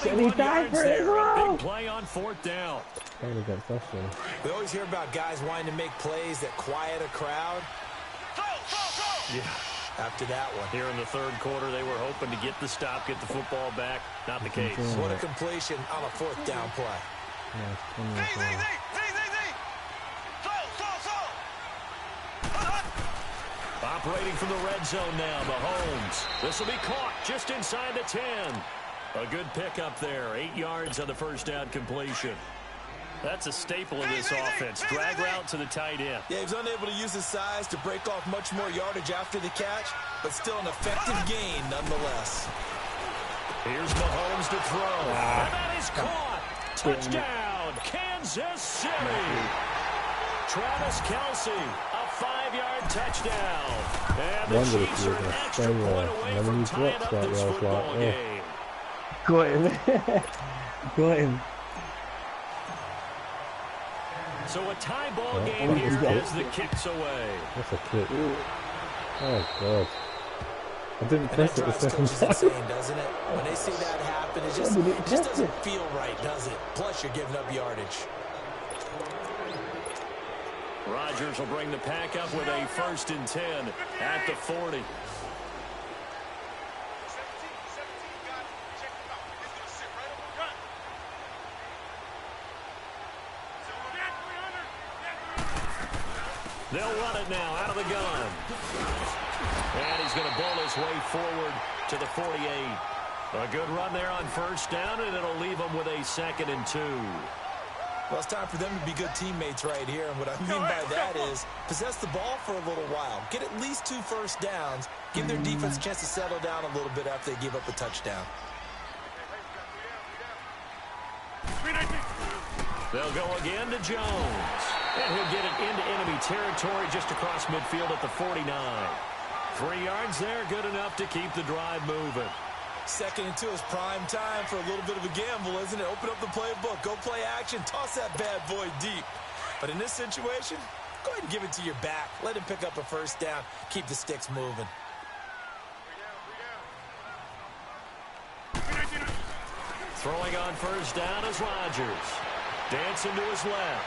S9: 21 yards there. A big play on 4th down.
S10: We always hear about guys wanting to make plays that quiet a crowd.
S9: Yeah.
S10: After that one.
S9: Here in the 3rd quarter, they were hoping to get the stop, get the football back. Not the case.
S10: What a completion on a 4th down play.
S9: Operating from the red zone now, Mahomes. This will be caught just inside the 10. A good pickup there. 8 yards on the 1st down completion. That's a staple of this offense. Drag route to the tight end.
S10: Yeah, he's unable to use his size to break off much more yardage after the catch, but still an effective gain nonetheless.
S9: Here's Mahomes to throw. And that is caught. Touchdown, Kansas City. Travis Kelce, a 5-yard touchdown. And the
S1: Wondered if
S9: Chiefs
S1: he
S9: are
S1: was
S9: an
S1: going to
S9: extra
S1: stay
S9: point
S1: there.
S9: away
S1: And then when
S9: from
S1: he
S9: tying
S1: dropped
S9: up
S1: that,
S9: this
S1: I was
S9: football
S1: like,
S9: game.
S2: Got him. Got him.
S9: So a tie ball game
S1: that
S9: here
S1: was
S9: as the kick's away.
S1: That's a kick. Oh, God. I didn't
S10: And
S1: press
S10: that
S1: it the
S10: drives
S1: second
S10: coaches
S1: time.
S10: insane, doesn't it? When they see that happen, it just doesn't feel right, does it? Plus, you're giving up yardage.
S9: Rodgers will bring the pack up with a 1st and 10 at the 40. They'll run it now out of the gun. And he's going to bowl his way forward to the 48. A good run there on 1st down, and it'll leave him with a 2nd and 2.
S10: Well, it's time for them to be good teammates right here. And what I mean by that is possess the ball for a little while. Get at least 2 first downs. Give their defense a chance to settle down a little bit after they give up a touchdown.
S9: They'll go again to Jones. And he'll get it into enemy territory just across midfield at the 49. 3 yards there, good enough to keep the drive moving.
S10: 2nd and 2 is prime time for a little bit of a gamble, isn't it? Open up the playbook, go play action, toss that bad boy deep. But in this situation, go ahead and give it to your back. Let him pick up a 1st down. Keep the sticks moving.
S9: Throwing on 1st down is Rodgers. Dancing to his left.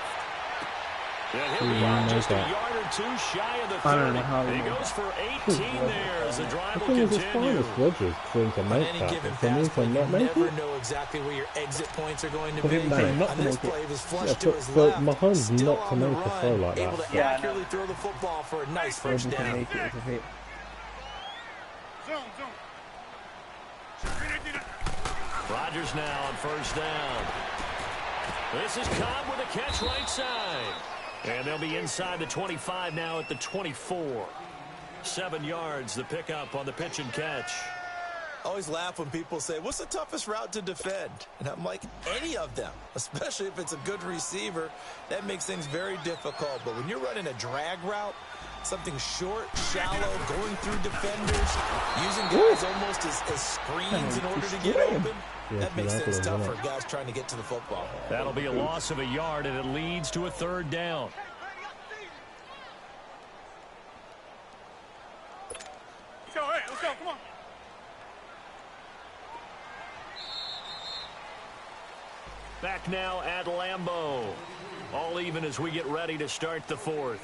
S9: And he'll be out just a yard or 2 shy of the 30. He goes for 18 there as the drive will continue.
S1: Rodgers for him to
S10: On
S1: make
S10: any
S1: that.
S10: given
S1: For me
S10: pass
S1: to
S10: play, you
S1: not make
S10: never
S1: it?
S10: know exactly where your exit points are going to
S2: For
S10: be.
S2: him to not
S10: On this
S2: make it.
S10: play, it was
S1: Yeah,
S10: flushed to his
S1: for
S10: left,
S1: Mahomes
S10: still
S1: not to
S10: on the
S1: make a throw
S10: run,
S1: like
S10: able
S1: that.
S10: to accurately throw the football for a nice 1st
S2: Able to
S10: down.
S2: make it is a hit.
S9: Rodgers now on 1st down. This is Cobb with a catch right side. And they'll be inside the 25 now at the 24. 7 yards, the pickup on the pitch and catch.
S10: I always laugh when people say, what's the toughest route to defend? And I'm like, any of them, especially if it's a good receiver. That makes things very difficult. But when you're running a drag route, something short, shallow, going through defenders, using guys almost as screens in order to get open, that makes things tough for guys trying to get to the football.
S9: That'll be a loss of a yard, and it leads to a 3rd down.
S11: Let's go, come on.
S9: Back now at Lambeau. All even as we get ready to start the 4th.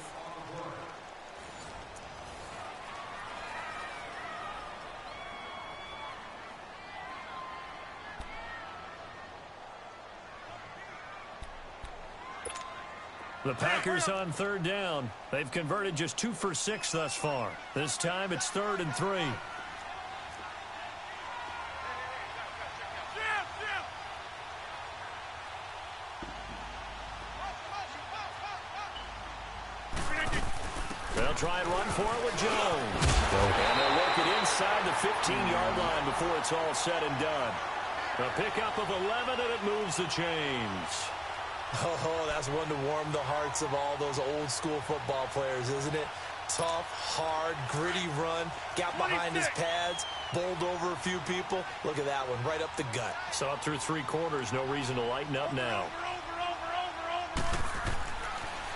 S9: The Packers on 3rd down. They've converted just 2 for 6 thus far. This time it's 3rd and 3. They'll try and run for it with Jones. And they'll work it inside the 15-yard line before it's all said and done. A pickup of 11, and it moves the chains.
S10: Oh, that's one to warm the hearts of all those old-school football players, isn't it? Tough, hard, gritty run, got behind his pads, bowled over a few people. Look at that one, right up the gut.
S9: So up through 3 quarters, no reason to lighten up now.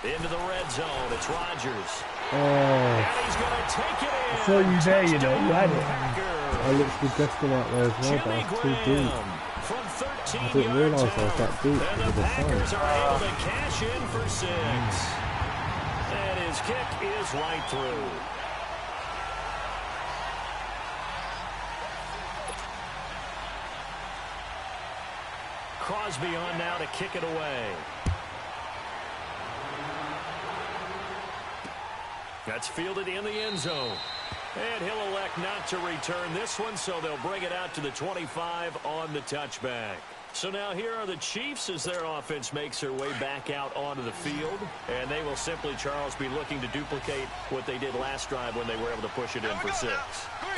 S9: Into the red zone, it's Rodgers. And he's going to take it in.
S2: So you there, you know, you had it.
S1: I literally guessed him out there as well, but I was too deep.
S9: From 13
S1: I didn't realise I was that deep
S9: and
S1: with
S9: the
S1: the
S9: Packers
S1: sign.
S9: are able to cash in for 6. And his kick is right through. Crosby on now to kick it away. That's fielded in the end zone. And he'll elect not to return this one, so they'll bring it out to the 25 on the touchback. So now here are the Chiefs as their offense makes their way back out onto the field. And they will simply, Charles, be looking to duplicate what they did last drive when they were able to push it in for 6.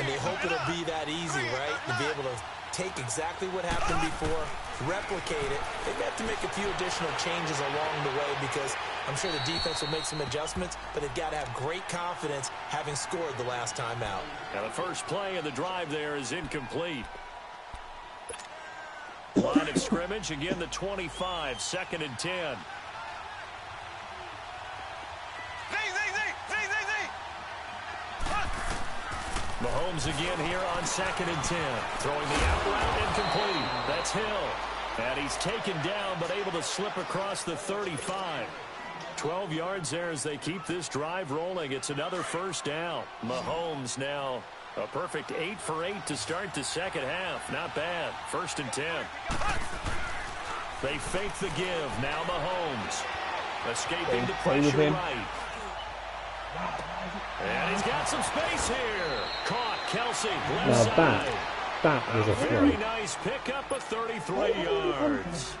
S10: And they hope it'll be that easy, right? To be able to take exactly what happened before, replicate it. They may have to make a few additional changes along the way because I'm sure the defense will make some adjustments, but they've got to have great confidence having scored the last time out.
S9: Now the first play of the drive there is incomplete. Line of scrimmage, again the 25, 2nd and 10. Mahomes again here on 2nd and 10. Throwing the out route incomplete. That's Hill. And he's taken down but able to slip across the 35. 12 yards there as they keep this drive rolling. It's another first down. Mahomes now a perfect 8 for 8 to start the second half. Not bad. 1st and 10. They fake the give. Now Mahomes. Escaping to pressure right. And he's got some space here. Caught Kelsey. Left side.
S1: That was a
S9: very nice pickup of 33 yards.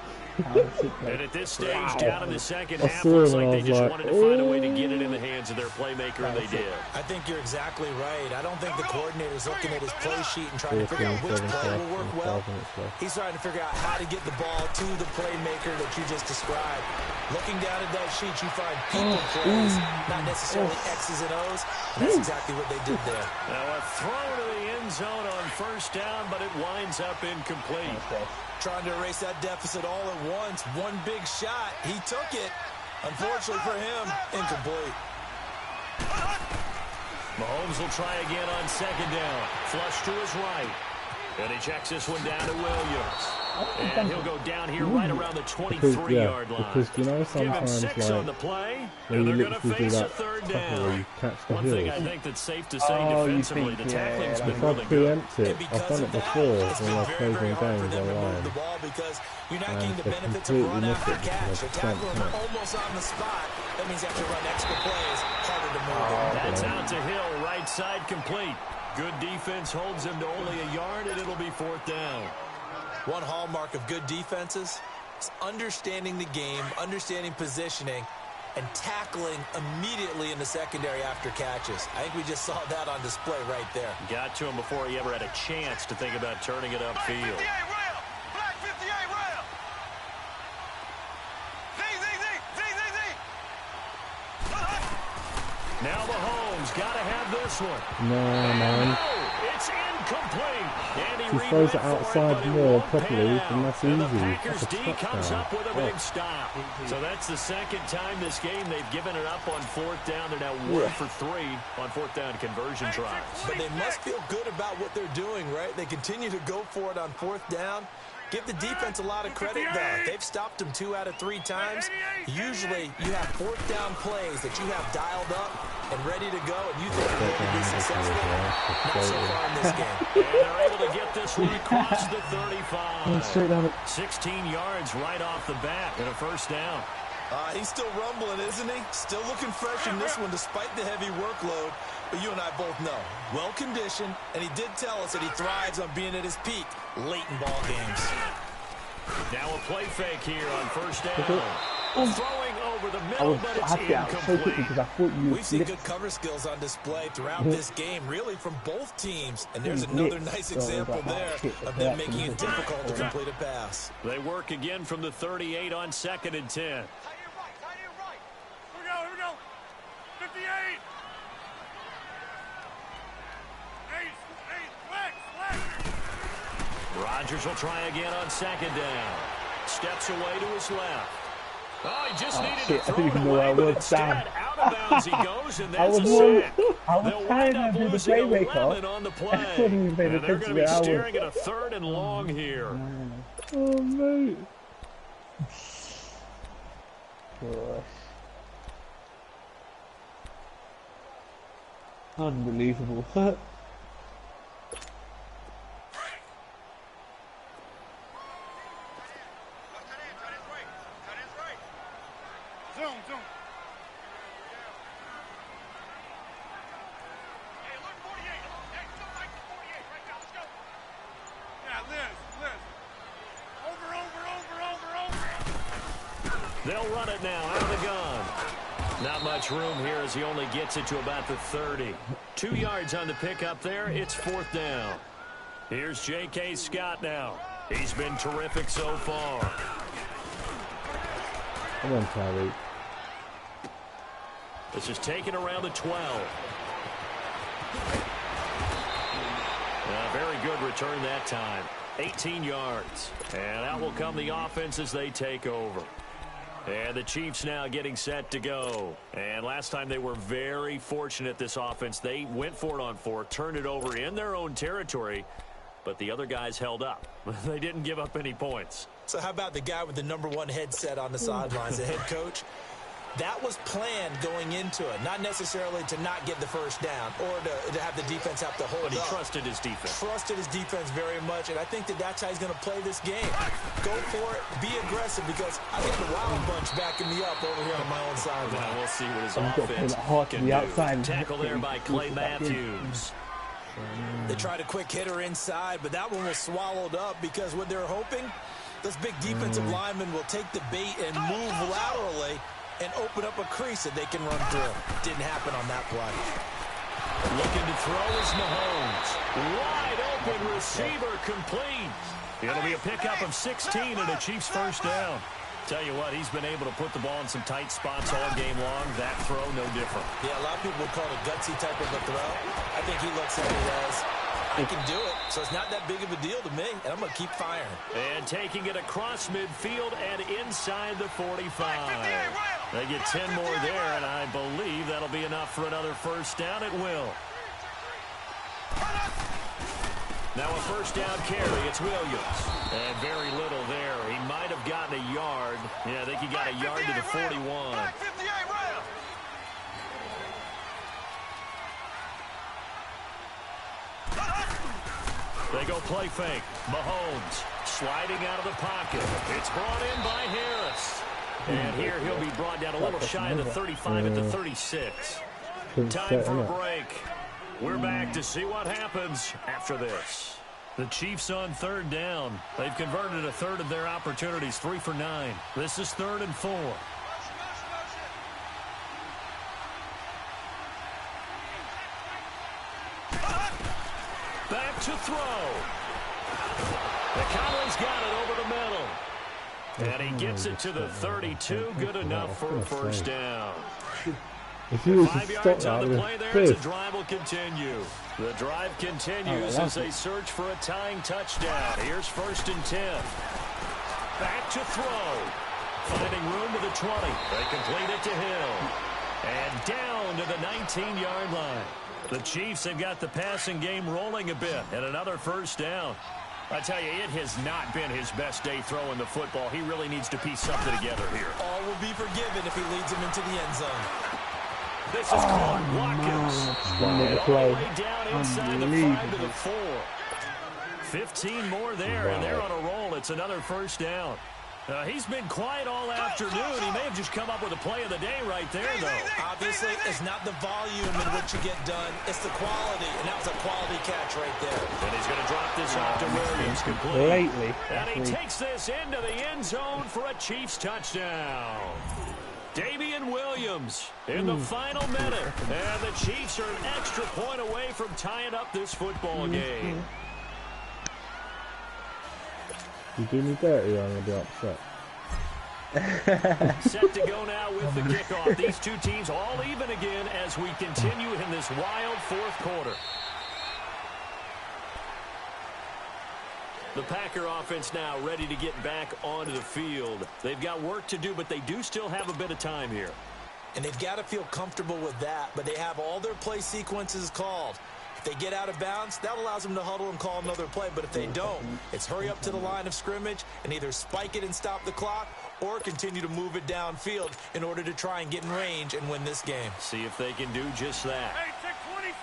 S9: And at this stage, down in the second half, looks like they just wanted to find a way to get it in the hands of their playmaker, and they did.
S10: I think you're exactly right. I don't think the coordinator's looking at his play sheet and trying to figure out which play will work well. He's trying to figure out how to get the ball to the playmaker that you just described. Looking down at that sheet, you find people plays, not necessarily X's and O's. And that's exactly what they did there.
S9: Now a throw to the end zone on first down, but it winds up incomplete.
S10: Trying to erase that deficit all at once. One big shot. He took it. Unfortunately for him, incomplete.
S9: Mahomes will try again on 2nd down. Flush to his right. And he checks this one down to Williams. And he'll go down here right around the 23-yard line.
S1: Because, you know,
S9: Give him
S1: sometimes,
S9: 6 on the play, and they're going to face a 3rd down.
S1: One
S9: thing I think that's safe to say defensively, the tackling's been really good.
S1: I've preempt it. I've done it before when I've played in games online.
S10: You're not getting the
S1: they
S10: benefits of
S1: completely
S10: run
S1: miss
S10: after
S1: it
S10: catch.
S1: because
S10: The
S1: I've
S10: tackler
S1: spent
S10: almost on the spot. That means you have to run extra plays, harder to move.
S9: That's out to Hill, right side complete. Good defense holds him to only a yard, and it'll be 4th down.
S10: One hallmark of good defenses is understanding the game, understanding positioning, and tackling immediately in the secondary after catches. I think we just saw that on display right there.
S9: Got to him before he ever had a chance to think about turning it upfield.
S11: Black 58 rail.
S9: Now Mahomes got to have this one.
S1: No, man.
S9: It's incomplete. And
S1: he throws it outside more properly, then that's easy.
S9: The Packers
S1: that's
S9: D comes
S1: touchdown.
S9: up with a big stop. So that's the 2nd time this game they've given it up on 4th down. They're now 1 for 3 on 4th down conversion tries.
S10: But they must feel good about what they're doing, right? They continue to go for it on 4th down. Give the defense a lot of credit, though. They've stopped them 2 out of 3 times. Usually, you have 4th down plays that you have dialed up and ready to go, and you think you're going to be successful. Not so far in this game.
S9: And they're able to get this one across the 35. 16 yards right off the bat and a 1st down.
S10: He's still rumbling, isn't he? Still looking fresh in this one despite the heavy workload. But you and I both know, well-conditioned, and he did tell us that he thrives on being at his peak late in ball games.
S9: Now a play fake here on 1st down. Throwing over the middle, but it's incomplete.
S10: We've seen good cover skills on display throughout this game, really from both teams. And there's another nice example there of them making it difficult to complete a pass.
S9: They work again from the 38 on 2nd and 10.
S11: Here we go. 58.
S9: Rodgers will try again on 2nd down. Steps away to his left. Oh, he just needed to throw it away, but instead, out of bounds he goes, and that's a sack. They'll wind up losing 11 on the play. And they're going to be staring at a 3rd and long here.
S2: Oh, mate. Gosh. Unbelievable.
S11: Zoom.
S9: They'll run it now out of the gun. Not much room here as he only gets it to about the 30. 2 yards on the pickup there. It's 4th down. Here's J.K. Scott now. He's been terrific so far.
S1: Come on, Tyreek.
S9: This is taken around the 12. Very good return that time. 18 yards. And out will come the offense as they take over. And the Chiefs now getting set to go. And last time they were very fortunate, this offense. They went for it on 4, turned it over in their own territory, but the other guys held up. They didn't give up any points.
S10: So how about the guy with the #1 headset on the sidelines, the head coach? That was planned going into it, not necessarily to not get the first down or to have the defense have to hold
S9: up. But he
S10: up.
S9: trusted his defense.
S10: Trusted his defense very much, and I think that's how he's going to play this game. Go for it, be aggressive, because I get the Wild Bunch backing me up over here on my own sideline.
S9: Well, we'll see what his offense can do.
S2: Outside.
S9: Tackle there by Clay Matthews.
S10: They tried a quick hitter inside, but that one was swallowed up because what they're hoping, those big defensive linemen will take the bait and move laterally and open up a crease that they can run through. Didn't happen on that play.
S9: Looking to throw is Mahomes. Wide open receiver complete. It'll be a pickup of 16 and a Chiefs first down. Tell you what, he's been able to put the ball in some tight spots all game long. That throw, no different.
S10: Yeah, a lot of people would call it a gutsy type of a throw. I think he looks at it as, I can do it, so it's not that big of a deal to me, and I'm going to keep firing.
S9: And taking it across midfield and inside the 45. They get 10 more there, and I believe that'll be enough for another first down. It will. Now a first down carry. It's Williams. And very little there. He might have gotten a yard. Yeah, I think he got a yard to the 41. They go play fake. Mahomes sliding out of the pocket. It's brought in by Harris. And here he'll be brought down a little shy of the 35 at the 36. Time for a break. We're back to see what happens after this. The Chiefs on third down. They've converted a third of their opportunities, 3 for 9. This is 3rd and 4. Back to throw. McConnell's got it over the middle. And he gets it to the 32. Good enough for a first down.
S1: If he was
S9: 5
S1: to stop
S9: yards on
S1: that,
S9: the
S1: I
S9: play
S1: would
S9: there.
S1: have
S9: The drive will continue. The drive continues as they search for a tying touchdown. Here's 1st and 10. Back to throw. Finding room to the 20. They complete it to Hill. And down to the 19-yard line. The Chiefs have got the passing game rolling a bit. And another first down. I tell you, it has not been his best day throwing the football. He really needs to piece something together here.
S10: All will be forgiven if he leads him into the end zone.
S9: This is caught. Watkins. All the way down inside the 5 to the 4. 15 more there, and they're on a roll. It's another first down. He's been quiet all afternoon. He may have just come up with a play of the day right there, though.
S10: Obviously, it's not the volume in which you get done. It's the quality, and that was a quality catch right there.
S9: And he's going to drop this off to Williams complete. And he takes this into the end zone for a Chiefs touchdown. Damian Williams in the final minute. And the Chiefs are an extra point away from tying up this football game.
S1: You do me dirty, I'm going to be upset.
S9: Set to go now with the kickoff. These two teams all even again as we continue in this wild 4th quarter. The Packer offense now ready to get back onto the field. They've got work to do, but they do still have a bit of time here.
S10: And they've got to feel comfortable with that, but they have all their play sequences called. If they get out of bounds, that allows them to huddle and call another play. But if they don't, it's hurry up to the line of scrimmage and either spike it and stop the clock or continue to move it downfield in order to try and get in range and win this game.
S9: See if they can do just that.
S11: Hey, check 26.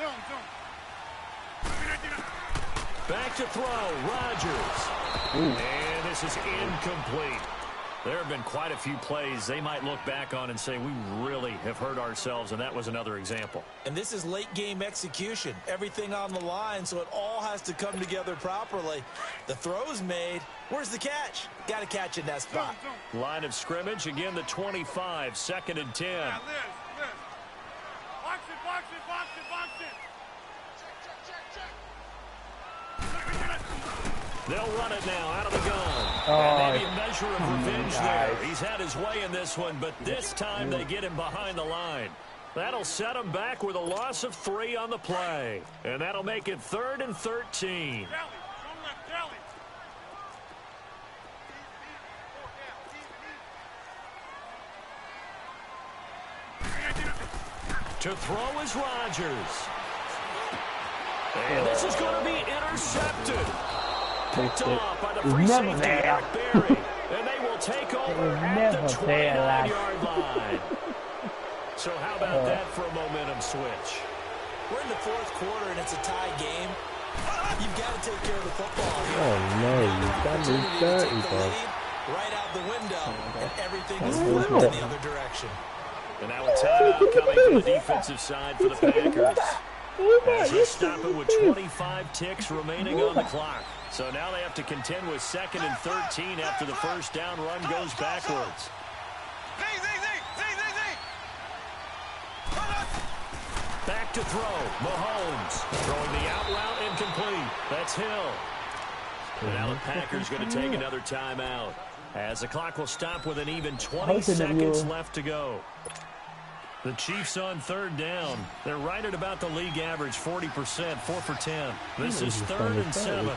S11: Zoom.
S9: Back to throw, Rodgers. And this is incomplete. There have been quite a few plays they might look back on and say, we really have hurt ourselves, and that was another example.
S10: And this is late-game execution. Everything on the line, so it all has to come together properly. The throw's made. Where's the catch? Got to catch in that spot.
S9: Line of scrimmage, again the 25, 2nd and 10.
S11: Yeah, Liz. Box it.
S9: They'll run it now out of the gun.
S2: Oh,
S9: And maybe a measure of revenge there. He's had his way in this one, but this time they get him behind the line. That'll set him back with a loss of 3 on the play. And that'll make it 3rd and 13. To throw is Rodgers. And this is going to be intercepted. Picked off by the free safety, Eric Berry. And they will take over at the 29-yard line. So how about that for a momentum switch?
S10: We're in the 4th quarter, and it's a tie game. You've got to take care of the football here.
S1: Oh, no. That is dirty, bro.
S10: Right out the window, and everything is flipped in the other direction.
S9: And now a timeout coming from the defensive side for the Packers. As they stop it with 25 ticks remaining on the clock. So now they have to contend with 2nd and 13 after the first down run goes backwards. Back to throw. Mahomes throwing the out route incomplete. That's Hill. And now the Packers going to take another timeout. As the clock will stop with an even 20 seconds left to go. The Chiefs on 3rd down. They're right at about the league average, 40%, 4 for 10. This is 3rd and 7.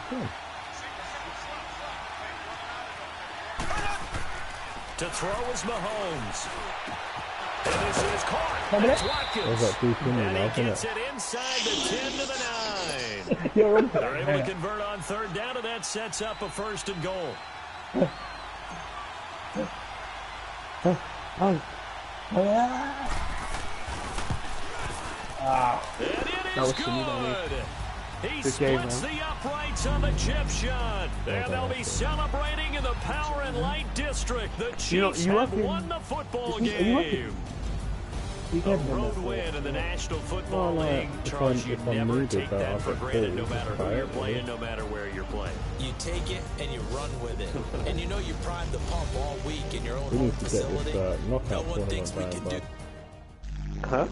S9: To throw is Mahomes. And this is caught. It's Watkins. And he gets it inside the 10 to the 9. They're able to convert on 3rd down, and that sets up a 1st and goal. And it is good. He splits the uprights on the chip shot. And they'll be celebrating in the Power and Light District. The Chiefs have won the football game. A road win in the National Football League. Charles, you never take that for granted, no matter who you're playing, no matter where you're playing.
S10: You take it and you run with it. And you know you primed the pump all week in your own home facility. No one thinks we can do.
S2: Huh?